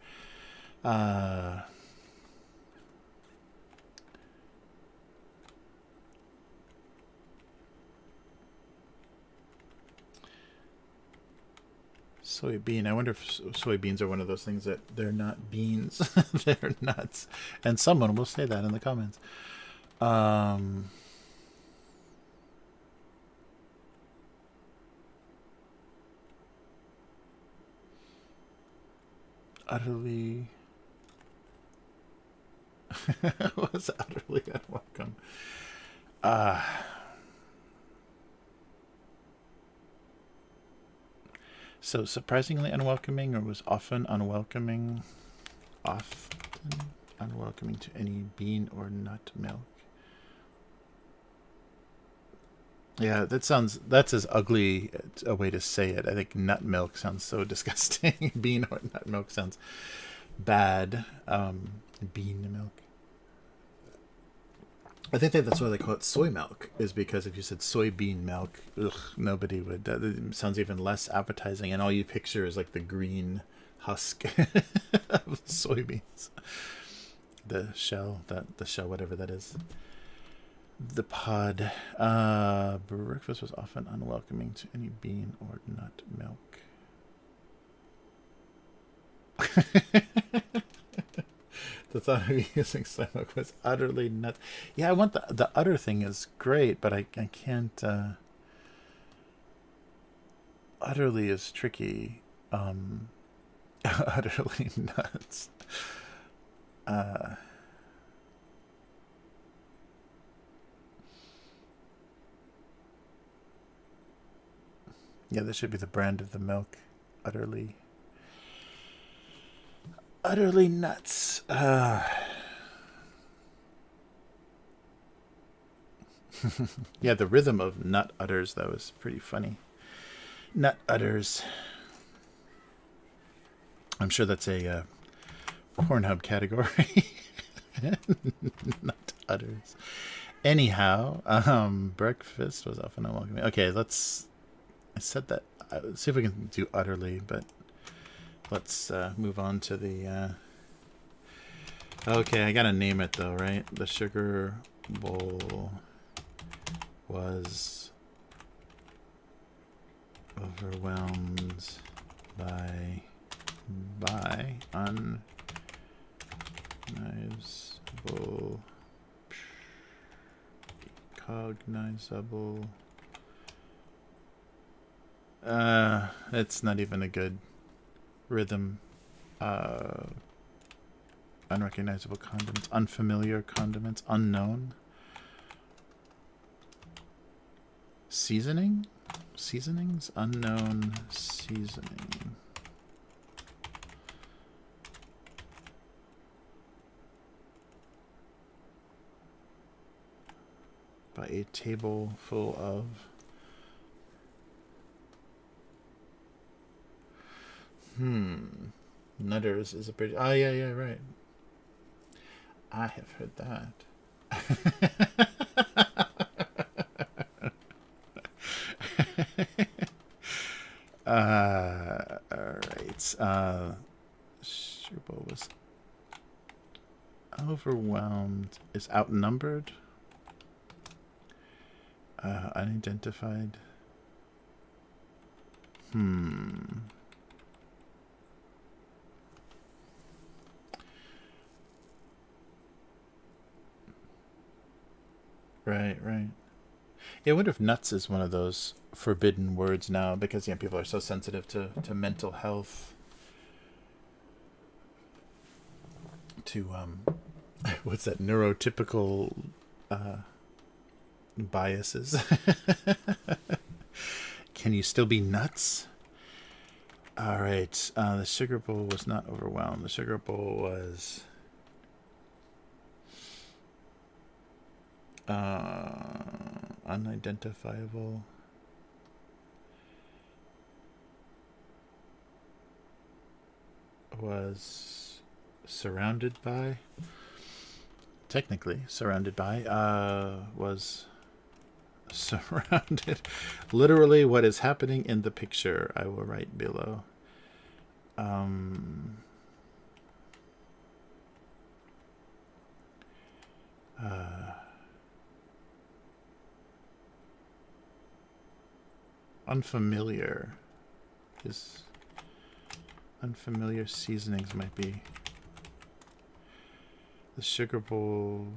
Soybean. I wonder if soybeans are one of those things that they're not beans, they're nuts. And someone will say that in the comments. Utterly was utterly unwelcome. So surprisingly unwelcoming, or was often unwelcoming. Often unwelcoming to any bean or nut milk. Yeah, that's as ugly a way to say it. I think nut milk sounds so disgusting. Bean or nut milk sounds bad. Bean milk. I think that's why they call it soy milk, is because if you said soybean milk, nobody would. It sounds even less appetizing, and all you picture is like the green husk of soybeans. The shell, whatever that is. The pod. Breakfast was often unwelcoming to any bean or nut milk. The thought of using soy milk was utterly nuts. Yeah, I want the utter thing is great, but I can't. Utterly is tricky. Utterly nuts. Yeah, this should be the brand of the milk. Utterly nuts. Yeah, the rhythm of nut utters, though, is pretty funny. Nut utters. I'm sure that's a Pornhub category. Nut utters. Anyhow, breakfast was often unwelcoming. Okay, I said that. Let's see if we can do utterly, but let's move on to the. Okay, I gotta name it though, right? The sugar bowl was overwhelmed by uncognizable it's not even a good rhythm. Unrecognizable condiments, unfamiliar condiments, unknown seasonings, unknown seasoning. By a table full of nutters is a pretty. Oh yeah, right. I have heard that. All right. Sugar bowl was Overwhelmed is outnumbered. Unidentified. Right, right. Yeah, I wonder if nuts is one of those forbidden words now because people are so sensitive to mental health. To what's that, neurotypical biases. Can you still be nuts? All right. The sugar bowl was not overwhelmed. The sugar bowl was unidentifiable. Was surrounded by. Technically, surrounded by. Was surrounded. Literally, what is happening in the picture, I will write below. Unfamiliar. Is unfamiliar seasonings might be. The sugar bowl.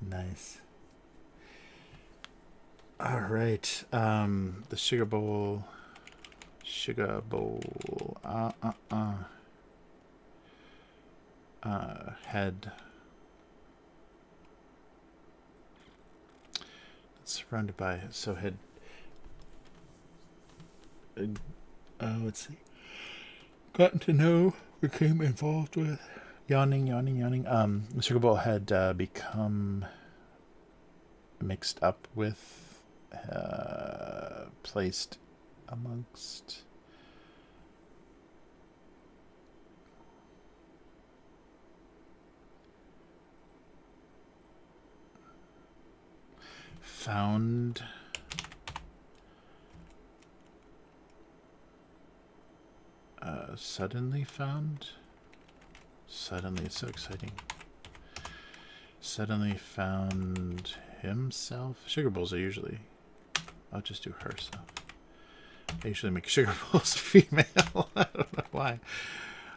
Nice. All right. The sugar bowl. Sugar bowl. Head. It's surrounded by. So had. Let's see. Gotten to know. Became involved with. Yawning. The sugar bowl had become mixed up with, placed amongst. Found. Suddenly found. Suddenly, it's so exciting. Suddenly found himself. Sugar bowls are usually. I'll just do herself. I usually make sugar bowls female. I don't know why.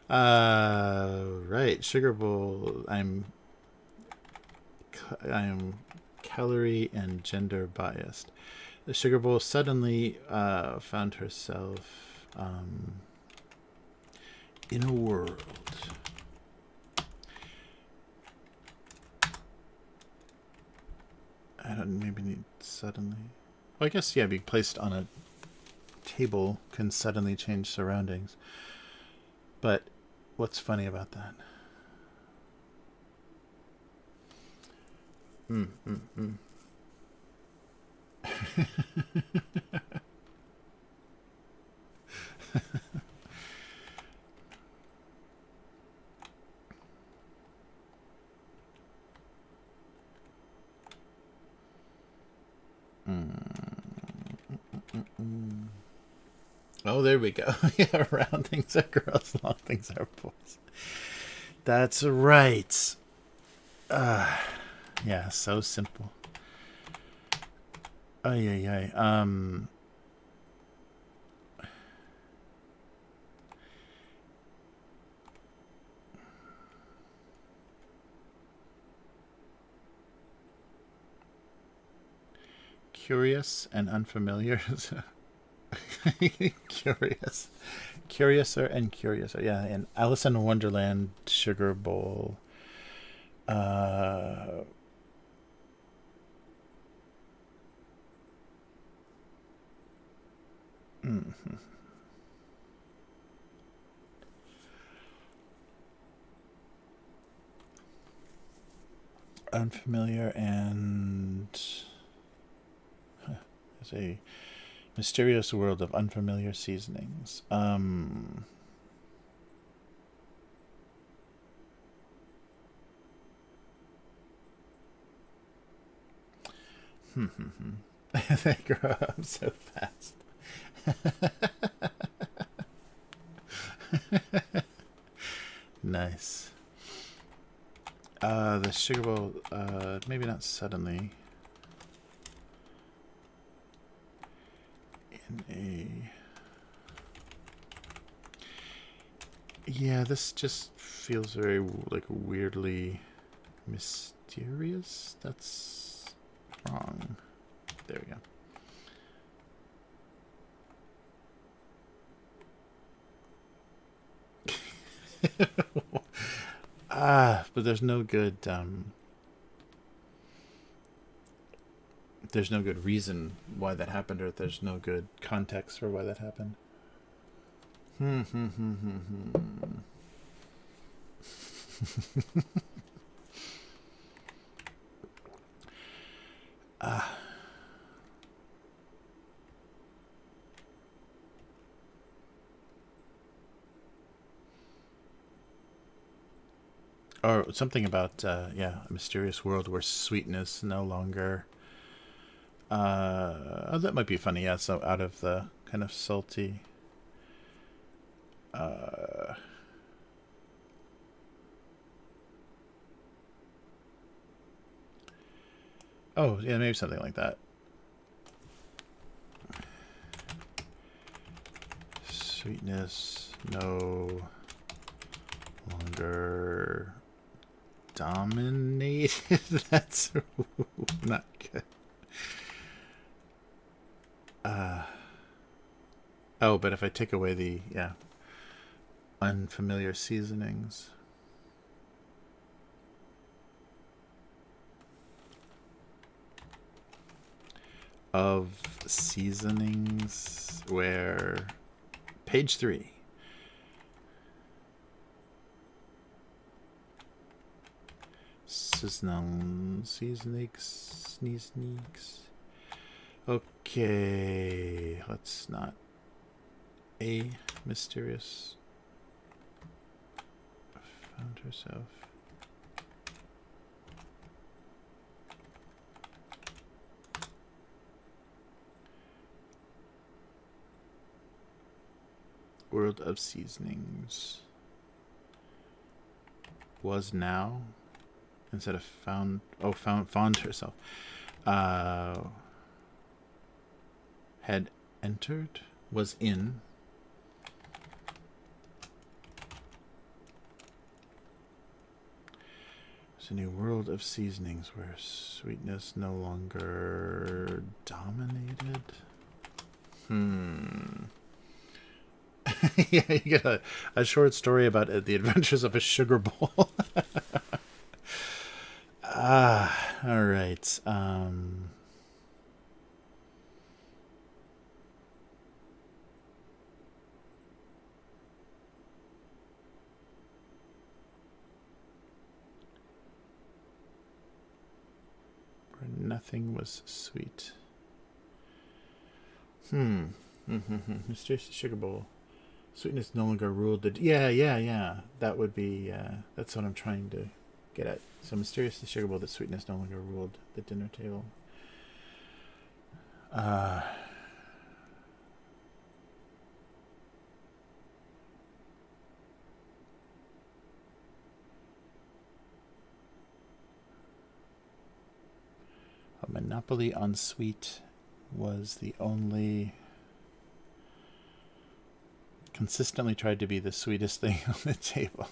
Right, sugar bowl. I'm calorie and gender biased. The sugar bowl suddenly found herself in a world. I don't maybe need suddenly. Well, I guess yeah, being placed on a table can suddenly change surroundings. But what's funny about that? Oh, there we go. Yeah, round things are girls, long things are boys. That's right. Yeah, so simple. Ay. Curious and unfamiliar. Curiouser and curiouser. Yeah, and Alice in Wonderland, Sugar Bowl. Unfamiliar and there's a mysterious world of unfamiliar seasonings. They grow up so fast. Nice. The sugar bowl, maybe not suddenly. In a... Yeah, this just feels very, like, weirdly mysterious. That's wrong. There we go. But there's no good reason why that happened, or there's no good context for why that happened. Or something about, yeah, a mysterious world where sweetness no longer... oh, that might be funny, yeah, so out of the kind of salty... oh, yeah, maybe something like that. Sweetness no longer dominated. That's not good. Oh, but if I take away the, yeah, unfamiliar seasonings. Of seasonings where... Page 3. Seasonings. Okay, let's not... A mysterious... Found herself... World of seasonings. Was now instead of found. Oh, found herself. Had entered. Was in. It's a new world of seasonings where sweetness no longer dominated. Yeah, you get a short story about the adventures of a sugar bowl. All right. Where nothing was sweet. Mysterious sugar bowl. Sweetness no longer ruled the... Yeah. That would be... that's what I'm trying to get at. So mysterious sugar bowl, that sweetness no longer ruled the dinner table. A monopoly on sweet was the only... Consistently tried to be the sweetest thing on the table.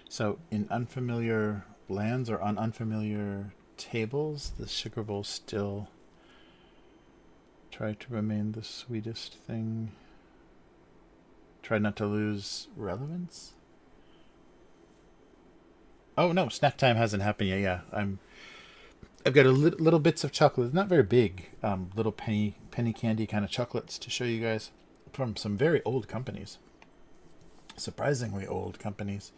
So in unfamiliar lands or on unfamiliar tables, the sugar bowl still tried to remain the sweetest thing. Tried not to lose relevance. Oh no, snack time hasn't happened yet. Yeah, I've got little bits of chocolate, not very big, little penny candy kind of chocolates to show you guys from some very old companies, surprisingly old companies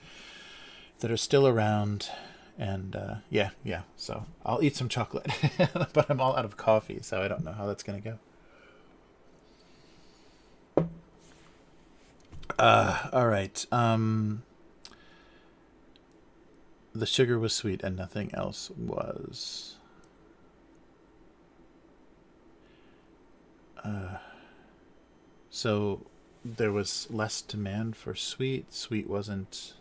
that are still around. And yeah. So I'll eat some chocolate, but I'm all out of coffee, so I don't know how that's gonna go. All right. The sugar was sweet and nothing else was. So there was less demand for sweet. Sweet wasn't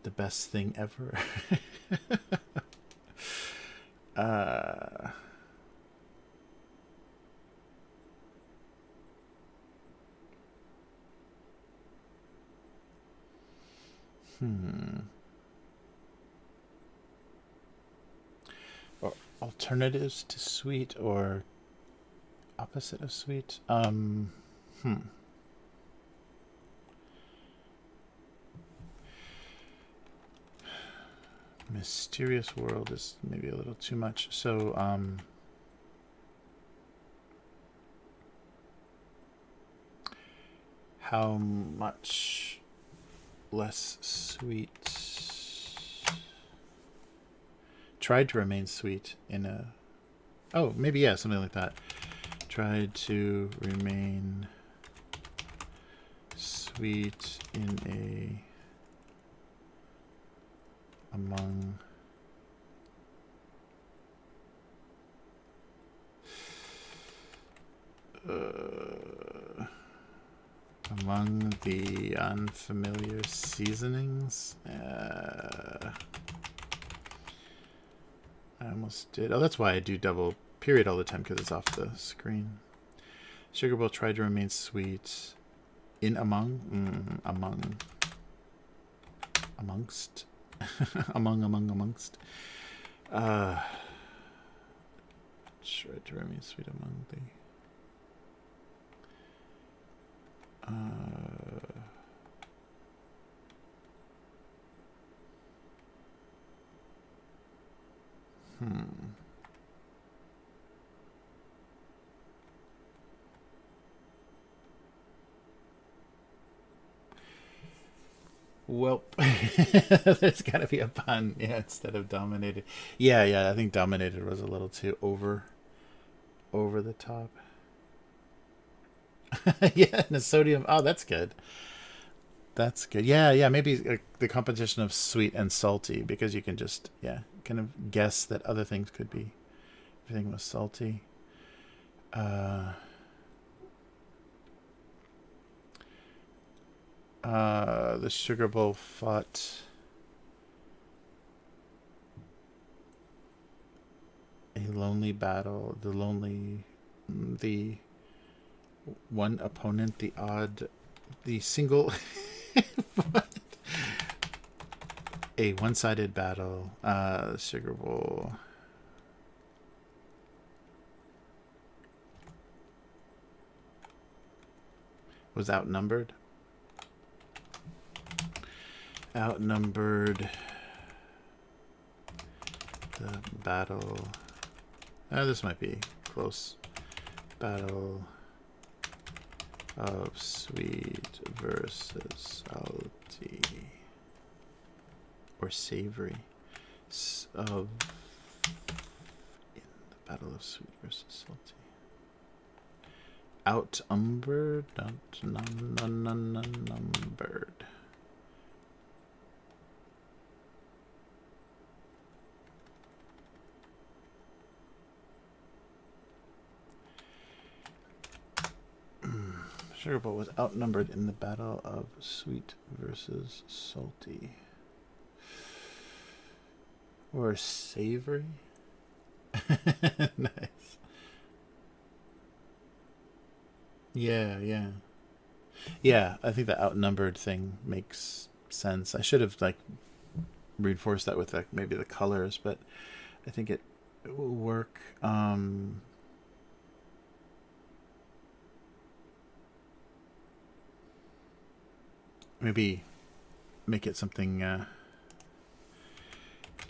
the best thing ever. Or alternatives to sweet or opposite of sweet? Mysterious world is maybe a little too much. So, how much less sweet? Tried to remain sweet in a... Oh, maybe, yeah, something like that. Tried to remain sweet in a... among... among the unfamiliar seasonings. I almost did. Oh, that's why I do double period all the time, because it's off the screen. Sugar Bowl tried to remain sweet in among. Amongst. amongst. Tried to remain sweet among the... Well, there's got to be a pun, yeah, instead of dominated. Yeah, I think dominated was a little too over the top. Yeah, and the sodium. Oh, that's good. That's good. Yeah, maybe the competition of sweet and salty, because you can just, kind of guess that other things could be. Everything was salty. The Sugar Bowl fought a lonely battle. The one opponent, the single, a one-sided battle. Sugar Bowl was outnumbered. Outnumbered the battle. This might be close. Battle of sweet versus salty, or savory. In the battle of sweet versus salty. Outnumbered, numbered. Sugar Bowl was outnumbered in the battle of sweet versus salty. Or savory? Nice. Yeah. Yeah, I think the outnumbered thing makes sense. I should have reinforced that with maybe the colors, but I think it will work. Maybe make it something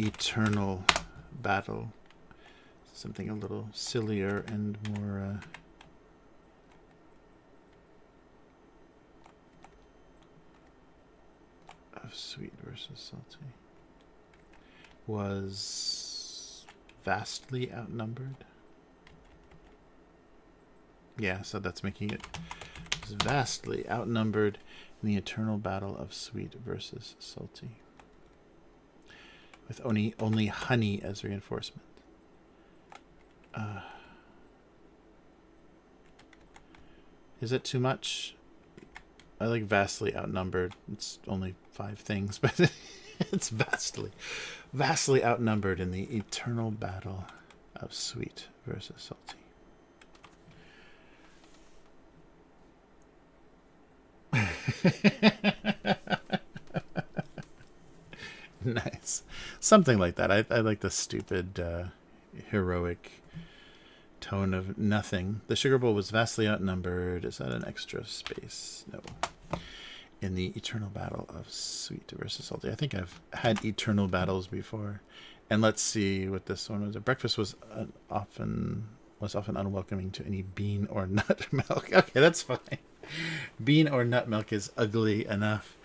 eternal battle, something a little sillier and more of sweet versus salty. Was vastly outnumbered. Yeah, so that's making it was vastly outnumbered in the eternal battle of sweet versus salty, with only honey as reinforcement. Is it too much? I like vastly outnumbered. It's only 5 things, but it's vastly outnumbered in the eternal battle of sweet versus salty. Nice. Something like that. I like the stupid, heroic tone of nothing. The sugar bowl was vastly outnumbered. Is that an extra space? No. In the eternal battle of sweet versus salty. I think I've had eternal battles before. And let's see what this one was. Breakfast was often unwelcoming to any bean or nut milk. Okay, that's fine. Bean or nut milk is ugly enough.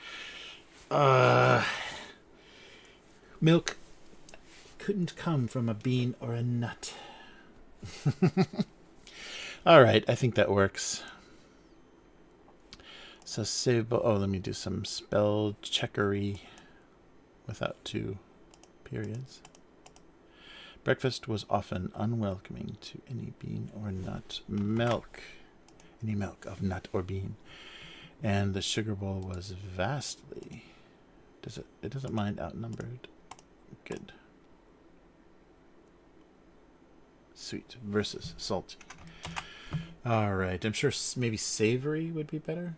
Milk couldn't come from a bean or a nut. All right, I think that works. So let me do some spell checkery without 2 periods. Breakfast was often unwelcoming to any bean or nut milk. Any milk of nut or bean. And the sugar bowl was vastly... It doesn't mind outnumbered. Good. Sweet versus salty. Alright, I'm sure maybe savory would be better.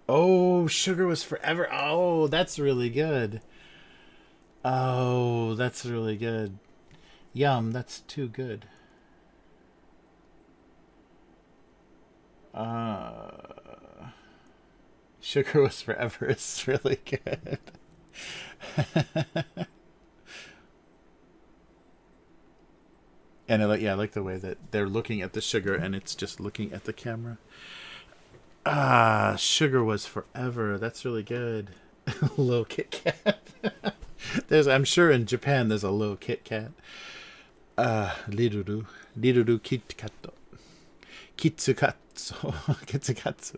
Oh, sugar was forever. Oh, that's really good. Oh, that's really good. Yum, that's too good. Sugar was forever is really good. And I like the way that they're looking at the sugar and it's just looking at the camera. Sugar was forever. That's really good. Low Kit Kat. I'm sure in Japan there's a low Kit Kat. Riruru Kit Kat. Kitsukatsu. Kitsukatsu.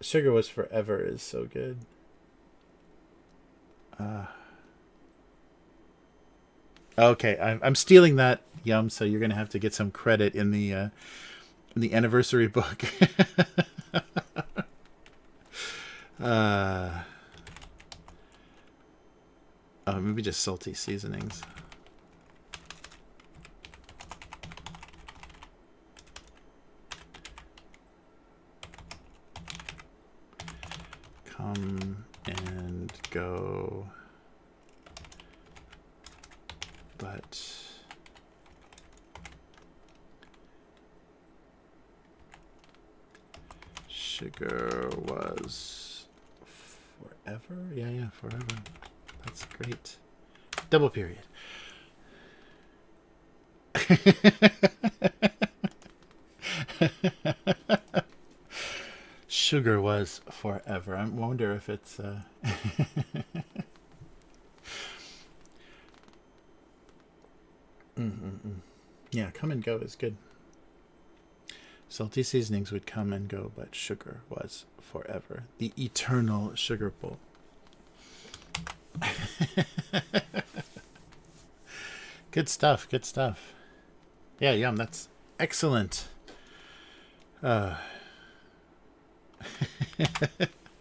Sugar was forever is so good. Okay, I'm stealing that, Yum. So you're gonna have to get some credit in the anniversary book. Maybe just salty seasonings. Come and go. But sugar was forever? Yeah, forever. That's great. Double period. Sugar was forever. I wonder if it's... Yeah, come and go is good. Salty seasonings would come and go, but sugar was forever. The eternal sugar bowl. Good stuff, good stuff. Yeah, Yum, that's excellent. Yeah,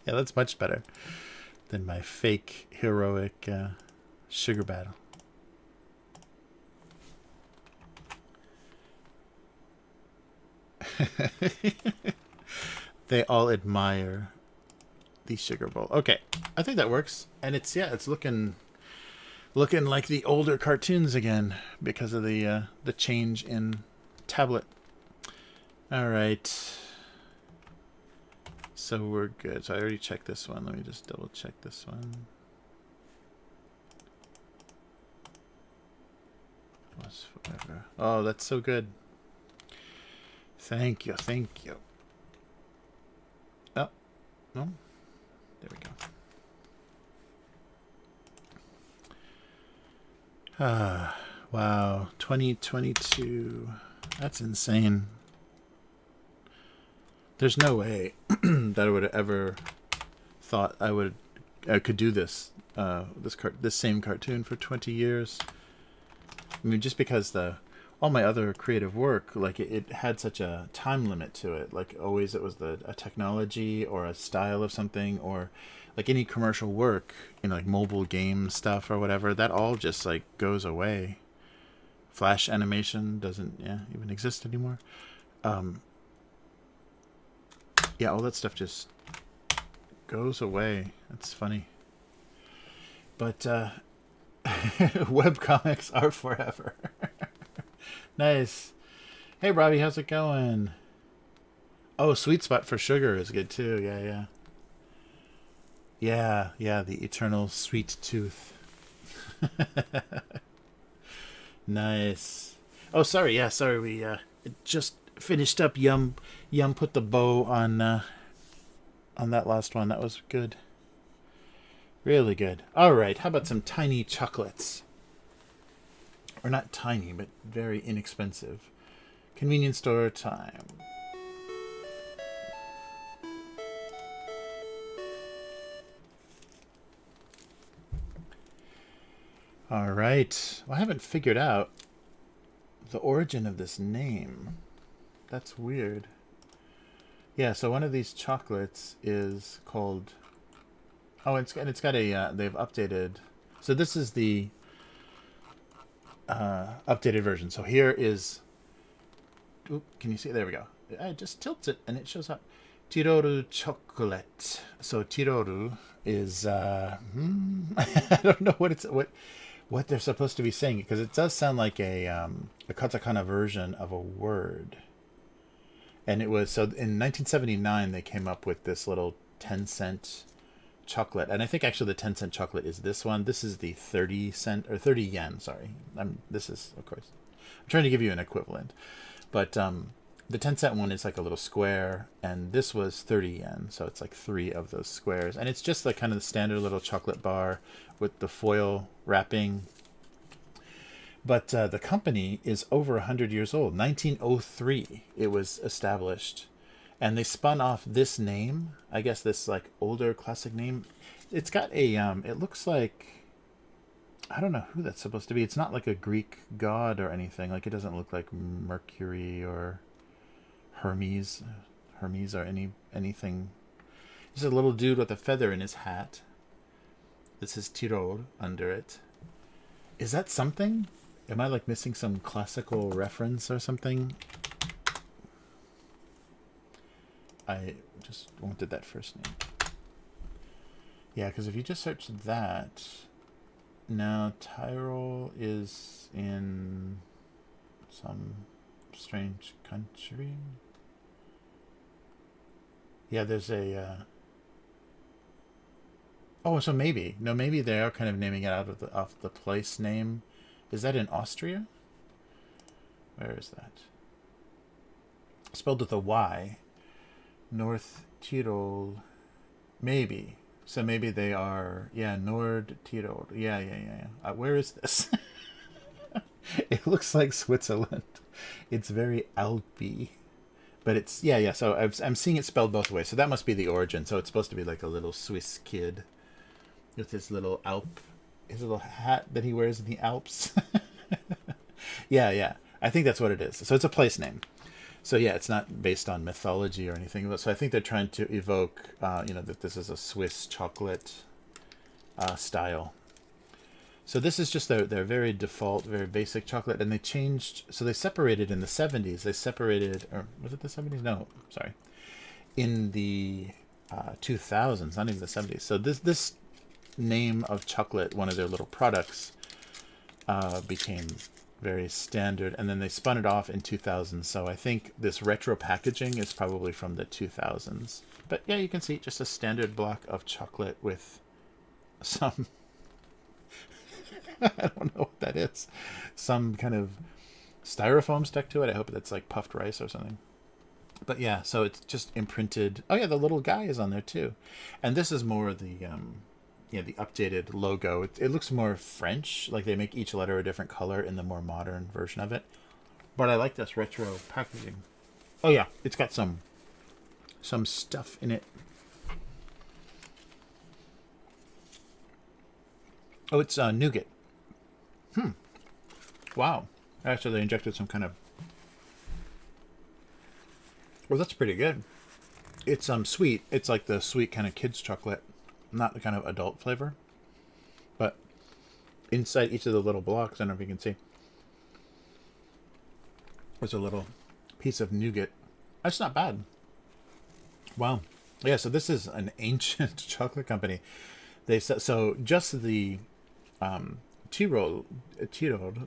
that's much better than my fake heroic sugar battle. They all admire the sugar bowl. Okay, I think that works, and it's looking like the older cartoons again because of the change in tablet. All right, so we're good. So I already checked this one. Let me just double check this one. Was forever. Oh, that's so good. Thank you. Oh, no. There we go. Wow, 2022. That's insane. There's no way that I would have ever thought I could do this this same cartoon for 20 years. I mean, just because all my other creative work, like it had such a time limit to it. Like always, it was a technology or a style of something, or like any commercial work, like mobile game stuff or whatever. That all just like goes away. Flash animation doesn't even exist anymore. Yeah, all that stuff just goes away. That's funny. But webcomics are forever. Nice. Hey, Robbie, how's it going? Oh, Sweet Spot for Sugar is good too. Yeah. Yeah, the eternal sweet tooth. Nice. Oh, sorry. Yeah, sorry. We just finished up. Yum put the bow on that last one. That was good. Really good. All right. How about some tiny chocolates? Or not tiny, but very inexpensive. Convenience store time. All right. Well, I haven't figured out the origin of this name. That's weird. Yeah, so one of these chocolates is called... Oh, it's got a... they've updated... So this is the updated version. So here is... Oop, can you see? There we go. I just tilt it and it shows up. Tiroru chocolate. So Tiroru is... I don't know what they're supposed to be saying, because it does sound like a katakana version of a word. And it was, so in 1979 they came up with this little 10-cent chocolate, and I think actually the 10-cent chocolate is this one. This is the 30-cent or 30 yen. Sorry, this is, of course, I'm trying to give you an equivalent, but the 10-cent one is like a little square, and this was 30 yen, so it's like 3 of those squares, and it's just like kind of the standard little chocolate bar with the foil wrapping. But the company is over 100 years old. 1903 it was established. And they spun off this name. I guess this like older classic name. It's got a, it looks like, I don't know who that's supposed to be. It's not like a Greek god or anything. Like it doesn't look like Mercury or Hermes or anything. Just a little dude with a feather in his hat. This is Tirol under it. Is that something? Am I like missing some classical reference or something? I just wanted that first name. Yeah, because if you just search that, now Tyrol is in some strange country. Yeah, there's a... Oh, so maybe. No, maybe they are kind of naming it off the place name. Is that in Austria? Where is that? Spelled with a Y. North Tirol. Maybe. So maybe they are... Yeah, Nord Tirol. Yeah. Where is this? It looks like Switzerland. It's very Alpy. But it's... Yeah. So I'm seeing it spelled both ways. So that must be the origin. So it's supposed to be like a little Swiss kid with his little his little hat that he wears in the Alps. Yeah. I think that's what it is. So it's a place name. So yeah, it's not based on mythology or anything. So I think they're trying to evoke, that this is a Swiss chocolate style. So this is just their very default, very basic chocolate. And they changed, so they separated in the 70s. They separated, or was it the 70s? No, sorry. In the 2000s, not even the 70s. So this name of chocolate, one of their little products, became very standard, and then they spun it off in 2000. So I think this retro packaging is probably from the 2000s. But yeah, you can see just a standard block of chocolate with some I don't know what that is, some kind of styrofoam stuck to it. I hope that's like puffed rice or something. But yeah, so it's just imprinted. Oh yeah, the little guy is on there too. And this is more the the updated logo. It looks more French, like they make each letter a different color in the more modern version of it. But I like this retro packaging. Oh yeah, it's got some stuff in it. Oh, it's nougat. Wow. Actually, they injected some kind of... Well, that's pretty good. It's sweet. It's like the sweet kind of kids chocolate, not the kind of adult flavor. But inside each of the little blocks, I don't know if you can see, there's a little piece of nougat. That's not bad. Wow. Yeah, so this is an ancient chocolate company. They said so. Just the Tyrol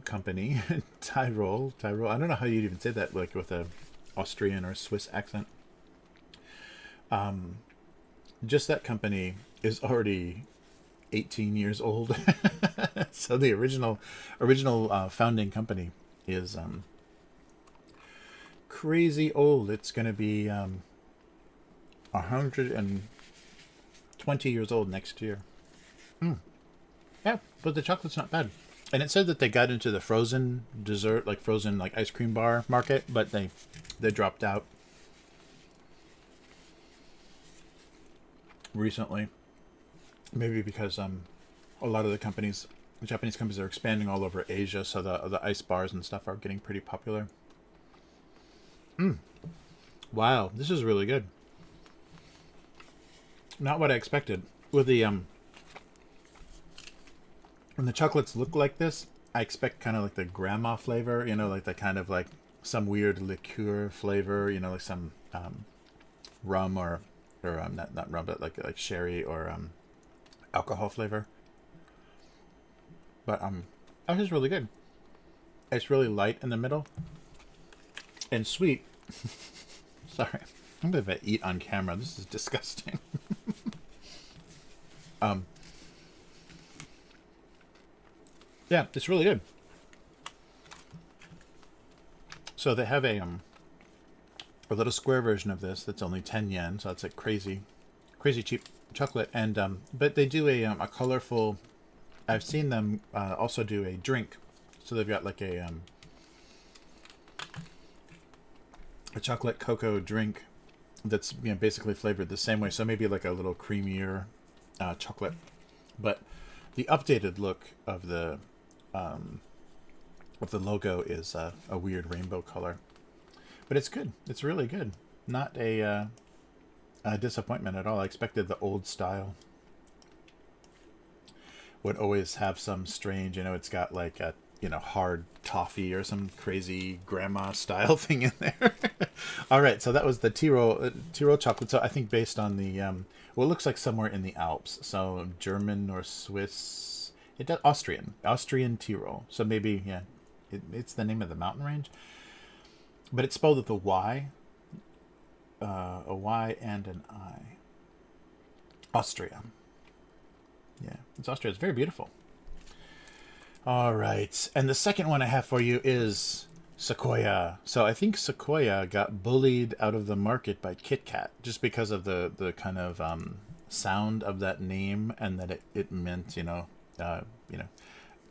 company, Tyrol. I don't know how you'd even say that, like with a Austrian or Swiss accent. Just that company is already 18 years old. So the original founding company is crazy old. It's going to be 120 years old next year. Yeah, but the chocolate's not bad. And it said that they got into the frozen dessert, like frozen like ice cream bar market, but they dropped out recently. Maybe because a lot of the Japanese companies are expanding all over Asia, so the ice bars and stuff are getting pretty popular. Wow, this is really good. Not what I expected. With the when the chocolates look like this, I expect kind of like the grandma flavor, like the kind of like some weird liqueur flavor, like some rum or not rum, but like sherry or alcohol flavor. But that is really good. It's really light in the middle and sweet. Sorry, I'm gonna eat on camera. This is disgusting. Yeah, it's really good. So they have a little square version of this that's only 10 yen, so it's like crazy cheap chocolate. And but they do a colorful. I've seen them also do a drink. So they've got like a chocolate cocoa drink that's basically flavored the same way. So maybe like a little creamier chocolate, but the updated look of the logo is a weird rainbow color, but it's good. It's really good. Not a disappointment at all. I expected the old style would always have some strange, it's got like a hard toffee or some crazy grandma style thing in there. All right, so that was the Tyrol chocolate. So I think based on the well, it looks like somewhere in the Alps, so German or Swiss. It does Austrian Tyrol. So maybe it's the name of the mountain range, but it's spelled with a Y, a Y and an I. Austria. Yeah, it's Austria. It's very beautiful. All right, and the second one I have for you is Sequoia. So I think Sequoia got bullied out of the market by Kit Kat just because of the kind of sound of that name, and that it meant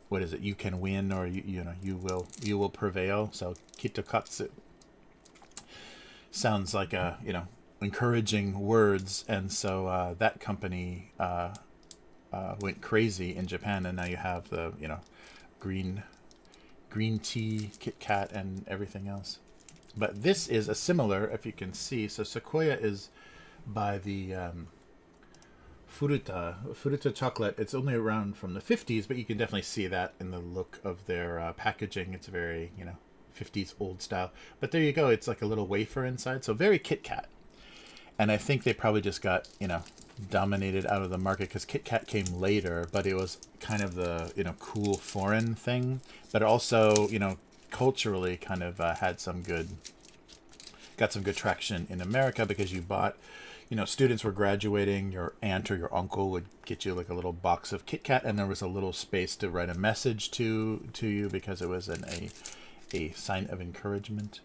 what is it? You can win, or you will prevail. So Kitokatsu sounds like encouraging words, and so that company went crazy in Japan, and now you have the green tea Kit Kat and everything else. But this is a similar, if you can see. So Sequoia is by the Furuta chocolate. It's only around from the 50s, but you can definitely see that in the look of their packaging. It's very 50s old style. But there you go. It's like a little wafer inside, so very Kit Kat. And I think they probably just got dominated out of the market because Kit Kat came later, but it was kind of the cool foreign thing, but also culturally kind of got some good traction in America, because you bought, students were graduating, your aunt or your uncle would get you like a little box of Kit Kat, and there was a little space to write a message to you because it was a sign of encouragement.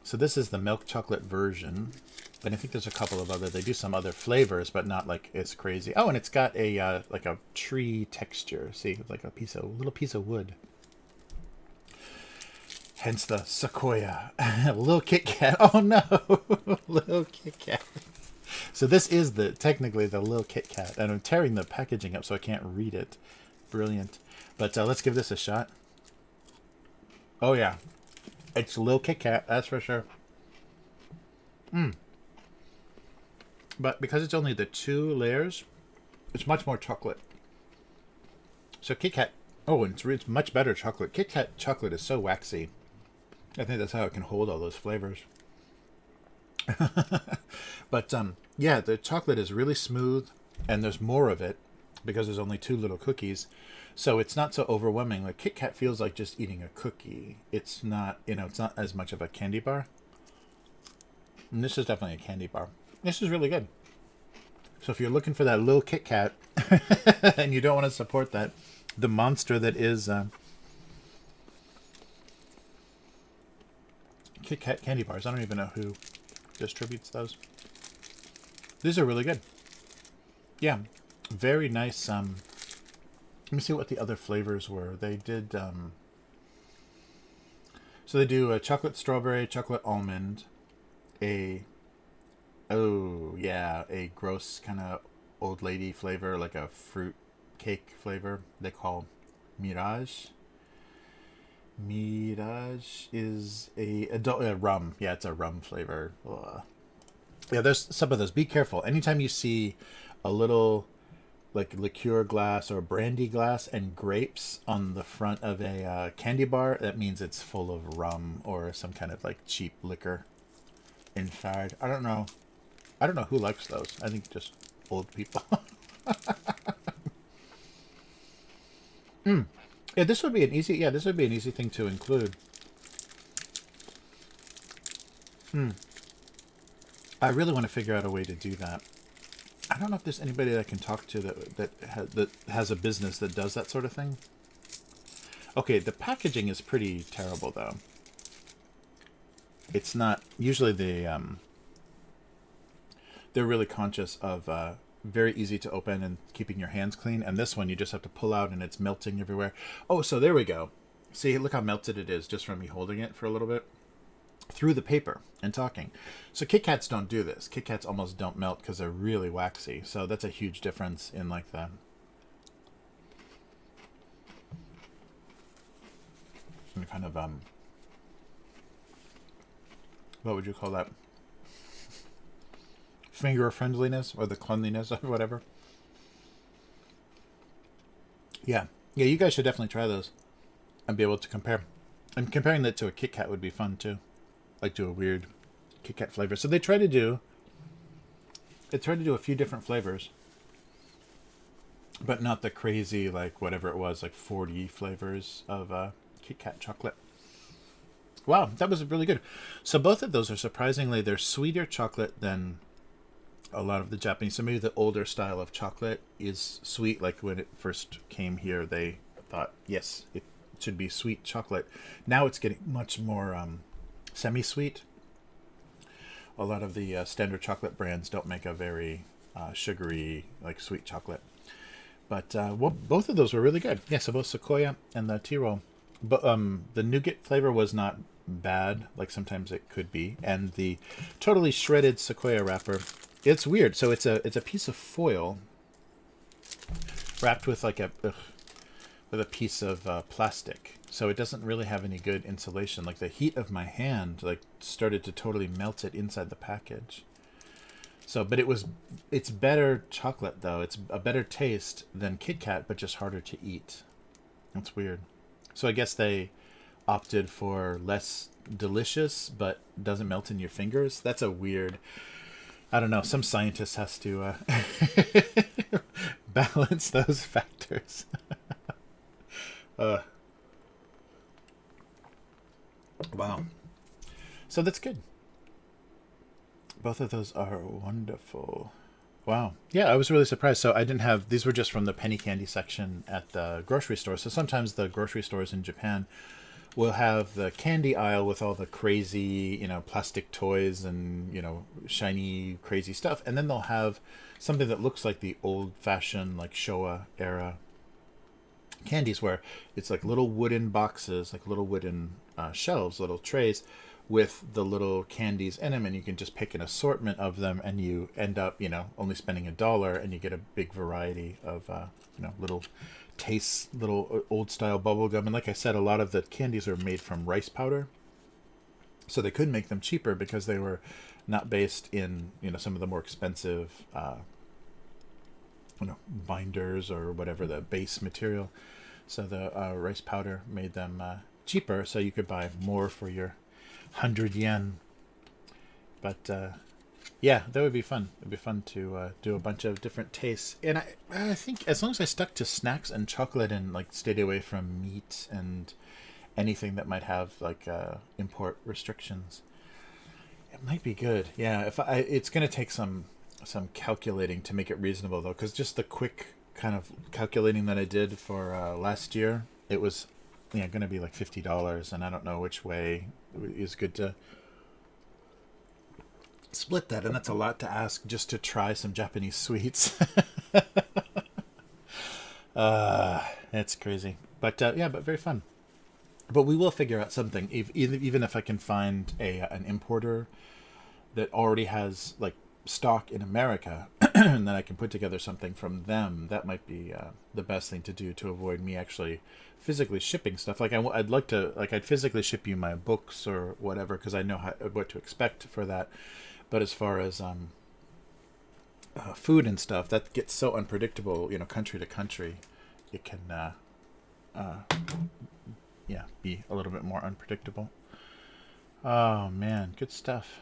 So this is the milk chocolate version. And I think there's a couple of other. They do some other flavors, but not like as crazy. Oh, and it's got a like a tree texture. See, like a little piece of wood. Hence the sequoia. Little Kit Kat. Oh no, little Kit Kat. So this is technically the little Kit Kat, and I'm tearing the packaging up so I can't read it. Brilliant. But let's give this a shot. Oh yeah, it's a little Kit Kat. That's for sure. But because it's only the 2 layers, it's much more chocolate. So Kit Kat, it's much better chocolate. Kit Kat chocolate is so waxy. I think that's how it can hold all those flavors. But yeah, the chocolate is really smooth, and there's more of it because there's only 2 little cookies. So it's not so overwhelming. Like Kit Kat feels like just eating a cookie. It's not, it's not as much of a candy bar. And this is definitely a candy bar. This is really good. So if you're looking for that little Kit Kat and you don't want to support the monster that is Kit Kat candy bars. I don't even know who distributes those. These are really good. Yeah, very nice. Let me see what the other flavors were. They did. So they do a chocolate strawberry, chocolate almond, a gross kind of old lady flavor, like a fruit cake flavor they call Mirage. Mirage is a rum. Yeah, it's a rum flavor. Ugh. Yeah, there's some of those. Be careful. Anytime you see a little like liqueur glass or brandy glass and grapes on the front of a candy bar, that means it's full of rum or some kind of like cheap liquor inside. I don't know who likes those. I think just old people. Yeah, this would be an easy thing to include. I really want to figure out a way to do that. I don't know if there's anybody that I can talk to that has a business that does that sort of thing. Okay, the packaging is pretty terrible though. It's not usually they're really conscious of very easy to open and keeping your hands clean, and this one you just have to pull out and it's melting everywhere. Oh, so there we go. See, look how melted it is just from me holding it for a little bit through the paper and talking. So Kit Kats don't do this. Kit Kats almost don't melt because they're really waxy. So that's a huge difference in like the kind of what would you call that? Finger friendliness or the cleanliness or whatever. Yeah, you guys should definitely try those and be able to compare. And comparing that to a Kit Kat would be fun too, like do a weird Kit Kat flavor. So they try to do a few different flavors, but not the crazy like whatever it was, like 40 flavors of Kit Kat chocolate. Wow, that was really good. So both of those are surprisingly, they're sweeter chocolate than a lot of the Japanese. So maybe the older style of chocolate is sweet. Like when it first came here, they thought, yes, it should be sweet chocolate. Now it's getting much more semi-sweet. A lot of the standard chocolate brands don't make a very sugary, like sweet chocolate. But both of those were really good. Yeah, so both Sequoia and the Tea-Roll. But the nougat flavor was not bad, like sometimes it could be. And the totally shredded Sequoia wrapper, it's weird. So it's a piece of foil wrapped with like with a piece of plastic. So it doesn't really have any good insulation. Like the heat of my hand like started to totally melt it inside the package. So, but it's better chocolate though. It's a better taste than Kit Kat, but just harder to eat. That's weird. So I guess they opted for less delicious, but doesn't melt in your fingers. That's a weird, I don't know, some scientist has to balance those factors. Wow. So that's good. Both of those are wonderful. Wow. Yeah, I was really surprised. So I didn't have, these were just from the penny candy section at the grocery store. So sometimes the grocery stores in Japan we'll have the candy aisle with all the crazy, plastic toys and, shiny, crazy stuff. And then they'll have something that looks like the old fashioned, like Showa era candies, where it's like little wooden boxes, like little wooden shelves, little trays with the little candies in them. And you can just pick an assortment of them, and you end up, only spending $1, and you get a big variety of, little tastes, little old style bubble gum. And like I said, a lot of the candies are made from rice powder, so they could make them cheaper because they were not based in some of the more expensive binders or whatever the base material. So the rice powder made them cheaper, so you could buy more for your 100 yen. But yeah, that would be fun. It'd be fun to do a bunch of different tastes. And I think as long as I stuck to snacks and chocolate and like stayed away from meat and anything that might have like import restrictions, it might be good. Yeah, it's going to take some calculating to make it reasonable though, because just the quick kind of calculating that I did for last year, it was going to be like $50, and I don't know which way is good to split that, and that's a lot to ask just to try some Japanese sweets. It's crazy, but yeah, but very fun. But we will figure out something, even if I can find an importer that already has like stock in America, and then I can put together something from them. That might be the best thing to do to avoid me actually physically shipping stuff. Like I'd like to, like I'd physically ship you my books or whatever, because I know what to expect for that. But as far as food and stuff, that gets so unpredictable, country to country, it can be a little bit more unpredictable. Oh man, good stuff.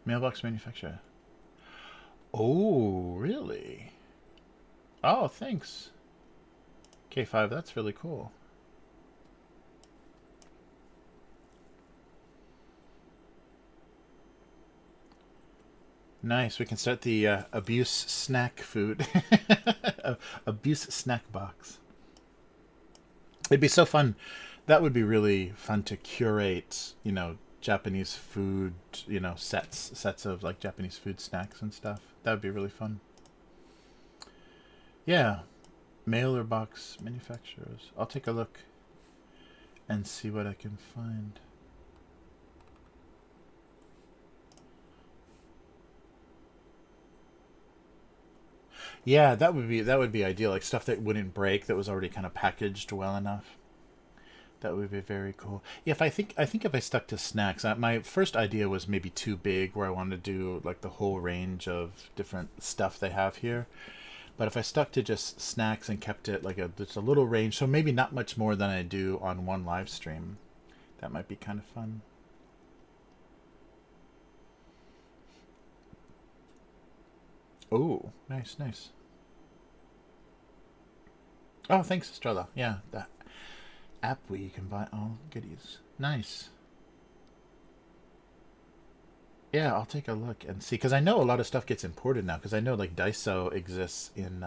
Mailbox manufacturer. Oh, really? Oh, thanks. K5, that's really cool. Nice. We can start the abuse snack food. Abuse snack box. It'd be so fun. That would be really fun to curate, Japanese food, sets of like Japanese food snacks and stuff. That would be really fun. Yeah. Mail or box manufacturers. I'll take a look and see what I can find. Yeah, that would be ideal. Like stuff that wouldn't break, that was already kind of packaged well enough. That would be very cool. Yeah, I think if I stuck to snacks, my first idea was maybe too big, where I wanted to do like the whole range of different stuff they have here. But if I stuck to just snacks and kept it like just a little range, so maybe not much more than I do on one live stream, that might be kind of fun. Oh, nice, nice. Oh, thanks, Estrella. Yeah, that app where you can buy all goodies. Nice. Yeah, I'll take a look and see, because I know a lot of stuff gets imported now. Because I know like Daiso exists in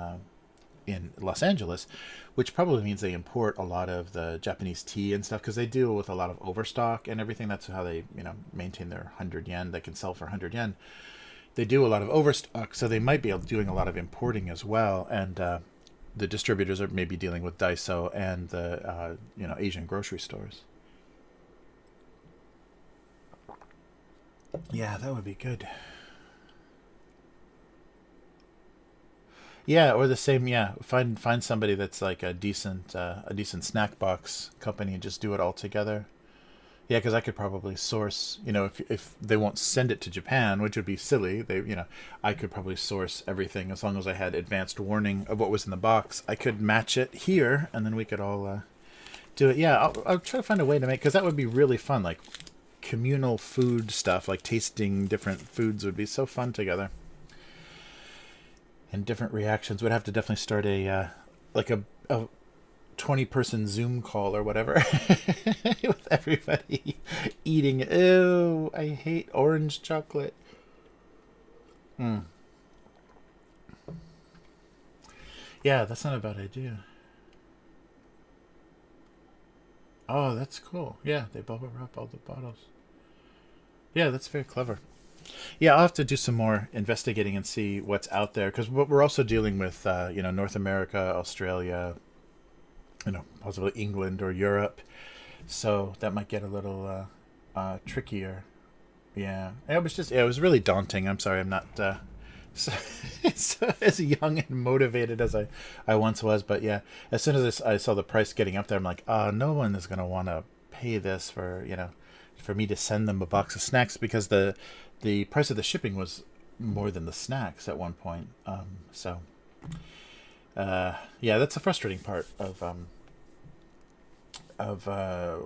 Los Angeles, which probably means they import a lot of the Japanese tea and stuff, because they deal with a lot of overstock and everything. That's how they maintain their 100 yen. They can sell for 100 yen. They do a lot of overstock, so they might be doing a lot of importing as well. And the distributors are maybe dealing with Daiso and the Asian grocery stores. Yeah, that would be good. Yeah, or the same. Yeah, find somebody that's like a decent snack box company and just do it all together. Yeah, because I could probably source. If they won't send it to Japan, which would be silly, I could probably source everything as long as I had advanced warning of what was in the box. I could match it here, and then we could all do it. Yeah, I'll try to find a way to make, because that would be really fun. Like communal food stuff, like tasting different foods would be so fun together. And different reactions. Would have to definitely start a 20-person Zoom call or whatever with everybody eating. Ew, I hate orange chocolate. Mm. Yeah, that's not a bad idea. Oh, that's cool. Yeah, they bubble wrap all the bottles. Yeah, that's very clever. Yeah, I'll have to do some more investigating and see what's out there because we're also dealing with, North America, Australia, possibly England or Europe. So that might get a little trickier. Yeah, it was really daunting. I'm sorry, I'm not so, so as young and motivated as I once was. But yeah, as soon as I saw the price getting up there, I'm like, no one is gonna want to pay this for me to send them a box of snacks because the price of the shipping was more than the snacks at one point. Yeah, that's the frustrating part of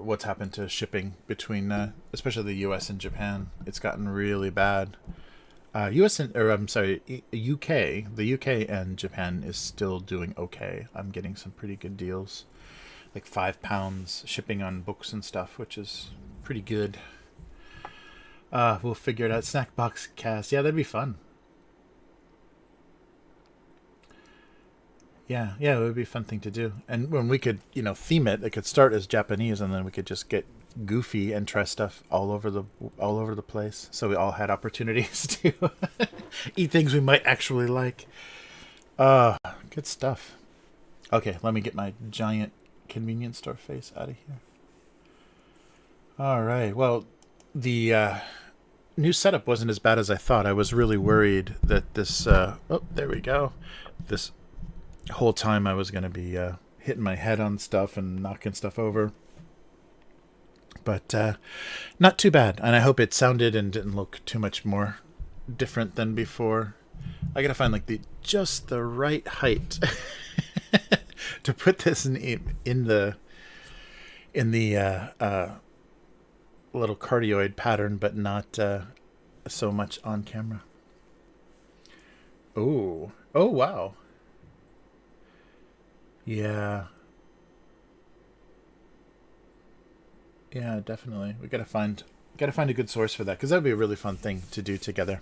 what's happened to shipping between, especially the U.S. and Japan. It's gotten really bad. U.S. I'm sorry, UK. The UK and Japan is still doing okay. I'm getting some pretty good deals, like £5 shipping on books and stuff, which is pretty good. We'll figure it out. Snack box cast. Yeah, that'd be fun. Yeah, yeah, it would be a fun thing to do. And when we could, theme it, it could start as Japanese, and then we could just get goofy and try stuff all over the place. So we all had opportunities to eat things we might actually like. Good stuff. Okay, let me get my giant convenience store face out of here. All right. Well, the new setup wasn't as bad as I thought. I was really worried that this. Oh, there we go. This whole time I was going to be hitting my head on stuff and knocking stuff over. But not too bad. And I hope it sounded and didn't look too much more different than before. I got to find just the right height to put this in the little cardioid pattern, but not so much on camera. Oh wow. Yeah. Yeah, definitely. We gotta find a good source for that because that would be a really fun thing to do together.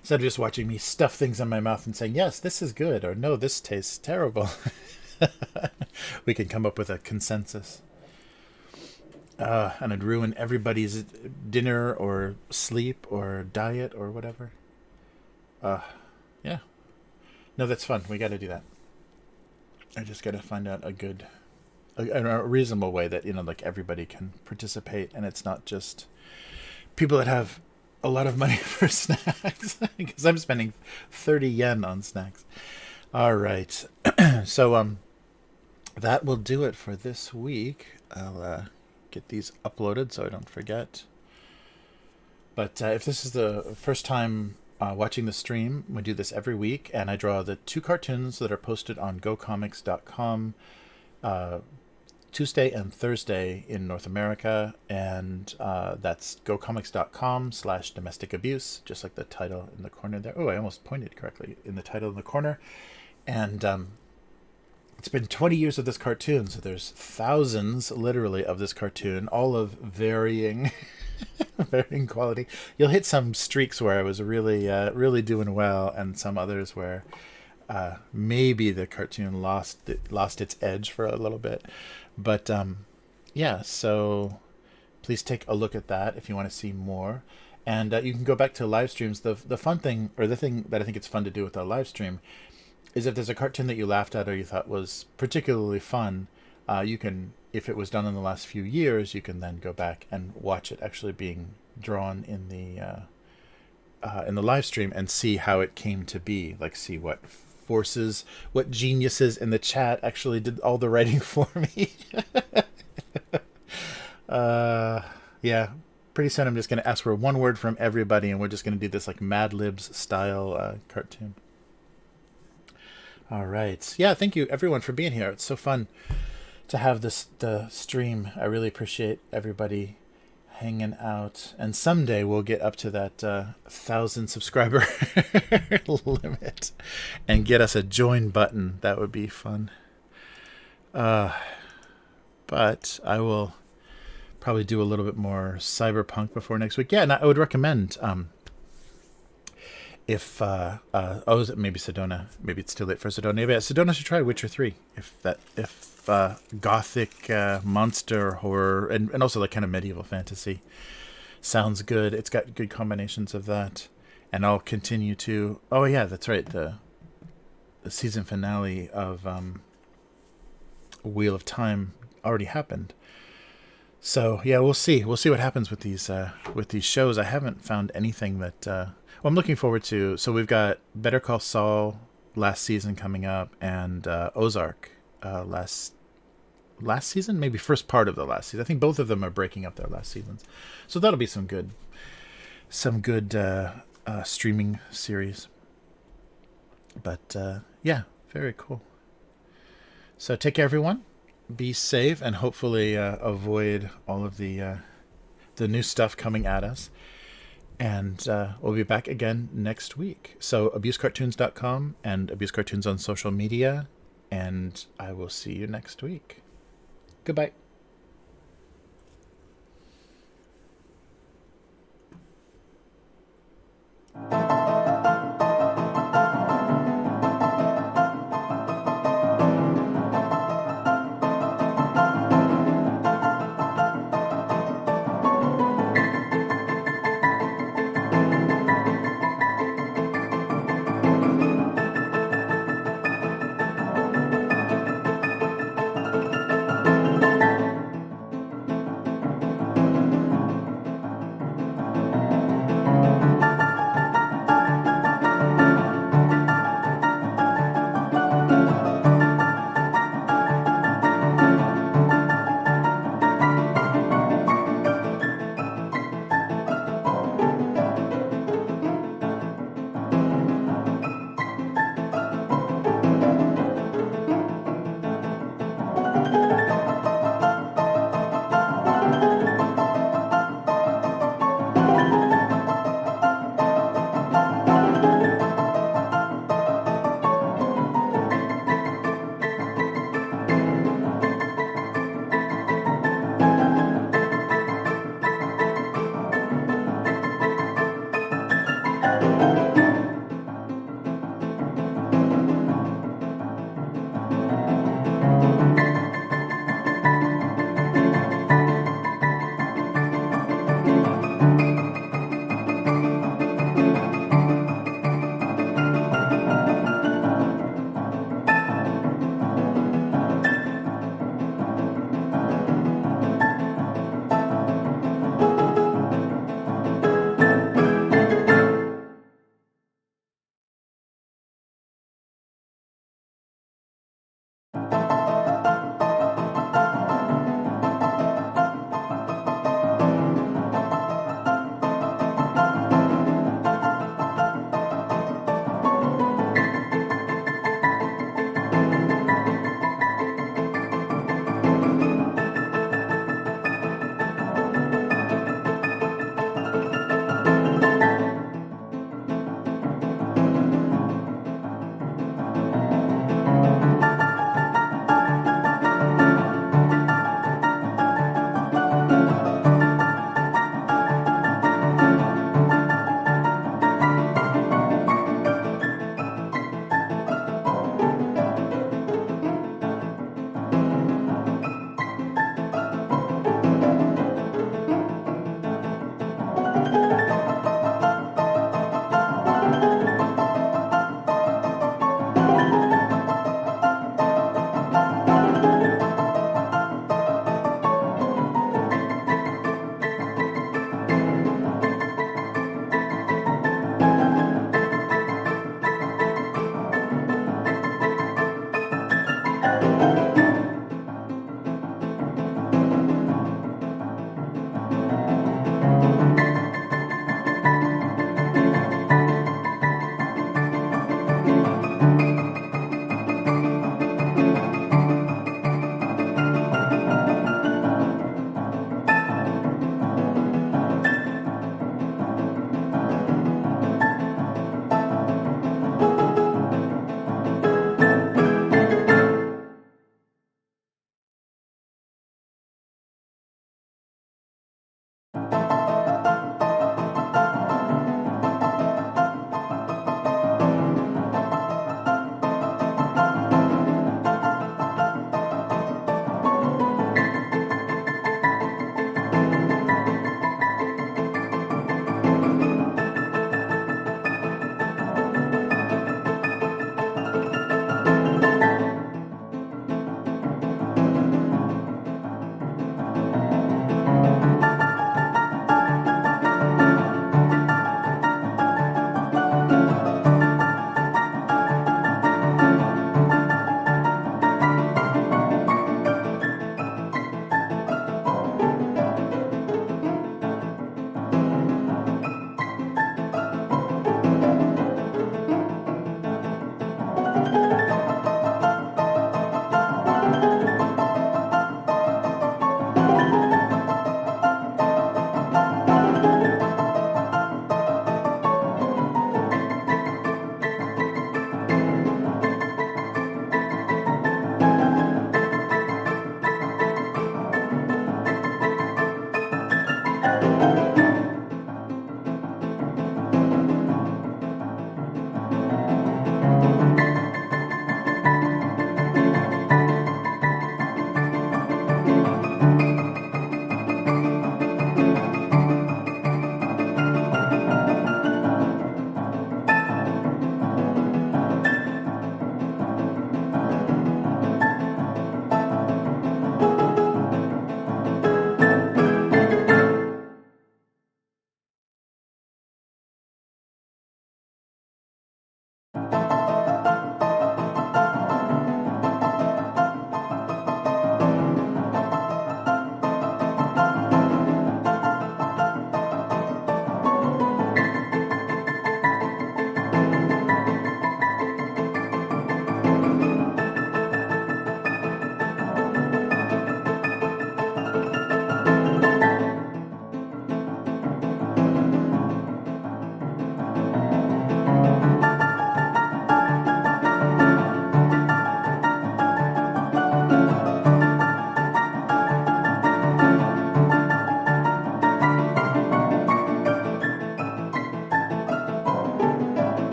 Instead of just watching me stuff things in my mouth and saying, yes, this is good, or no, this tastes terrible. We can come up with a consensus. And it'd ruin everybody's dinner or sleep or diet or whatever. Yeah. No, that's fun. We got to do that. I just got to find out a reasonable way that everybody can participate, and it's not just people that have a lot of money for snacks. Because I'm spending 30 yen on snacks. All right, so that will do it for this week. I'll get these uploaded so I don't forget. But if this is the first time watching the stream, we do this every week, and I draw the 2 cartoons that are posted on gocomics.com Tuesday and Thursday in North America, and that's gocomics.com/domestic abuse, just like the title in the corner there. Oh, I almost pointed correctly in the title in the corner. And it's been 20 years of this cartoon, so there's thousands, literally, of this cartoon, all of varying varying quality. You'll hit some streaks where I was really really doing well, and some others where maybe the cartoon lost its edge for a little bit. But yeah, so please take a look at that if you want to see more. And you can go back to live streams. The fun thing, or the thing that I think it's fun to do with a live stream, is if there's a cartoon that you laughed at or you thought was particularly fun, you can, if it was done in the last few years, you can then go back and watch it actually being drawn in the live stream and see how it came to be. Like, see what forces, what geniuses in the chat actually did all the writing for me. Yeah. Pretty soon I'm just going to ask for one word from everybody, and we're just going to do this like Mad Libs style cartoon. All right. Yeah, thank you everyone for being here. It's so fun to have the stream. I really appreciate everybody hanging out. And someday we'll get up to that 1,000 subscriber limit and get us a join button. That would be fun. But I will probably do a little bit more cyberpunk before next week. Yeah, and I would recommend if maybe Sedona, maybe it's too late for Sedona. Maybe Sedona should try Witcher 3 if gothic monster horror and also like kind of medieval fantasy sounds good. It's got good combinations of that, and I'll continue to. Oh yeah, that's right. The season finale of Wheel of Time already happened. So yeah, we'll see. We'll see what happens with these shows. I haven't found anything that. Well, I'm looking forward to. So we've got Better Call Saul last season coming up, and Ozark last season, maybe first part of the last season. I think both of them are breaking up their last seasons, so that'll be some good streaming series. But yeah, very cool. So take care, everyone. Be safe, and hopefully avoid all of the new stuff coming at us. And we'll be back again next week. So abusecartoons.com and abusecartoons on social media. And I will see you next week. Goodbye.